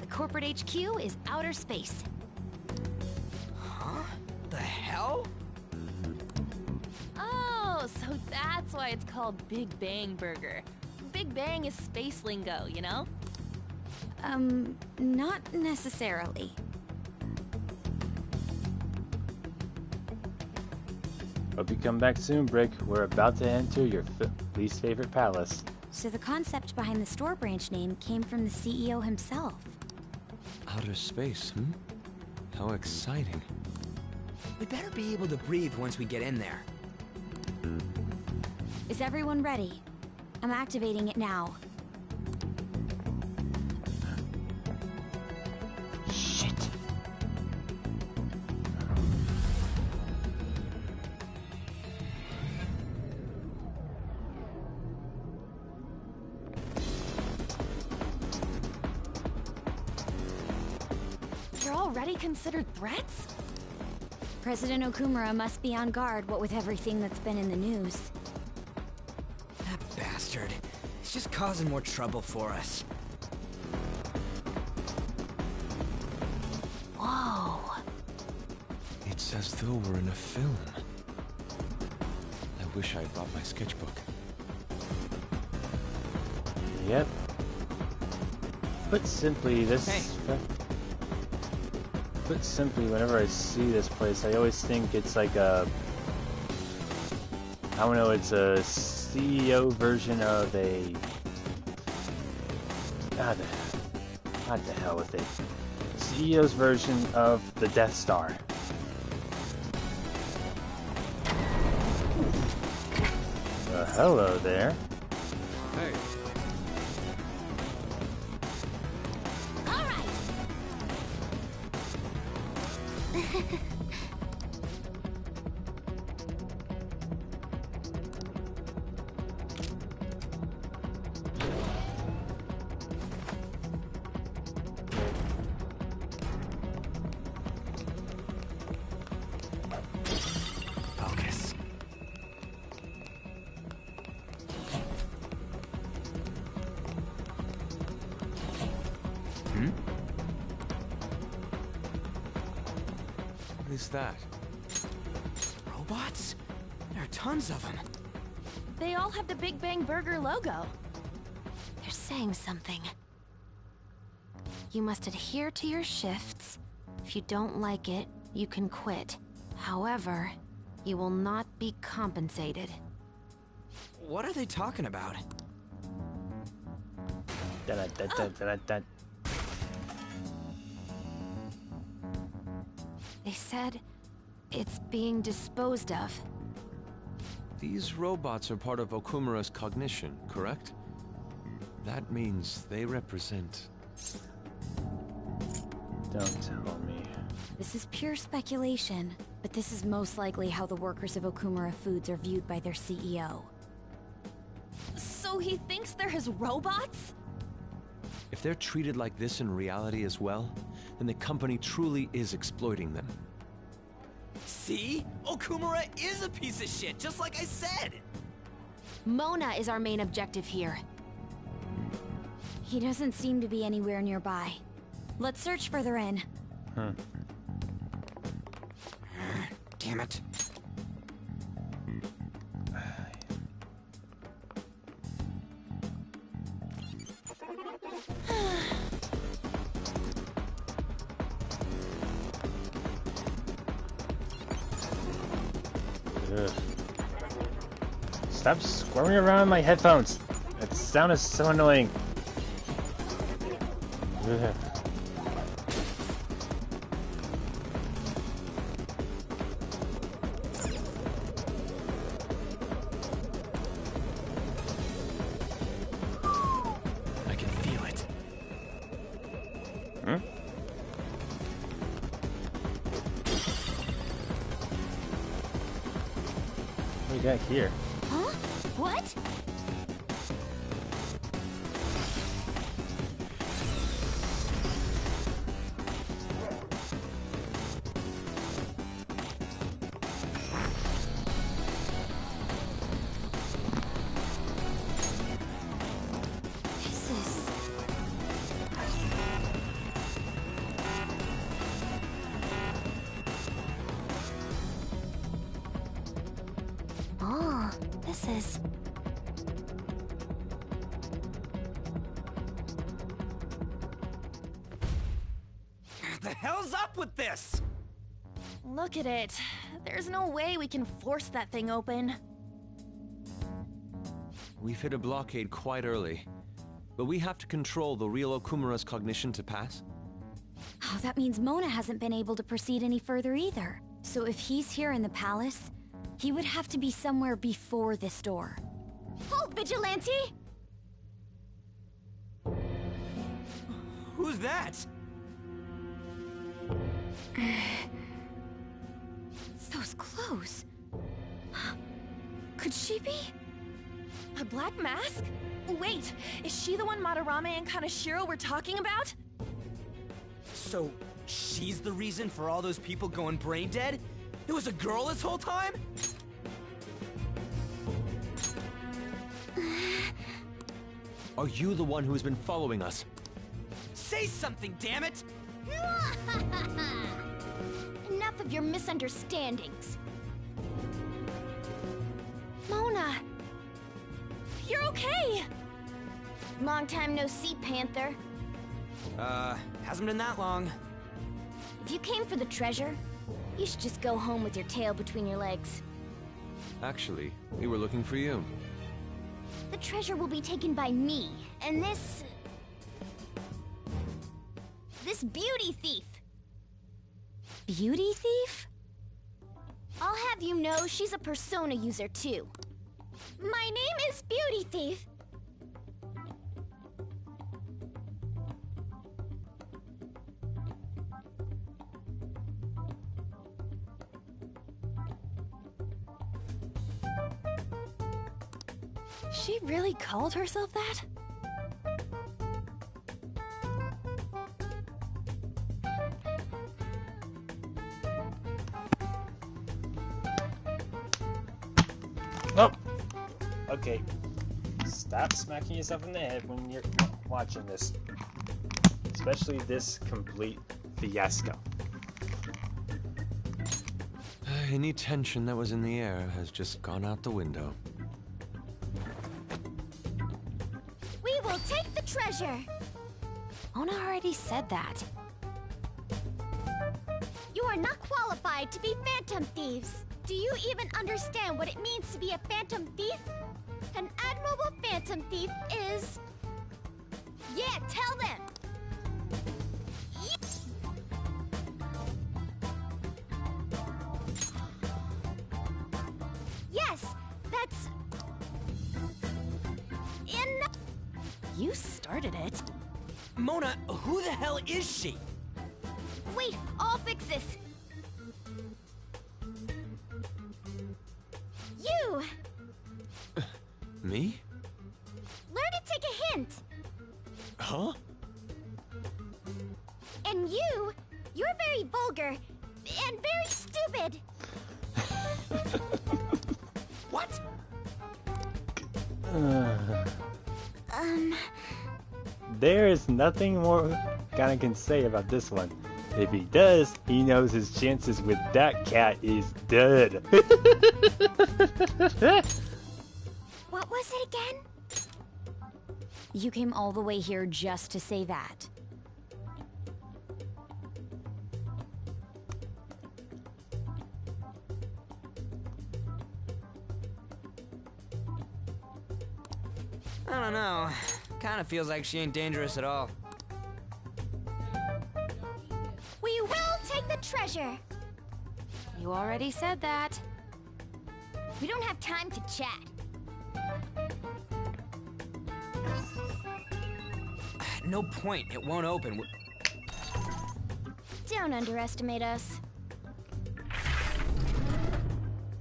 The corporate HQ is outer space. Huh? The hell? Oh, so that's why it's called Big Bang Burger. Big Bang is space lingo, you know? Not necessarily. Hope you come back soon, Brick. We're about to enter your least favorite palace. So the concept behind the store branch name came from the CEO himself. Outer space, How exciting. We better be able to breathe once we get in there. Is everyone ready? I'm activating it now. Shit. already considered threats? President Okumura must be on guard, what with everything that's been in the news. That bastard. He's just causing more trouble for us. Whoa. It's as though we're in a film. I wish I brought my sketchbook. Yep. Put simply, Put simply, whenever I see this place, I always think it's like a... I don't know, it's a CEO version of a... What the hell with it? CEO's version of the Death Star. Hello there. Hey. Focus. What is that? Robots? There are tons of them. They all have the Big Bang Burger logo. They're saying something. You must adhere to your shifts. If you don't like it, you can quit. However, you will not be compensated. What are they talking about? They said it's being disposed of. These robots are part of Okumura's cognition, correct? That means they represent... Don't tell me. This is pure speculation, but this is most likely how the workers of Okumura Foods are viewed by their CEO. So he thinks they're his robots? If they're treated like this in reality as well, then the company truly is exploiting them. See? Okumura is a piece of shit, just like I said! Mona is our main objective here. He doesn't seem to be anywhere nearby. Let's search further in. Damn it. Ugh. Stop squirming around my headphones. That sound is so annoying. Ugh. I can feel it. What do you got here? Huh? What? This is... Oh, this is... What the hell's up with this? Look at it. There's no way we can force that thing open. We've hit a blockade quite early, but we have to control the real Okumura's cognition to pass. Oh, that means Mona hasn't been able to proceed any further either. So if he's here in the palace, he would have to be somewhere before this door. Halt, Vigilante! Who's that? Those clothes. Could she be? A black mask? Wait, is she the one Madarame and Kaneshiro were talking about? So, She's the reason for all those people going brain dead? It was a girl this whole time? Are you the one who has been following us? Say something, damn it! Enough of your misunderstandings. Mona! You're okay! Long time no see, Panther. Hasn't been that long. If you came for the treasure, you should just go home with your tail between your legs. Actually, we were looking for you. The treasure will be taken by me, and this beauty thief. Beauty thief? I'll have you know she's a Persona user too. My name is Beauty Thief. She really called herself that? Oh! Okay. Stop smacking yourself in the head when you're watching this. Especially this complete fiasco. Any tension that was in the air has just gone out the window. We will take the treasure. Mona already said that. You are not qualified to be phantom thieves. Do you even understand what it means to be a phantom thief? An admirable phantom thief is... Yeah, tell them! Yes, that's... You started it. Mona, who the hell is she? Wait, I'll fix this. You! Me? Learn to take a hint. Huh? And you're very vulgar and very stupid. What? There is nothing more Ghana can say about this one. If he does, he knows his chances with that cat is dead. What was it again? You came all the way here just to say that. I don't know. Kinda feels like she ain't dangerous at all. We will take the treasure. You already said that. We don't have time to chat. No point. It won't open. Don't underestimate us.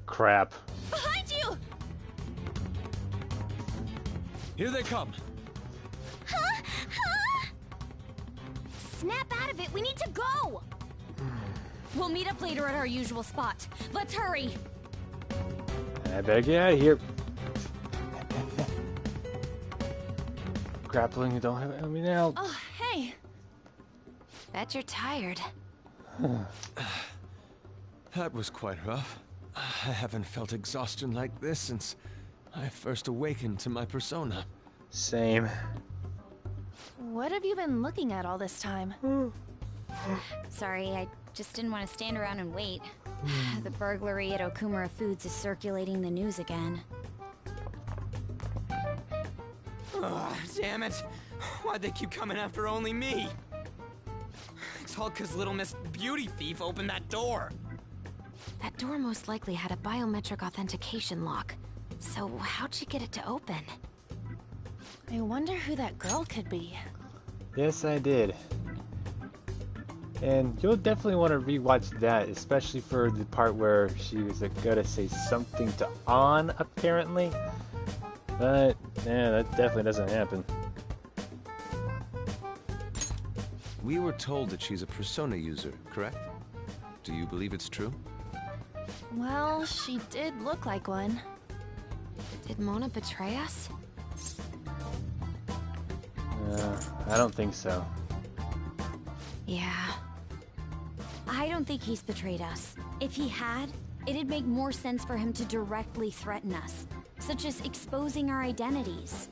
Crap. Behind you! Here they come. Huh? Huh? Snap out of it. We need to go. We'll meet up later at our usual spot. Let's hurry. I better get out of here. Grappling, you don't have me now. Oh, hey. Bet you're tired. That was quite rough. I haven't felt exhaustion like this since I first awakened to my persona. Same. What have you been looking at all this time? Sorry, I just didn't want to stand around and wait. The burglary at Okumura Foods is circulating the news again. Ugh, damn it. Why'd they keep coming after only me? It's all because little Miss Beauty Thief opened that door. That door most likely had a biometric authentication lock. So how'd you get it to open? I wonder who that girl could be. Yes, I did. And you'll definitely want to rewatch that, especially for the part where she was gonna say something to Ann, apparently. But, yeah, that definitely doesn't happen. We were told that she's a Persona user, correct? Do you believe it's true? Well, she did look like one. Did Mona betray us? I don't think so. Yeah. I don't think he's betrayed us. If he had, it'd make more sense for him to directly threaten us, such as exposing our identities.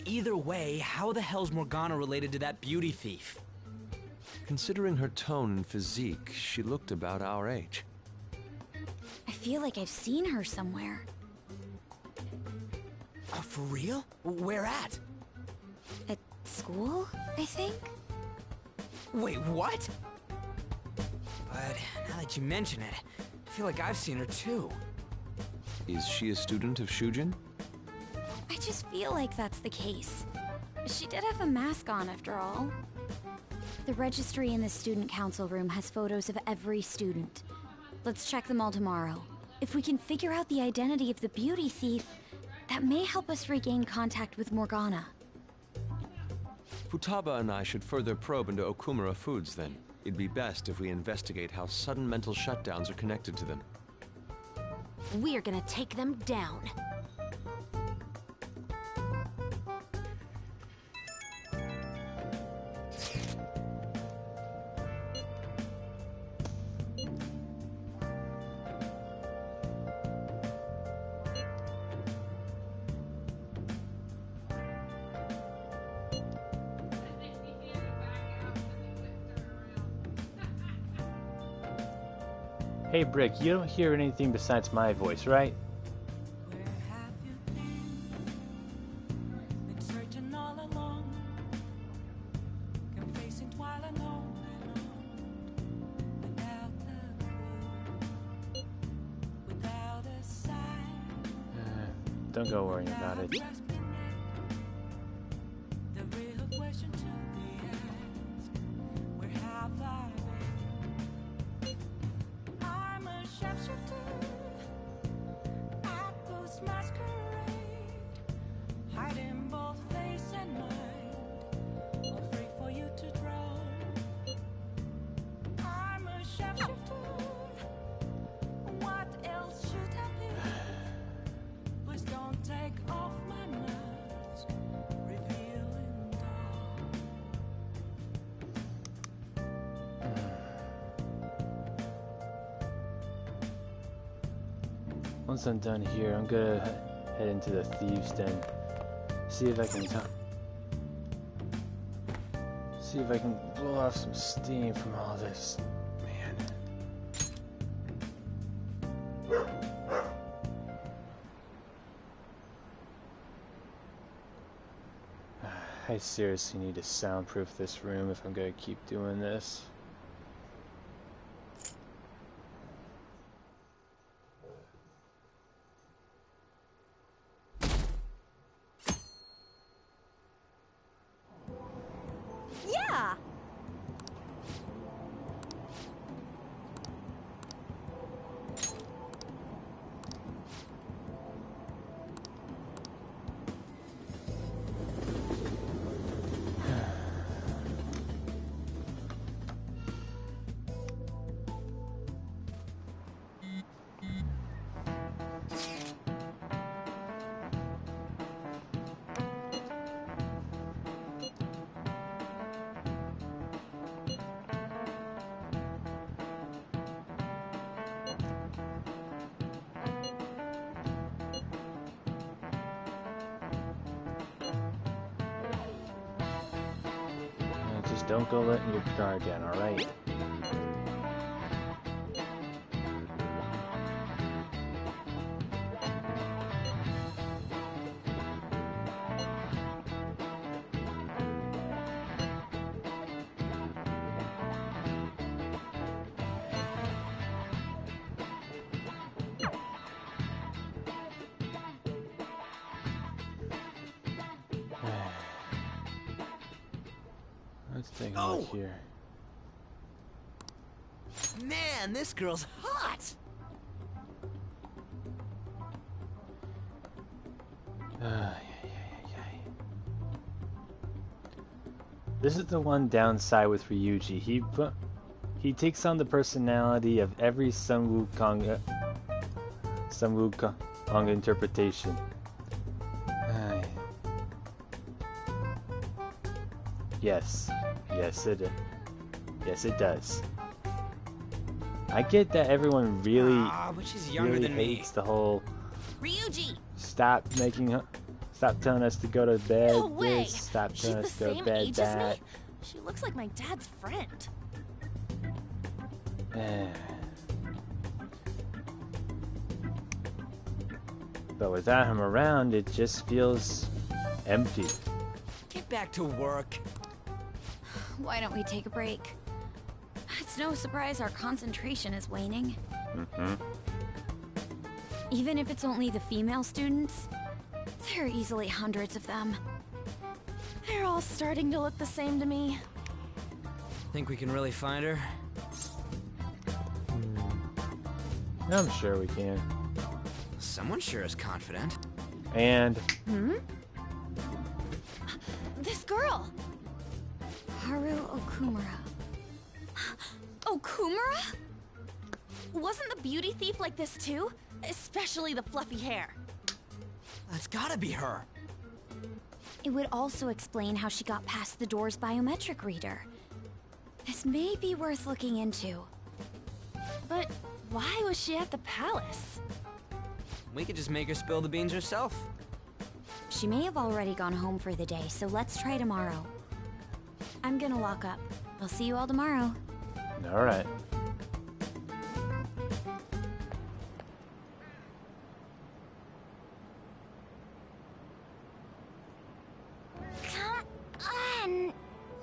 Either way, how the hell's Morgana related to that beauty thief? Considering her tone and physique, she looked about our age. I feel like I've seen her somewhere. For real? Where at? At school, I think? Wait, what? But now that you mention it, I feel like I've seen her too. Is she a student of Shujin? I just feel like that's the case. She did have a mask on after all. The registry in the student council room has photos of every student. Let's check them all tomorrow. If we can figure out the identity of the beauty thief, that may help us regain contact with Morgana. Futaba and I should further probe into Okumura Foods then. It'd be best if we investigate how sudden mental shutdowns are connected to them. We're gonna take them down. Hey Brick, you don't hear anything besides my voice, right? Been searching all along, confessing while alone without a clue, without a sign. Don't go worrying about it. The real question to be asked, where have I been? I'm a sharpshooter at Ghost Masquerade, hiding both face and mind, afraid for you to drown. I'm a sharpshooter. What else should I be? Please don't take off my mask, revealing dawn. Once I'm done here, I'm gonna head into the thieves' den. See if I can blow off some steam from all this. I seriously need to soundproof this room if I'm gonna keep doing this. Yeah! Just don't go letting your guard down, alright? Let's take a look here. Man, this girl's hot! This is the one downside with Ryuji. He takes on the personality of every Sun Wukong interpretation. Yes, it does. I get that everyone really, but she's younger really than me. hates the whole Ryuji! Stop telling us to go to bed. No way! This, stop She's telling the us to go to same bed. age as That. me? She looks like my dad's friend. But without him around, it just feels empty. Get back to work. Why don't we take a break? It's no surprise our concentration is waning. Even if it's only the female students, there are easily hundreds of them. They're all starting to look the same to me. Think we can really find her? I'm sure we can. Someone sure is confident. And This girl! Haru Okumura. Okumura? Wasn't the beauty thief like this too? Especially the fluffy hair. That's gotta be her. It would also explain how she got past the door's biometric reader. This may be worth looking into. But why was she at the palace? We could just make her spill the beans herself. She may have already gone home for the day, so let's try tomorrow. I'm gonna lock up. I'll see you all tomorrow. all right. Come on,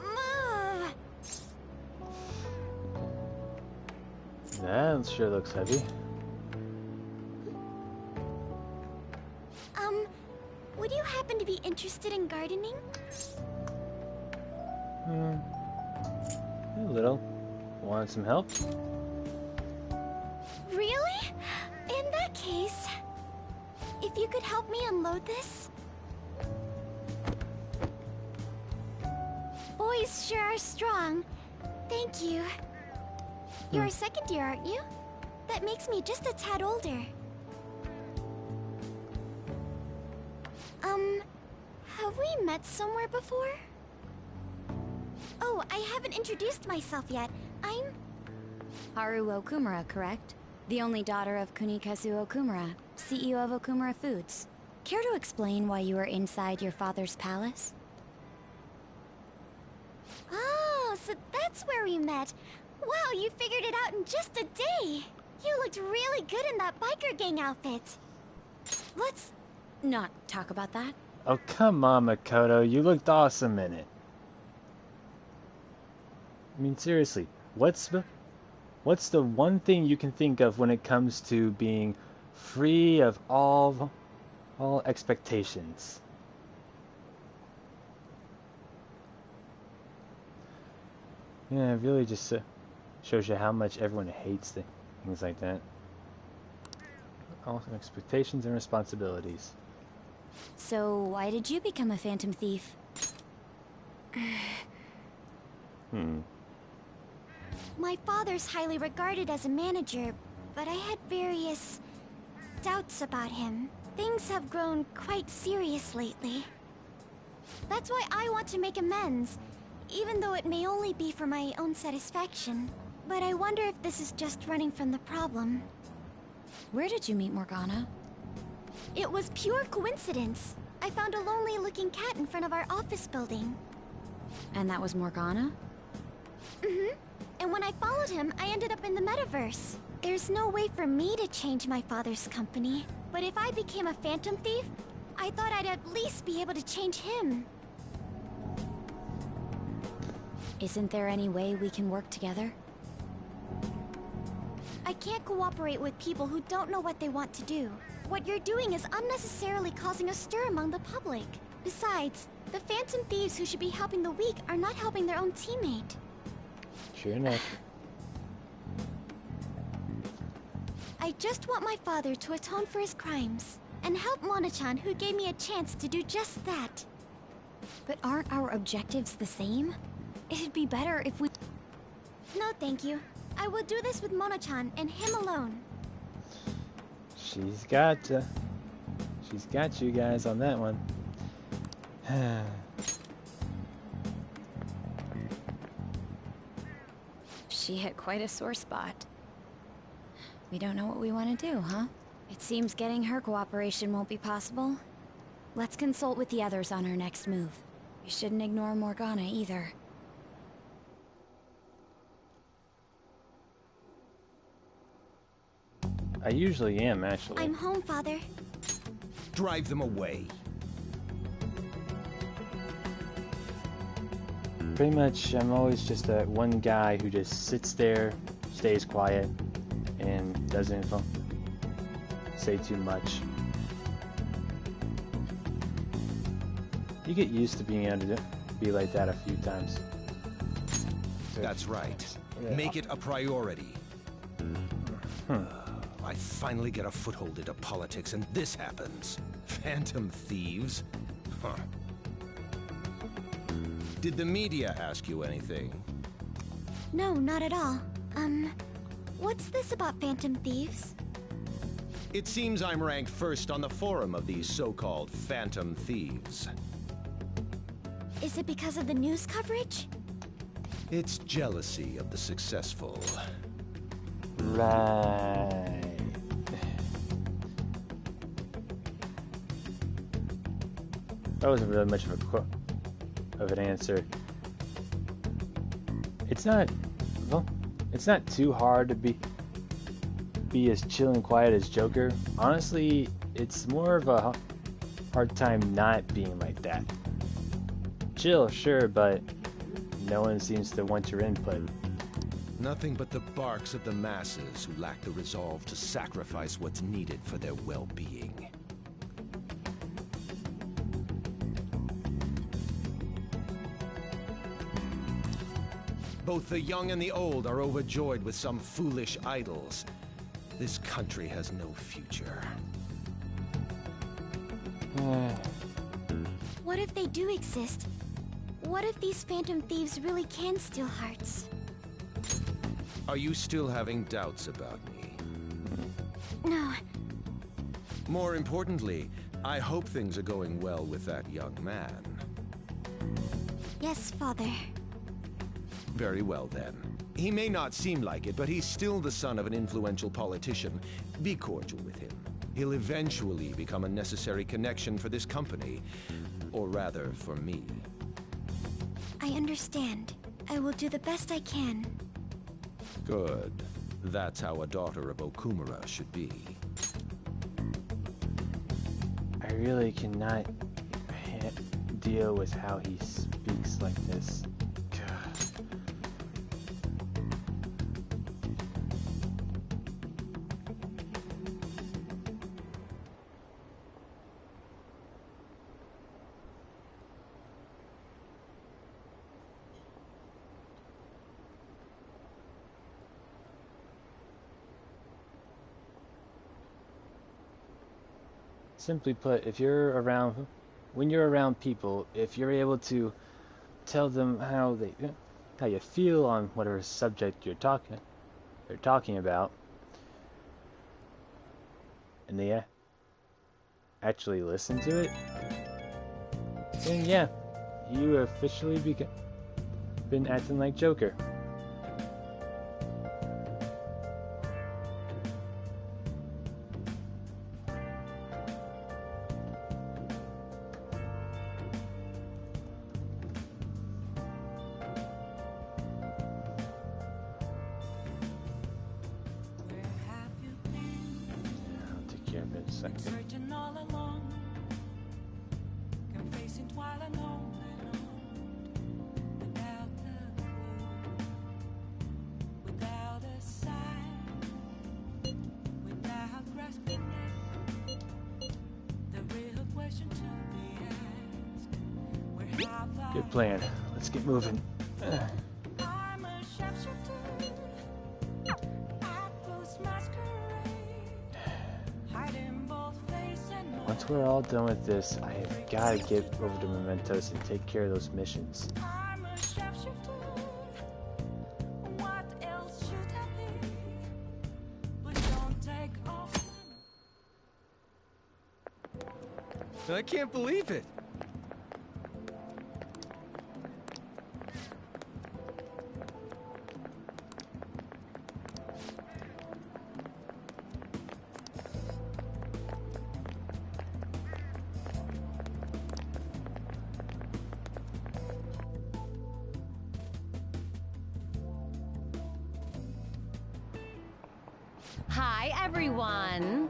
move. That sure looks heavy. Would you happen to be interested in gardening? A little. Want some help? Really? In that case, if you could help me unload this? Boys sure are strong. Thank you. You're a second year, aren't you? That makes me just a tad older. Have we met somewhere before? Oh, I haven't introduced myself yet. I'm... Haru Okumura, correct? The only daughter of Kunikazu Okumura, CEO of Okumura Foods. Care to explain why you were inside your father's palace? Oh, so that's where we met. Wow, you figured it out in just a day. You looked really good in that biker gang outfit. Let's not talk about that. Oh, come on, Makoto. You looked awesome in it. I mean, seriously, what's the one thing you can think of when it comes to being free of all expectations? Yeah, it really just shows you how much everyone hates things like that. All expectations and responsibilities. So, why did you become a phantom thief? My father's highly regarded as a manager, but I had various doubts about him. Things have grown quite serious lately. That's why I want to make amends, even though it may only be for my own satisfaction. But I wonder if this is just running from the problem. Where did you meet Morgana? It was pure coincidence. I found a lonely-looking cat in front of our office building. And that was Morgana? And when I followed him, I ended up in the metaverse. There's no way for me to change my father's company. But if I became a phantom thief, I thought I'd at least be able to change him. Isn't there any way we can work together? I can't cooperate with people who don't know what they want to do. What you're doing is unnecessarily causing a stir among the public. Besides, the phantom thieves who should be helping the weak are not helping their own teammate. Sure enough. I just want my father to atone for his crimes, and help Mona-chan, who gave me a chance to do just that. But aren't our objectives the same? It'd be better if we... No, thank you. I will do this with Mona-chan and him alone. She's got you guys on that one. She hit quite a sore spot. We don't know what we want to do, huh? It seems getting her cooperation won't be possible. Let's consult with the others on our next move. We shouldn't ignore Morgana either. I usually am, actually. I'm home, Father. Drive them away. Pretty much, I'm always just that one guy who just sits there, stays quiet, and doesn't say too much. You get used to being able to be like that a few times. That's right. Make it a priority. I finally get a foothold into politics, and this happens. Phantom thieves? Huh. Did the media ask you anything? No, not at all. What's this about Phantom Thieves? It seems I'm ranked first on the forum of these so-called Phantom Thieves. Is it because of the news coverage? It's jealousy of the successful. Right. That wasn't really much of an answer. It's not, well, it's not too hard to be as chill and quiet as Joker. Honestly, it's more of a hard time not being like that. Chill, sure, but no one seems to want your input. Nothing but the barks of the masses who lack the resolve to sacrifice what's needed for their well-being. Both the young and the old are overjoyed with some foolish idols. This country has no future. What if they do exist? What if these Phantom Thieves really can steal hearts? Are you still having doubts about me? No. More importantly, I hope things are going well with that young man. Yes, Father. Very well, then. He may not seem like it, but he's still the son of an influential politician. Be cordial with him. He'll eventually become a necessary connection for this company. Or rather, for me. I understand. I will do the best I can. Good. That's how a daughter of Okumura should be. I really cannot deal with how he speaks like this. Simply put, when you're around people, if you're able to tell them how you feel on whatever subject they're talking about, and they actually listen to it, then yeah, you officially been acting like Joker. Searching all along, confessing while alone and on, without a clue, without a sign, without grasping it. The real question to be asked: where have I? Good plan. Let's get moving. I'm a sharpshooter. At Ghost Masquerade, hiding both face and Once we're all done with this, I have got to get over to Mementos and take care of those missions. I'm a shapeshifter. What else should I be? Please don't take off. I can't believe it. Hi, everyone.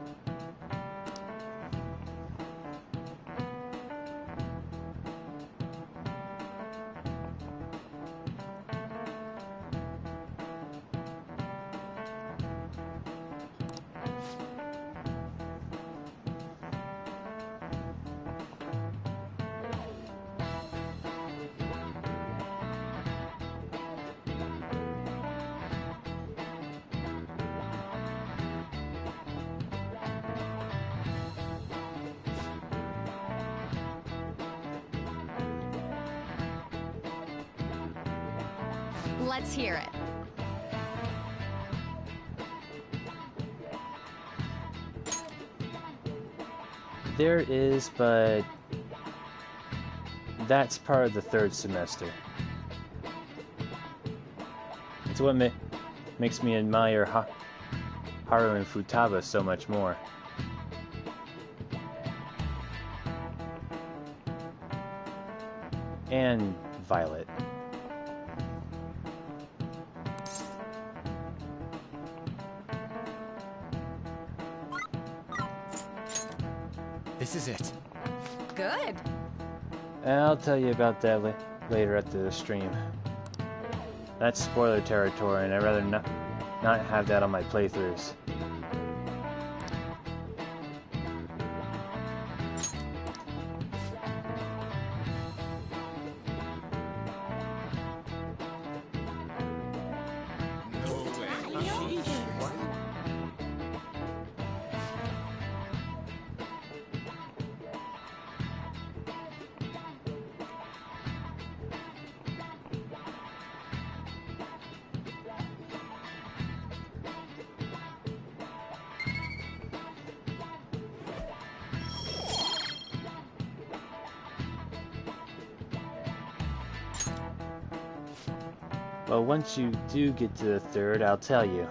Let's hear it. There is, but that's part of the third semester. It's what makes me admire Haru and Futaba so much more. And Violet. This is it. Good. I'll tell you about that later after the stream. That's spoiler territory, and I'd rather not have that on my playthroughs. Well, once you do get to the third, I'll tell you.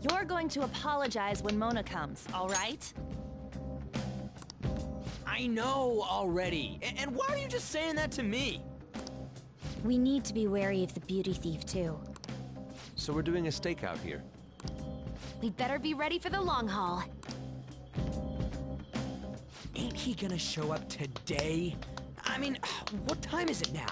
You're going to apologize when Mona comes, all right? I know already. And why are you just saying that to me? We need to be wary of the beauty thief, too. So we're doing a stakeout here. We'd better be ready for the long haul. Ain't he gonna show up today? I mean, what time is it now?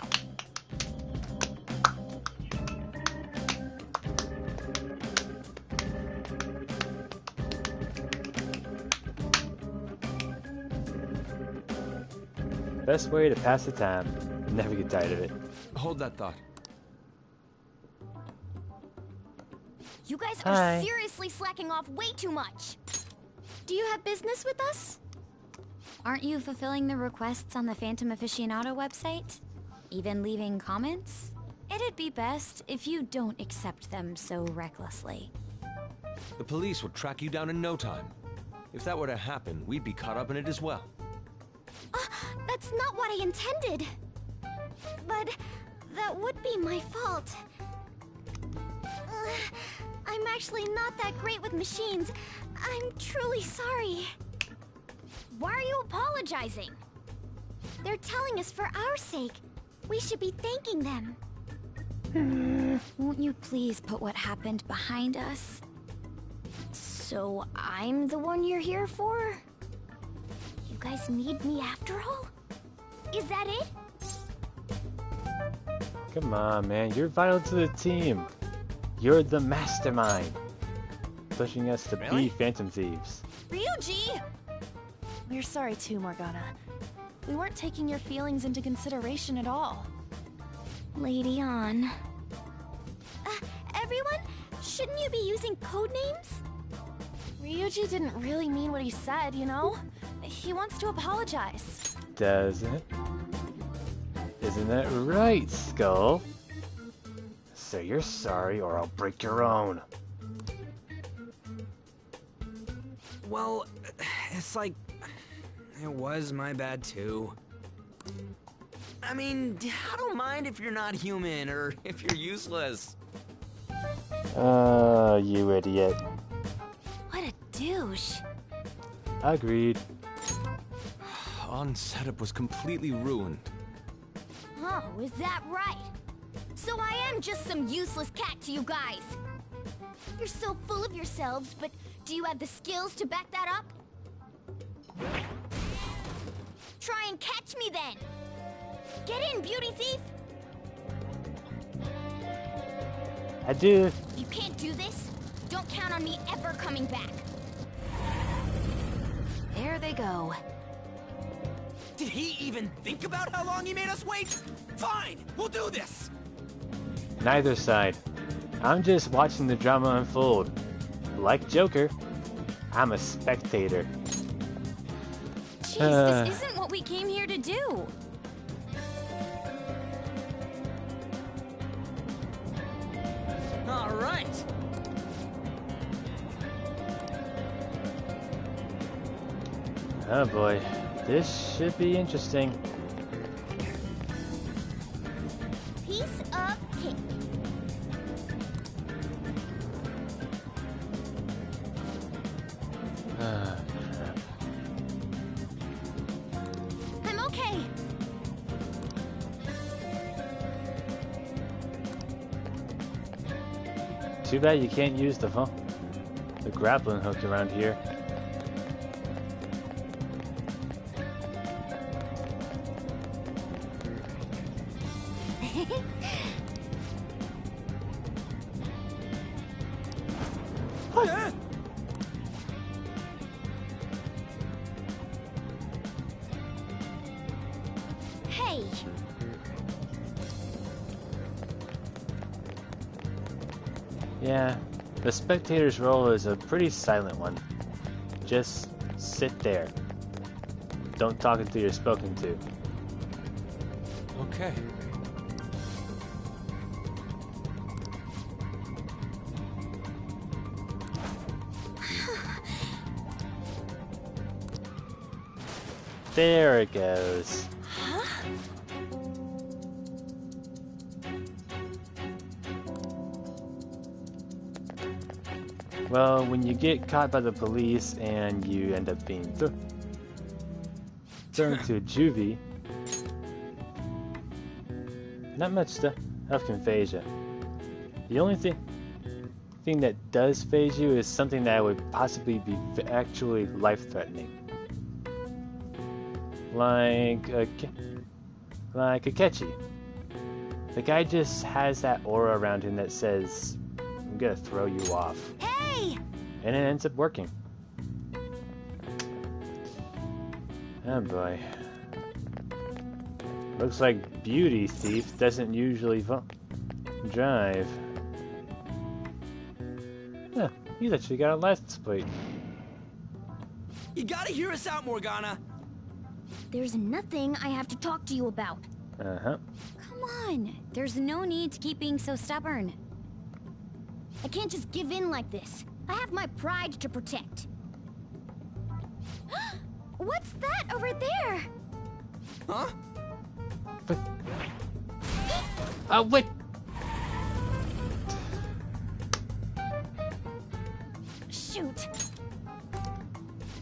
Best way to pass the time. Never get tired of it. Hold that thought. You guys Hi. are seriously slacking off way too much. Do you have business with us? Aren't you fulfilling the requests on the Phantom Aficionado website? Even leaving comments? It'd be best if you don't accept them so recklessly. The police would track you down in no time. If that were to happen, we'd be caught up in it as well. That's That's not what I intended. But that would be my fault. I'm actually not that great with machines. I'm truly sorry. Why are you apologizing? They're telling us for our sake. We should be thanking them. Won't you please put what happened behind us? So I'm the one you're here for? You guys need me after all? Is that it? Come on, man. You're vital to the team. You're the mastermind. Pushing us to be Phantom Thieves. Ryuji! We're sorry too, Morgana. We weren't taking your feelings into consideration at all. Lady On. Everyone, shouldn't you be using code names? Ryuji didn't really mean what he said, you know? He wants to apologize. Doesn't? Isn't that right, Skull? Say you're sorry or I'll break your own. Well, it's like... it was my bad too. I mean, I don't mind if you're not human or if you're useless. You idiot. What a douche. Agreed. On setup was completely ruined. Oh, is that right? So I am just some useless cat to you guys. You're so full of yourselves, but do you have the skills to back that up? Try and catch me then. Get in, beauty thief. I do. You can't do this. Don't count on me ever coming back. There they go. Did he even think about how long he made us wait? Fine, we'll do this. Neither side. I'm just watching the drama unfold. Like Joker, I'm a spectator. Jeez, this isn't what we came here to do. All right. Oh boy, this should be interesting. Piece of cake. I'm okay. Too bad you can't use the grappling hook around here. Hey. Yeah, the spectator's role is a pretty silent one. Just sit there. Don't talk until you're spoken to. Okay. There it goes. Huh? Well, when you get caught by the police and you end up being thrown to a juvie, not much stuff can phase you. The only thing that does phase you is something that would possibly be actually life-threatening. Like Akechi. The guy just has that aura around him that says, I'm gonna throw you off. Hey! And it ends up working. Oh boy. Looks like Beauty Thief doesn't usually drive. Huh, he's actually got a license plate. You gotta hear us out, Morgana. There's nothing I have to talk to you about. Uh-huh. Come on, there's no need to keep being so stubborn. I can't just give in like this. I have my pride to protect. What's that over there? Huh? But... Oh, wait! Shoot.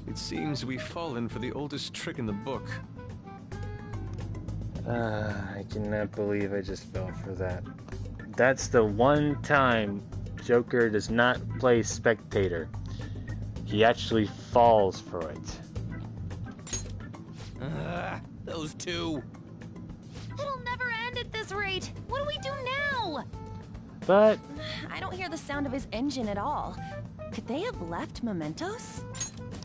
It seems we've fallen for the oldest trick in the book. I cannot believe I just fell for that. That's the one time Joker does not play spectator. He actually falls for it. Those two. It'll never end at this rate. What do we do now? But I don't hear the sound of his engine at all. Could they have left mementos?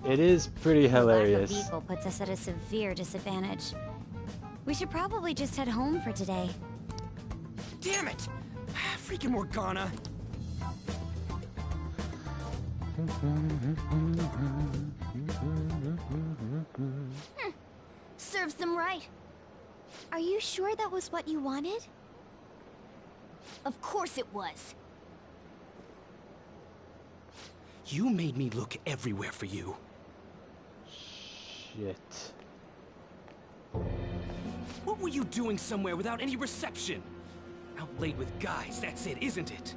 it is pretty The lack of hilarious. vehicle puts us at a severe disadvantage. We should probably just head home for today. Damn it! Freaking Morgana. Serves them right. Are you sure that was what you wanted? Of course it was. You made me look everywhere for you. Shit. What were you doing somewhere without any reception? Out late with guys, that's it, isn't it?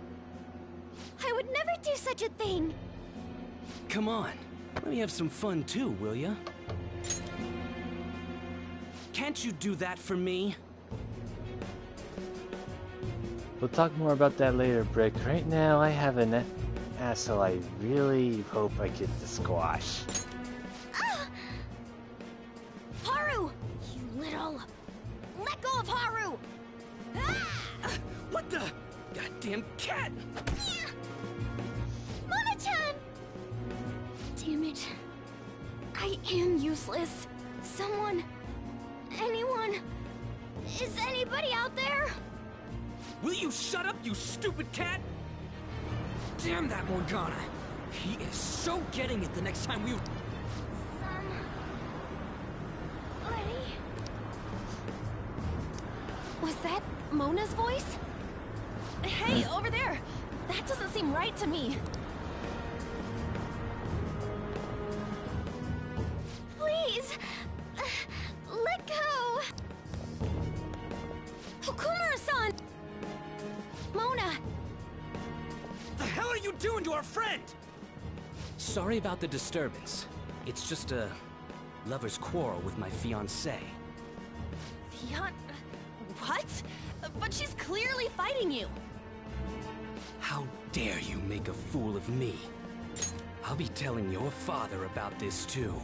I would never do such a thing. Come on, let me have some fun too, will ya? Can't you do that for me? We'll talk more about that later, Brick. Right now, I have an asshole I really hope I get to squash. Haru! You little... Let go of Haru! What the? Goddamn cat! Mona-chan! Damn it. I am useless. Someone... anyone... Is anybody out there? Will you shut up, you stupid cat? Damn that Morgana! He is so getting it the next time we... Was that Mona's voice? Hey, over there! That doesn't seem right to me. Please! Let go! Okumura-san! Mona! The hell are you doing to our friend? Sorry about the disturbance. It's just a lover's quarrel with my fiancée. What? But she's clearly fighting you. How dare you make a fool of me? I'll be telling your father about this too.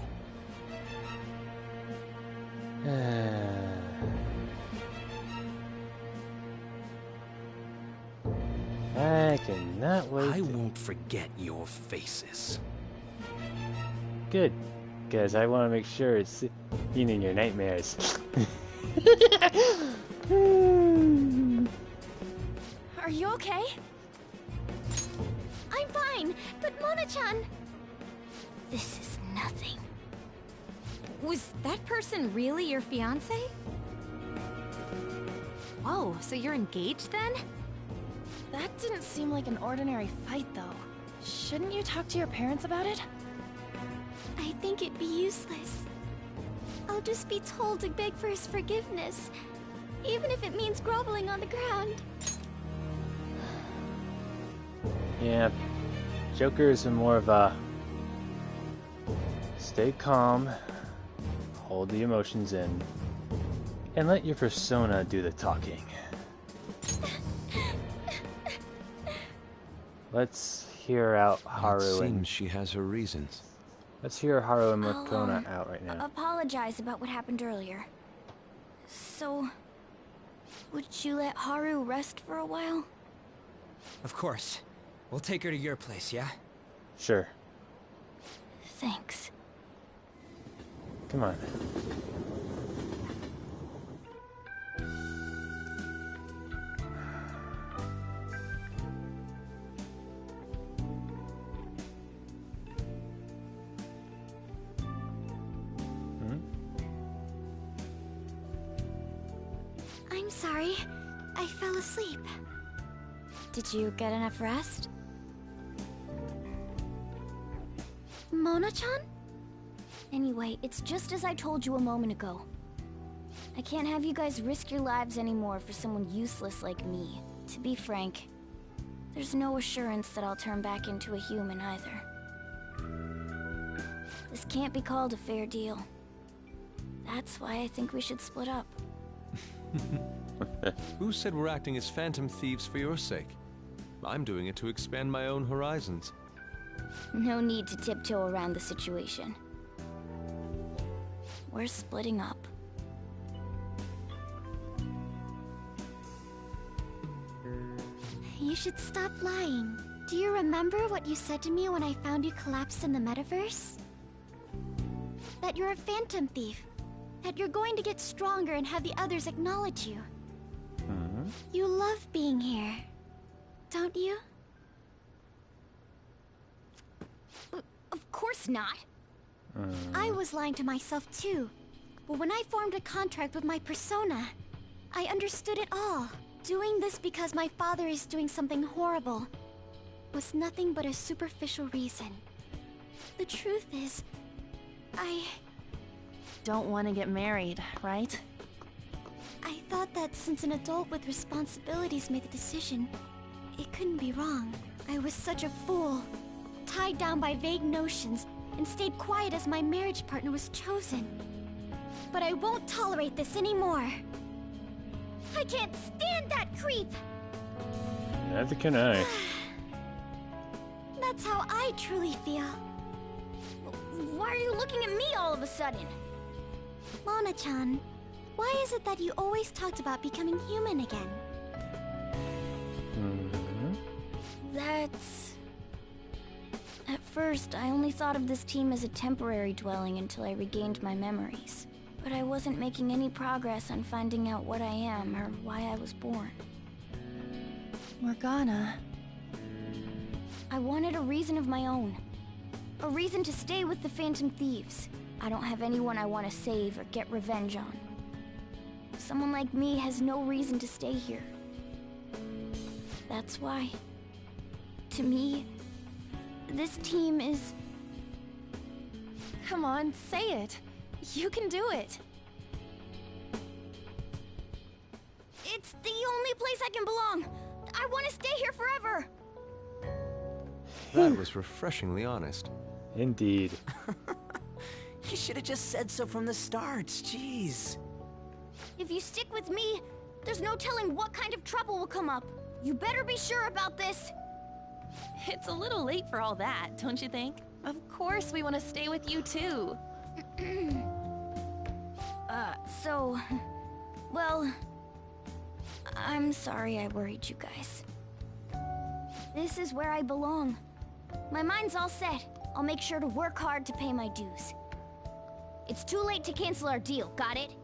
I cannot wait. I won't forget your faces. Good, because I want to make sure it's seen in your nightmares. Are you okay? I'm fine, but Mona-chan... This is nothing. Was that person really your fiancé? Whoa, so you're engaged then? That didn't seem like an ordinary fight, though. Shouldn't you talk to your parents about it? I think it'd be useless. I'll just be told to beg for his forgiveness, even if it means groveling on the ground. Yeah, Joker is more of a stay calm, hold the emotions in, and let your persona do the talking. Let's hear out Haru It and... seems she has her reasons. Let's hear Haru and I'll, Morgana out right now. Apologize about what happened earlier. So, would you let Haru rest for a while? Of course. We'll take her to your place, yeah? Sure. Thanks. Come on. I'm sorry. I fell asleep. Did you get enough rest? Mona-chan? Anyway, it's just as I told you a moment ago. I can't have you guys risk your lives anymore for someone useless like me. To be frank, there's no assurance that I'll turn back into a human either. This can't be called a fair deal. That's why I think we should split up. Who said we're acting as phantom thieves for your sake? I'm doing it to expand my own horizons. No need to tiptoe around the situation. We're splitting up. You should stop lying. Do you remember what you said to me when I found you collapsed in the metaverse? That you're a phantom thief. That you're going to get stronger and have the others acknowledge you. You love being here, don't you? Of course not. I was lying to myself too. But when I formed a contract with my persona, I understood it all. Doing this because my father is doing something horrible was nothing but a superficial reason. The truth is, I don't want to get married, right? I thought that since an adult with responsibilities made the decision, it couldn't be wrong. I was such a fool, tied down by vague notions, and stayed quiet as my marriage partner was chosen. But I won't tolerate this anymore. I can't stand that creep! Neither can I. That's how I truly feel. Why are you looking at me all of a sudden? Mona-chan, why is it that you always talked about becoming human again? That's... At first, I only thought of this team as a temporary dwelling until I regained my memories. But I wasn't making any progress on finding out what I am or why I was born. Morgana. I wanted a reason of my own. A reason to stay with the Phantom Thieves. I don't have anyone I want to save or get revenge on. Someone like me has no reason to stay here. That's why, to me, this team is... Come on, say it. You can do it. It's the only place I can belong. I want to stay here forever. That was refreshingly honest. Indeed. You should have just said so from the start, jeez. If you stick with me, there's no telling what kind of trouble will come up. You better be sure about this. It's a little late for all that, don't you think? Of course we want to stay with you too. Well, I'm sorry I worried you guys. This is where I belong. My mind's all set. I'll make sure to work hard to pay my dues. It's too late to cancel our deal, got it?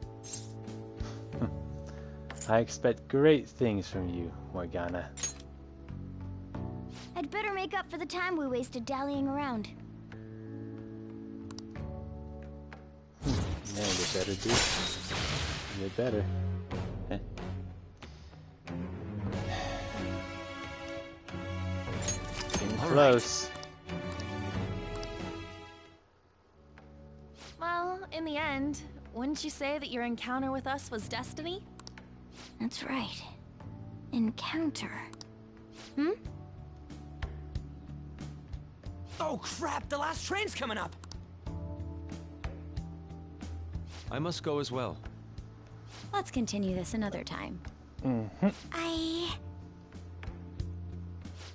I expect great things from you, Morgana. I'd better make up for the time we wasted dallying around. Man, you better do. You better. Getting close. Well, in the end, wouldn't you say that your encounter with us was destiny? That's right. Encounter. Oh crap, the last train's coming up! I must go as well. Let's continue this another time.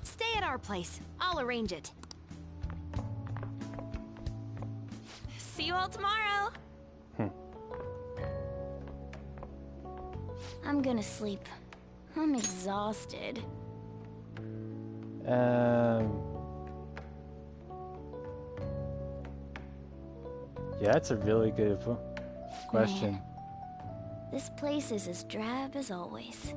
Stay at our place. I'll arrange it. See you all tomorrow. I'm gonna sleep. I'm exhausted. Yeah, that's a really good question. Man, this place is as drab as always.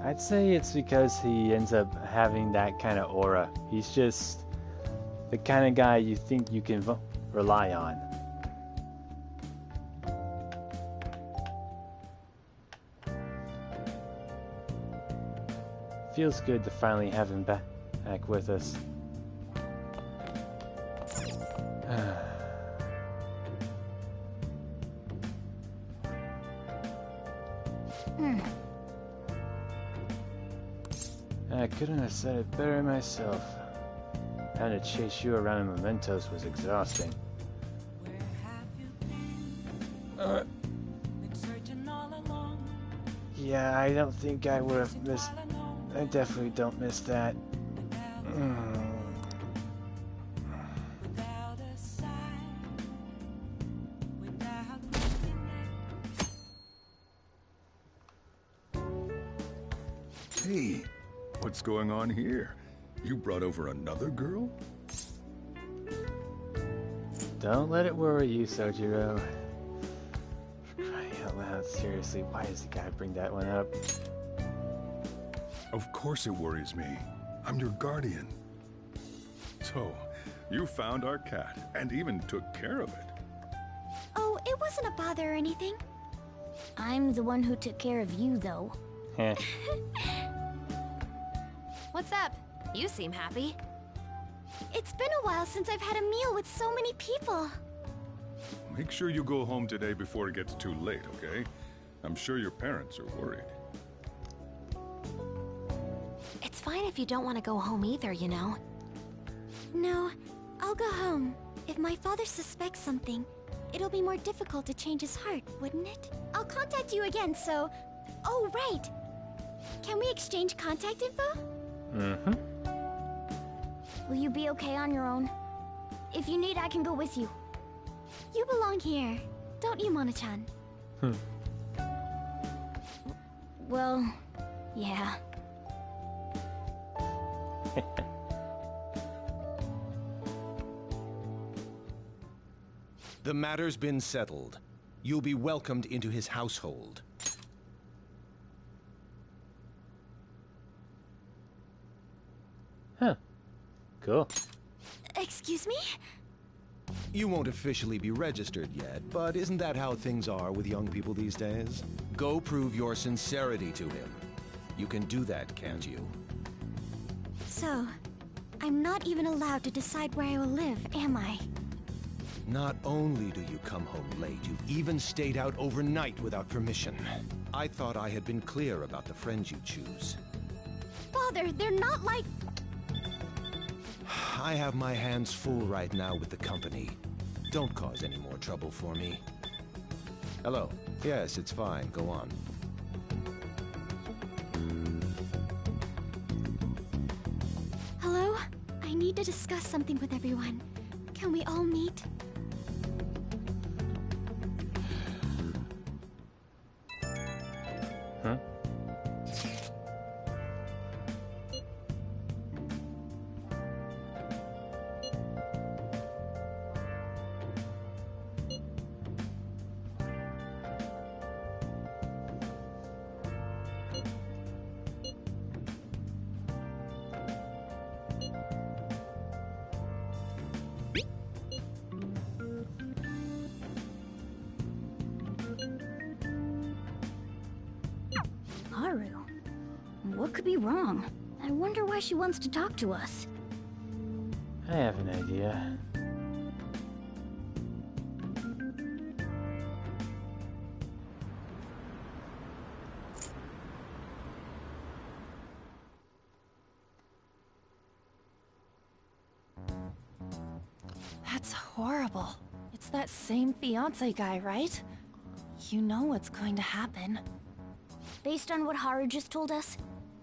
I'd say it's because he ends up having that kind of aura. He's just the kind of guy you think you can rely on. Feels good to finally have him back with us. I couldn't have said it better myself. Having to chase you around in mementos was exhausting. Yeah, I don't think I would have missed... I definitely don't miss that. Hey, what's going on here? You brought over another girl? Don't let it worry you, Sojiro. For crying out loud, seriously, why does the guy bring that one up? Of course it worries me. I'm your guardian. So, you found our cat and even took care of it. Oh, it wasn't a bother or anything. I'm the one who took care of you, though. Heh. What's up? You seem happy. It's been a while since I've had a meal with so many people. Make sure you go home today before it gets too late, okay? I'm sure your parents are worried. It's fine if you don't want to go home either, you know. No, I'll go home. If my father suspects something, it'll be more difficult to change his heart, wouldn't it? I'll contact you again, so... Oh, right! Can we exchange contact info? Mm-hmm. Will you be okay on your own? If you need, I can go with you. You belong here, don't you, Mona-chan? Well, yeah. The matter's been settled. You'll be welcomed into his household. Huh. Cool. Excuse me? You won't officially be registered yet, but isn't that how things are with young people these days? Go prove your sincerity to him. You can do that, can't you? So, I'm not even allowed to decide where I will live, am I? Not only do you come home late, you've even stayed out overnight without permission. I thought I had been clear about the friends you choose. Father, they're not like... I have my hands full right now with the company. Don't cause any more trouble for me. Hello. Yes, it's fine. Go on. Hello? I need to discuss something with everyone. Can we all meet? Huh? Haru? What could be wrong? I wonder why she wants to talk to us. I have an idea. That's horrible. It's that same fiancé guy, right? You know what's going to happen. Based on what Haru just told us,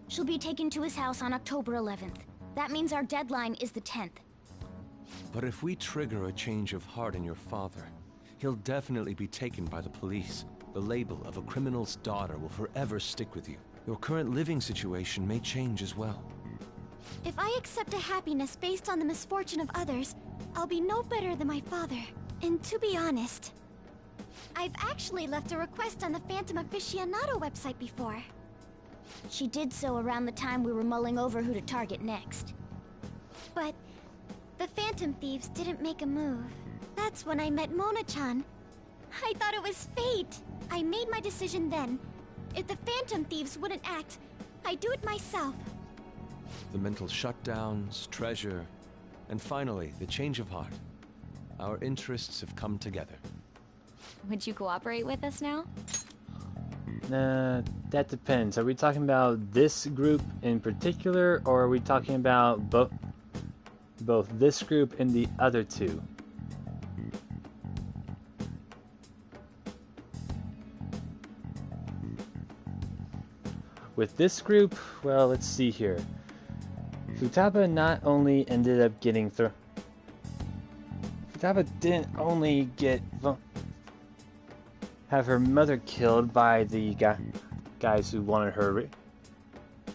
she'll be taken to his house on October 11th. That means our deadline is the 10th. But if we trigger a change of heart in your father, he'll definitely be taken by the police. The label of a criminal's daughter will forever stick with you. Your current living situation may change as well. If I accept a happiness based on the misfortune of others, I'll be no better than my father. And to be honest, I've actually left a request on the Phantom Aficionado website before. She did so around the time we were mulling over who to target next. But the Phantom Thieves didn't make a move. That's when I met Mona-chan. I thought it was fate. I made my decision then. If the Phantom Thieves wouldn't act, I'd do it myself. The mental shutdowns, treasure, and finally, the change of heart. Our interests have come together. Would you cooperate with us now? That depends. Are we talking about this group in particular, or are we talking about both this group and the other two? With this group, well, let's see here. Futaba not only ended up getting Futaba didn't only have her mother killed by the guys who wanted her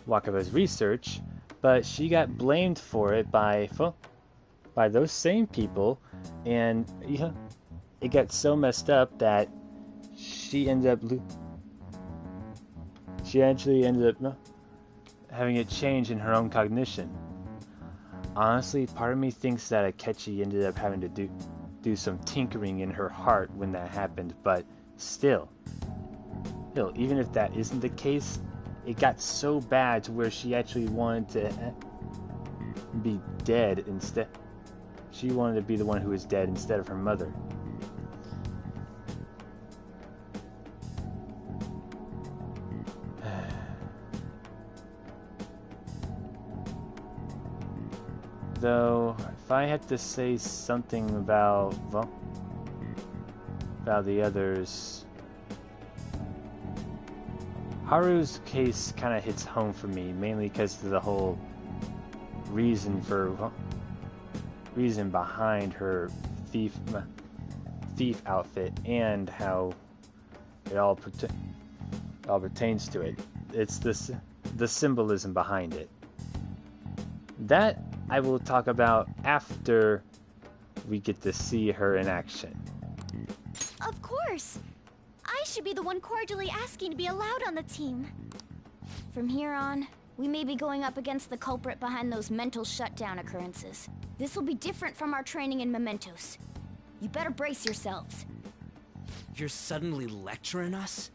Wakaba's research, but she got blamed for it by those same people, and it got so messed up that she actually ended up having a change in her own cognition. Honestly, part of me thinks that Akechi ended up having to do some tinkering in her heart when that happened, but still, even if that isn't the case, it got so bad to where she actually wanted to be dead instead. She wanted to be the one who was dead instead of her mother. Though, if I had to say something about the others, Haru's case kind of hits home for me, mainly because of the whole reason behind her thief outfit and how it all pertains to it. It's the symbolism behind it. That I will talk about after we get to see her in action. Of course! I should be the one cordially asking to be allowed on the team. From here on, we may be going up against the culprit behind those mental shutdown occurrences. This will be different from our training in Mementos. You better brace yourselves. You're suddenly lecturing us?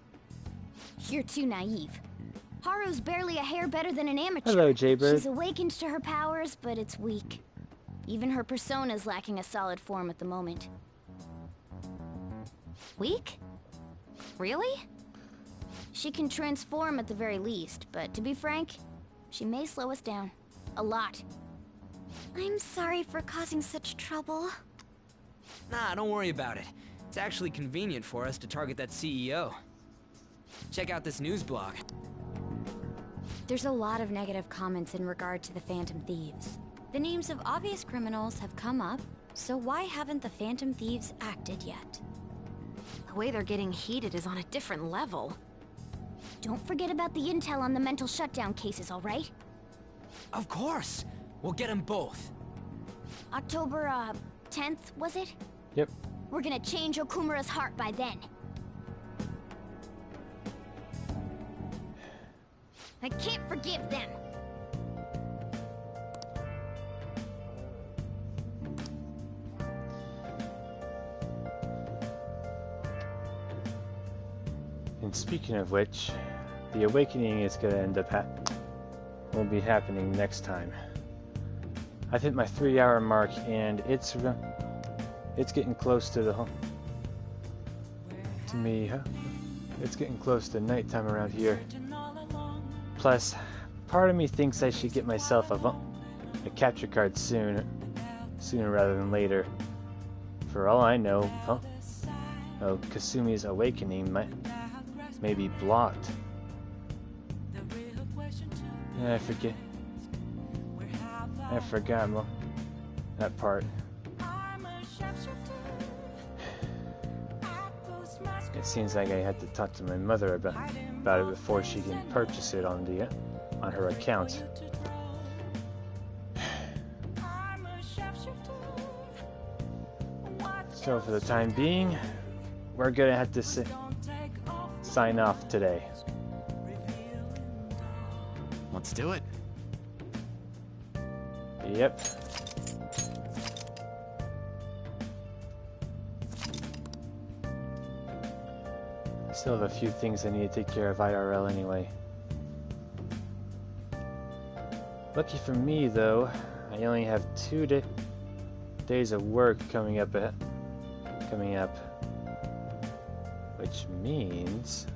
You're too naive. Haru's barely a hair better than an amateur. Hello, Jaybird. She's awakened to her powers, but it's weak. Even her persona's lacking a solid form at the moment. Weak? Really? She can transform at the very least, but to be frank, she may slow us down. A lot. I'm sorry for causing such trouble. Nah, don't worry about it. It's actually convenient for us to target that CEO. Check out this news blog. There's a lot of negative comments in regard to the Phantom Thieves. The names of obvious criminals have come up, so why haven't the Phantom Thieves acted yet? The way they're getting heated is on a different level. Don't forget about the intel on the mental shutdown cases, alright? Of course! We'll get them both. October, 10th, was it? Yep. We're gonna change Okumura's heart by then. I can't forgive them. And speaking of which, the awakening is going to end up won't be happening next time. I've hit my 3-hour mark, and it's getting close to it's getting close to nighttime around here. Plus, part of me thinks I should get myself a capture card sooner rather than later. For all I know, Kasumi's awakening may be blocked. Yeah, I forgot that part. It seems like I had to talk to my mother about it before she can purchase it on her account. So for the time being, we're gonna have to sign off today. Let's do it. Yep. I still have a few things I need to take care of IRL anyway. Lucky for me, though, I only have 2 days of work coming up, which means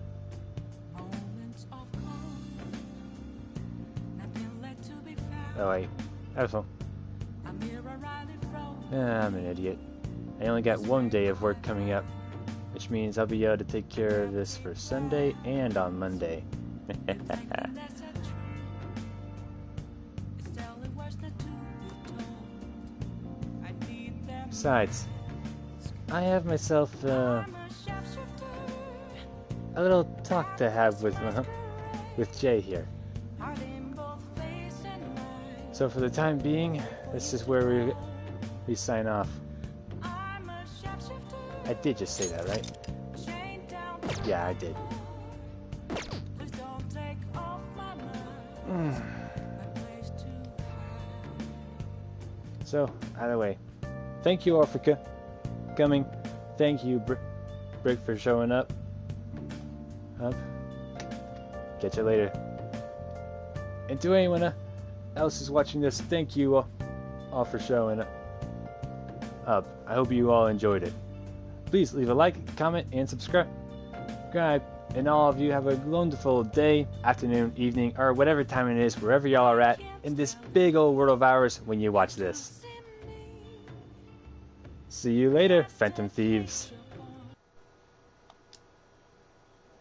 Oh wait, have fun. I'm an idiot. I only got one day of work coming up, which means I'll be able to take care of this for Sunday and on Monday. Besides, I have myself a little talk to have with Jay here. So for the time being, this is where we sign off. I did just say that, right? Yeah, I did. So, either way, thank you all for coming. Thank you, Brick, for showing up. Catch you later. And to anyone else who's watching this, thank you all for showing up. I hope you all enjoyed it. Please leave a like, comment, and subscribe. And all of you have a wonderful day, afternoon, evening, or whatever time it is, wherever y'all are at in this big old world of ours when you watch this. See you later, Phantom Thieves.